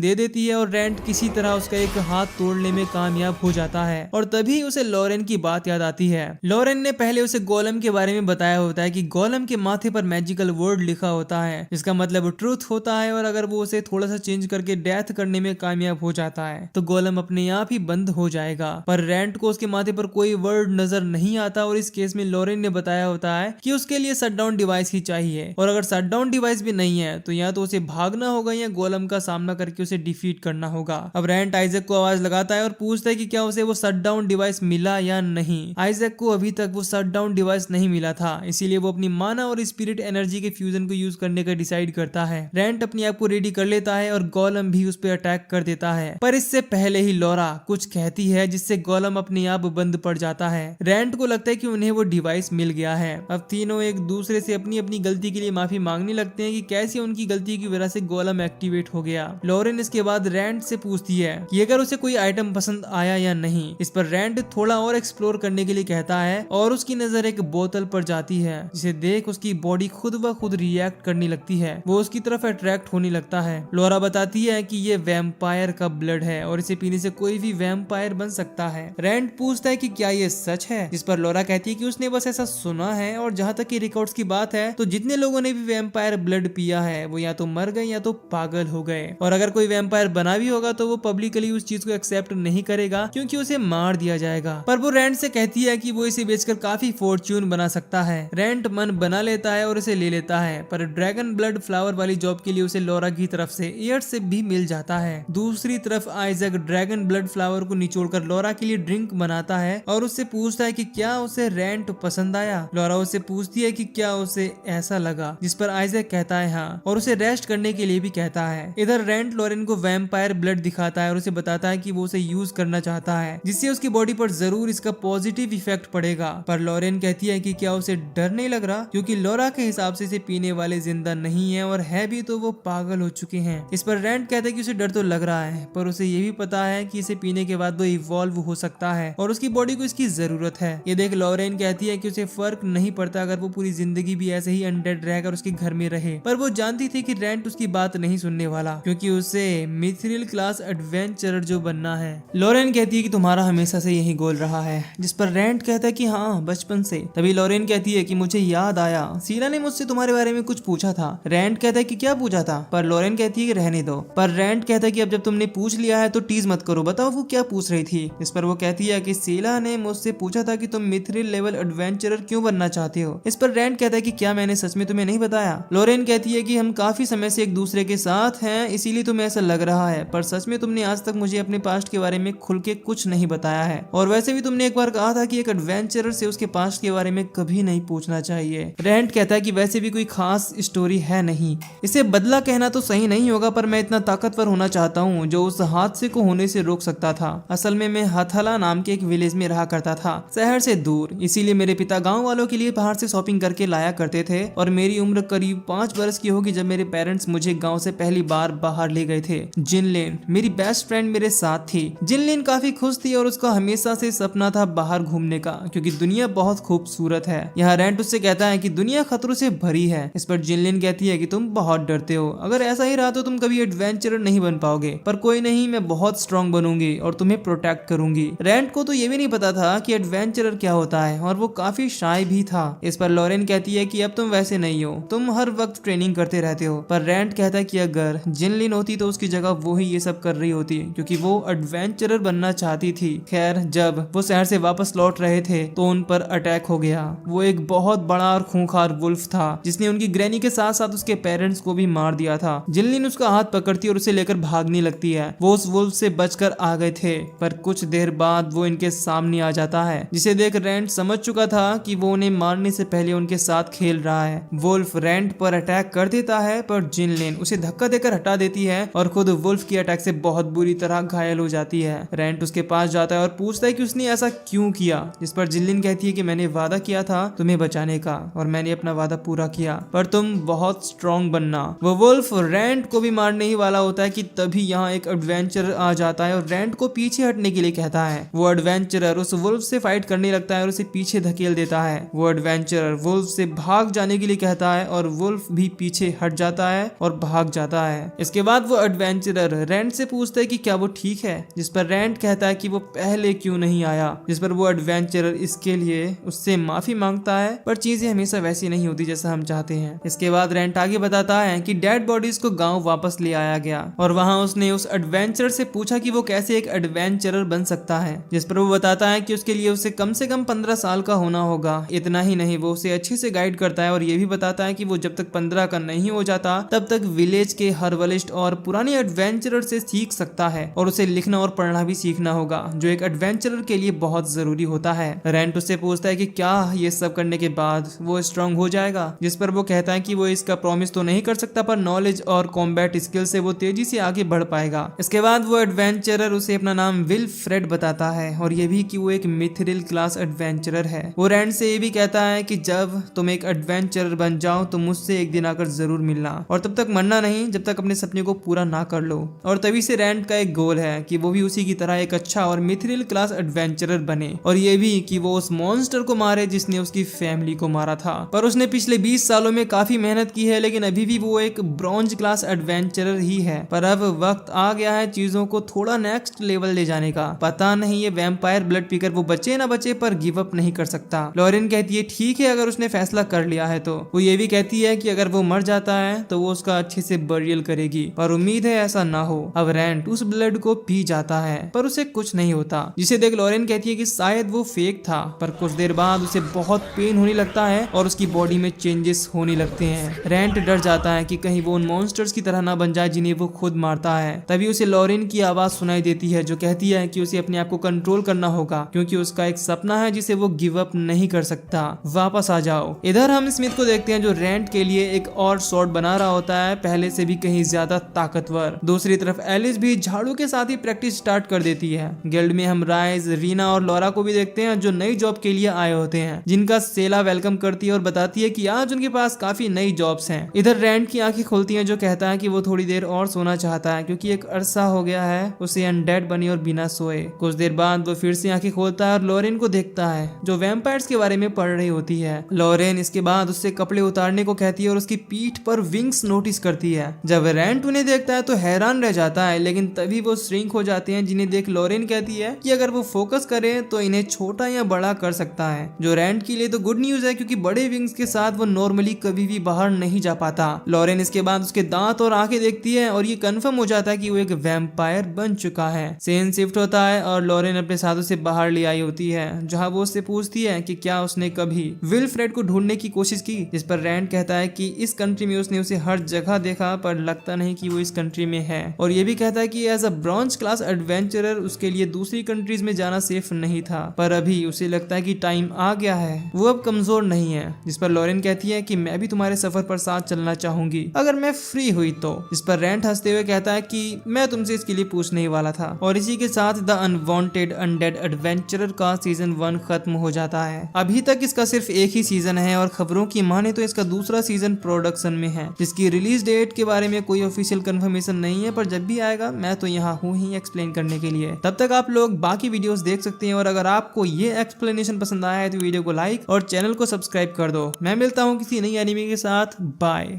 दे देती है और रैंट किसी तरह उसका एक हाथ तोड़ने में कामयाब हो जाता है और तभी उसे लॉरेन की बात याद आती है। लॉरेन ने पहले उसे गोलम के बारे में बताया होता है कि गोलम के माथे पर मैजिकल वर्ड लिखा होता है जिसका मतलब ट्रूथ होता है और अगर वो उसे थोड़ा सा चेंज करके डेथ करने में कामयाब हो जाता है तो गोलम अपने आप ही बंद हो जाएगा। पर रैंट को उसके माथे पर कोई वर्ड नजर नहीं आता और इस केस में लॉरेन ने बताया होता है कि उसके लिए शट डाउन डिवाइस ही चाहिए और अगर शट डाउन डिवाइस भी नहीं है तो या तो उसे भागना होगा या गोलम का सामना करके उसे डिफीट करना होगा। अब रैंट आइजैक को आवाज लगाता है और पूछता है कि क्या उसे वो शट डाउन डिवाइस मिला या नहीं। आइजैक को अभी तक वो शट डाउन डिवाइस नहीं मिला था, इसीलिए वो अपनी माना और स्पिरिट एनर्जी के फ्यूजन को यूज करने का डिसाइड करता है। रैंट अपने आप को रेडी कर लेता है और गोलम भी उस पर अटैक कर देता है, पर इससे पहले ही लॉरा कुछ कहती है जिससे गोलम अपने आप बंद पड़ जाता है। रैंट को लगता है कि उन्हें वो डिवाइस मिल गया है। अब तीनों एक दूसरे से अपनी अपनी गलती के लिए माफी मांगने लगते हैं कि कैसे उनकी गलती की वजह से गोलम एक्टिवेट हो गया। लॉरेन इसके बाद रैंट से पूछती है कि अगर उसे कोई आइटम पसंद आया या नहीं। इस पर रैंट थोड़ा और एक्सप्लोर करने के लिए कहता है और उसकी नजर एक बोतल पर जाती है जिसे देख उसकी बॉडी खुद ब खुद रिएक्ट करने लगती है, वो उसकी तरफ अट्रैक्ट होने लगता है। लॉरा बताती है कि ये वैम्पायर का ब्लड है और इसे पीने से कोई भी वैम्पायर बन सकता है। रैंट पूछता है कि क्या ये सच है, जिस पर लॉरा कहती है कि उसने बस ऐसा सुना है और जहाँ तक की रिकॉर्ड्स की बात है तो जितने लोगों ने भी वैम्पायर ब्लड पिया है वो या तो मर गए या तो पागल हो गए और अगर कोई वैम्पायर बना भी होगा तो वो पब्लिकली उस चीज को एक्सेप्ट नहीं करेगा क्योंकि उसे मार दिया जाएगा। पर वो रैंट से कहती है कि वो इसे बेचकर काफी फॉर्च्यून बना सकता है। रैंट मन बना लेता है और इसे ले लेता है, पर ड्रैगन ब्लड फ्लावर वाली जॉब के लिए उसे लॉरा की तरफ से एयर से भी मिल जाता है। दूसरी तरफ आइजैक ड्रैगन ब्लड फ्लावर को निचोड़कर लॉरा के लिए ड्रिंक बनाता है और उससे पूछता है कि क्या उसे रैंट पसंद आया। लॉरा उससे पूछती है कि क्या उसे ऐसा लगा, जिस पर आइजैक कहता है हाँ और उसे रेस्ट करने के लिए भी कहता है। इधर रैंट लॉरेन को वैम्पायर ब्लड दिखाता है और उसे बताता है कि वो उसे यूज करना चाहता है जिससे उसकी बॉडी पर जरूर इसका पॉजिटिव इफेक्ट पड़ेगा। पर लॉरेन कहती है कि क्या उसे डर नहीं लग रहा, क्योंकि लॉरा के हिसाब से इसे पीने वाले जिंदा नहीं है और है भी तो वो पागल हो चुके हैं। इस पर रैंट कहता है कि उसे डर तो लग रहा है पर उसे ये भी पता है कि इसे पीने के बाद वो इवॉल्व हो सकता है और उसकी बॉडी को इसकी जरूरत है। ये देख लॉरेन कहती है कि उसे फर्क नहीं पड़ता अगर वो पूरी जिंदगी भी ऐसे ही अनडेड रहकर उसके घर में रहे, पर वो जानती थी कि रैंट उसकी बात नहीं सुनने वाला क्योंकि उसे मिथ्रिल क्लास एडवेंचरर जो बनना है। लॉरेन कहती है कि तुम्हारा हमेशा से यही गोल रहा है, जिस पर रैंट कहता है कि हाँ बचपन से। तभी लॉरेन कहती है कि मुझे याद आया सीला ने मुझसे तुम्हारे बारे में कुछ पूछा था। रैंट कहता है कि क्या पूछा था, पर लॉरेन कहती है कि रहने दो। पर रैंट कहता है कि अब जब तुमने पूछ लिया है तो टीज मत करो, बताओ वो क्या पूछ रही थी। इस पर वो कहती है कि सीला ने मुझसे पूछा था कि तुम मिथ्रिल लेवल एडवेंचरर क्यों बनना चाहते हो। इस पर रैंट कहता है कि क्या मैंने सच में तुम्हें नहीं बताया। लॉरेन कहती है कि हम काफी समय से एक दूसरे के साथ हैं इसीलिए तुम्हें ऐसा लग रहा है, पर सच में तुमने आज तक मुझे अपने पास्ट के बारे में खुल के कुछ नहीं बताया है और वैसे भी तुमने एक बार कहा था कि एक एडवेंचरर से उसके पास्ट के बारे में कभी नहीं पूछना चाहिए। रैंट कहता है कि वैसे भी कोई खास स्टोरी है नहीं, इसे बदला कहना तो सही नहीं होगा पर मैं इतना ताकतवर होना चाहता हूँ जो उस हादसे को होने से रोक सकता था। असल में मैं हथला नाम के एक विलेज में रहा करता था शहर से दूर, इसीलिए मेरे पिता गाँव वालों के लिए बाहर से शॉपिंग करके लाया करते थे और मेरी उम्र करीब 5 वर्ष की होगी जब मेरे पेरेंट्स मुझे गाँव से पहली बार बाहर ले गए थे। जिनलिन मेरी बेस्ट फ्रेंड मेरे साथ थी। जिनलिन काफी खुश थी और उसका हमेशा से सपना था बाहर घूमने का क्योंकि दुनिया बहुत खूबसूरत है। यहाँ रैंट उससे कहता है कि दुनिया खतरों से भरी है। इस पर जिनलिन कहती है कि तुम बहुत डरते हो, अगर ऐसा ही रहा तो तुम कभी एडवेंचरर नहीं बन पाओगे, पर कोई नहीं मैं बहुत स्ट्रॉन्ग बनूंगी और तुम्हें प्रोटेक्ट करूंगी। रैंट को तो ये भी नहीं पता था कि एडवेंचरर क्या होता है और वो काफी शाय भी था। इस पर लॉरेन कहती है कि अब तुम वैसे नहीं हो, तुम हर वक्त ट्रेनिंग करते रहते हो। पर रैंट कहता है कि अगर जिनलिन होती तो उसकी जगह वो ही ये सब कर रही होती क्योंकि वो एडवेंचरर बनना चाहती थी। खैर जब वो शहर से वापस लौट रहे थे तो उन पर अटैक हो गया। वो एक एक बहुत बड़ा और खूंखार वुल्फ था जिसने उनकी ग्रैनी के साथ साथ उसके पेरेंट्स को भी मार दिया था। जिल्लिन उसका हाथ पकड़ती और उसे लेकर भागने लगती है। वो उस वुल्फ से बचकर आ गए थे, पर कुछ देर बाद वो इनके सामने आ जाता है, जिसे देख रैंट समझ चुका था कि वो उन्हें मारने से पहले उनके साथ खेल रहा है। वुल्फ रैंट पर अटैक कर देता है, पर जिनलिन उसे धक्का देकर हटा देती है और खुद वुल्फ की अटैक से बहुत बुरी तरह घायल हो जाती है। रैंट उसके पास जाता है और पूछता है कि उसने ऐसा क्यों किया, जिस पर जिल्लिन कहती है कि मैंने वादा किया था तुम्हें बचाने का और मैंने अपना वादा पूरा किया, पर तुम बहुत स्ट्रॉन्ग बनना। वो वुल्फ रैंट को भी मारने ही वाला होता है कि तभी यहाँ एक एडवेंचरर आ जाता है और रैंट को पीछे हटने के लिए कहता है। वो एडवेंचरर उस वुल्फ से फाइट करने लगता है और उसे पीछे धकेल देता है। वो एडवेंचरर वुल्फ से भाग जाने के लिए कहता है और वुल्फ भी पीछे हट जाता है और भाग जाता है। इसके बाद वो एडवेंचरर रैंट से पूछता है कि क्या वो ठीक है, जिस पर रैंट कहता है कि वो पहले क्यों नहीं आया, जिस पर वो एडवेंचरर इसके लिए उससे माफी मांगता है, पर चीजें हमेशा वैसी नहीं होती जैसा हम चाहते हैं। इसके बाद रैंट आगे बताता है कि डेड बॉडीज को गांव वापस ले आया गया और वहां उसने उस एडवेंचरर से पूछा कि वो कैसे एक एडवेंचरर बन सकता है, जिस पर वो बताता है कि उसके लिए उसे कम से कम 15 साल का होना होगा। इतना ही नहीं, वो उसे अच्छे से गाइड करता है और ये भी बताता है कि वो जब तक 15 का नहीं हो जाता तब तक विलेज के हर्बलिस्ट और पुराने एडवेंचरर से सीख सकता है और उसे लिखना और पढ़ना भी सीखना होगा, जो एक एडवेंचरर के लिए बहुत जरूरी होता है। रैंट उससे पूछता है कि क्या ये सब करने के बाद वो स्ट्रांग हो जाएगा, जिस पर वो कहता है कि वो इसका प्रॉमिस तो नहीं कर सकता, पर नॉलेज और कॉम्बैट स्किल से वो तेजी से आगे बढ़ पाएगा। इसके बाद वो एडवेंचरर उसे अपना नाम विलफ्रेड बताता है और ये भी कि वो एक मिथरिल क्लास एडवेंचरर है। वो रैंट से ये भी कहता है कि जब तुम एक एडवेंचरर बन जाओ तो मुझसे एक दिन आकर जरूर मिलना और तब तक मरना नहीं जब तक अपने सपने को पूरा ना कर लो। और तभी से रैंट का एक गोल है कि वो भी उसी की तरह एक अच्छा और मिथरिल क्लास एडवेंचरर बने और ये भी कि वो उस मॉन्स्टर को मारे जिसने उसकी फैमिली को मारा था। पर उसने पिछले 20 सालों में काफी मेहनत की है, लेकिन अभी भी वो एक ब्रॉन्ज क्लास एडवेंचरर ही है। पर अब वक्त आ गया है चीजों को थोड़ा नेक्स्ट लेवल ले जाने का। पता नहीं ये वैम्पायर ब्लड पीकर वो बचे ना बचे, पर गिव अप नहीं कर सकता। लॉरेन कहती है ठीक है अगर उसने फैसला कर लिया है तो। वो ये भी कहती है कि अगर वो मर जाता है तो वो उसका अच्छे से बरियल करेगी, पर उम्मीद है ऐसा ना हो। अब रैंट उस ब्लड को पी जाता है पर उसे कुछ नहीं होता, जिसे देख लॉरेन कहती है कि शायद वो फेक था। पर कुछ देर बाद उसे बहुत पेन होने लगता है और उसकी बॉडी में चेंजेस होने लगते हैं। रैंट डर जाता है कि कहीं वो उन मॉन्स्टर्स की तरह ना बन जाए जिन्हें वो खुद मारता है। तभी उसे लॉरेन की आवाज सुनाई देती है जो कहती है कि उसे अपने आप को कंट्रोल करना होगा, क्योंकि उसका एक सपना है जिसे वो गिव अप नहीं कर सकता। वापस आ जाओ। इधर हम स्मिथ को देखते हैं जो रैंट के लिए एक और शॉट बना रहा होता है, पहले से भी कहीं ज्यादा ताकतवर। दूसरी तरफ एलिस भी झाड़ू के साथ ही प्रैक्टिस स्टार्ट कर देती है। गिल्ड में हम राइज, रीना और लॉरा को भी देखते हैं जो नई जॉब के लिए आए होते हैं, जिनका सेला वेलकम करती है और बताती है कि आज उनके पास काफी नई जॉब्स हैं। इधर रैंट की आंखें खुलती हैं जो कहता है कि वो थोड़ी देर और सोना चाहता है क्योंकि एक अरसा हो गया है उसे अनडेड बनी और बिना सोए। कुछ देर बाद वो फिर से आंखें खोलता है और लॉरेन को देखता है जो वैम्पायर्स के बारे में पढ़ रही होती है। लॉरेन इसके बाद उससे कपड़े उतारने को कहती है और उसकी पीठ पर विंग्स नोटिस करती है। जब रैंट उन्हें देखता है तो हैरान रह जाता है, लेकिन तभी वो श्रिंक हो जाते हैं, जिन्हें देख लॉरेन कहती है कि अगर वो फोकस करे तो इन्हें छोटा या बड़ा कर सकता है, जो रैंट के लिए तो गुड न्यूज है क्योंकि बड़े विंग्स के साथ वो नॉर्मली कभी भी बाहर नहीं जा पाता। लॉरेन इसके बाद उसके दांत और आंखें देखती है और ये कंफर्म हो जाता है कि वो एक वैम्पायर बन चुका है। सीन शिफ्ट होता है और लॉरेन अपने साथ उसे बाहर ले आई होती है, जहां वो उससे पूछती है कि क्या उसने कभी विलफ्रेड को ढूंढने की कोशिश की, जिस पर रैंट कहता है कि इस कंट्री में उसने उसे हर जगह देखा पर लगता नहीं कि वो इस कंट्री में है, और ये भी कहता है कि as a bronze class adventurer उसके लिए दूसरी कंट्रीज में जाना सेफ नहीं था, पर अभी उसे लगता है कि टाइम आ गया है, वो अब कमजोर नहीं है। जिस पर लॉरेन कहती है कि मैं भी तुम्हारे सफर पर साथ चलना चाहूंगी अगर मैं फ्री हुई तो। जिस पर रैंट हंसते हुए कहता है कि मैं तुमसे इसके लिए पूछने ही वाला था। और इसी के साथ द अनवांटेड अनडेड एडवेंचरर का सीजन 1 खत्म हो जाता है। अभी तक इसका सिर्फ एक ही सीजन है और खबरों की माने तो इसका दूसरा सीजन प्रोडक्शन में है, जिसकी रिलीज डेट के बारे में कोई ऑफिशियल कंफर्मेशन नहीं है, पर जब भी आएगा मैं तो यहाँ हूँ ही एक्सप्लेन करने के लिए। तब तक आप लोग बाकी वीडियोस देख सकते हैं और अगर आपको ये एक्सप्लेनेशन पसंद आया है तो वीडियो को लाइक और चैनल को सब्सक्राइब कर दो। मैं मिलता हूँ किसी नई एनिमे के साथ। बाय।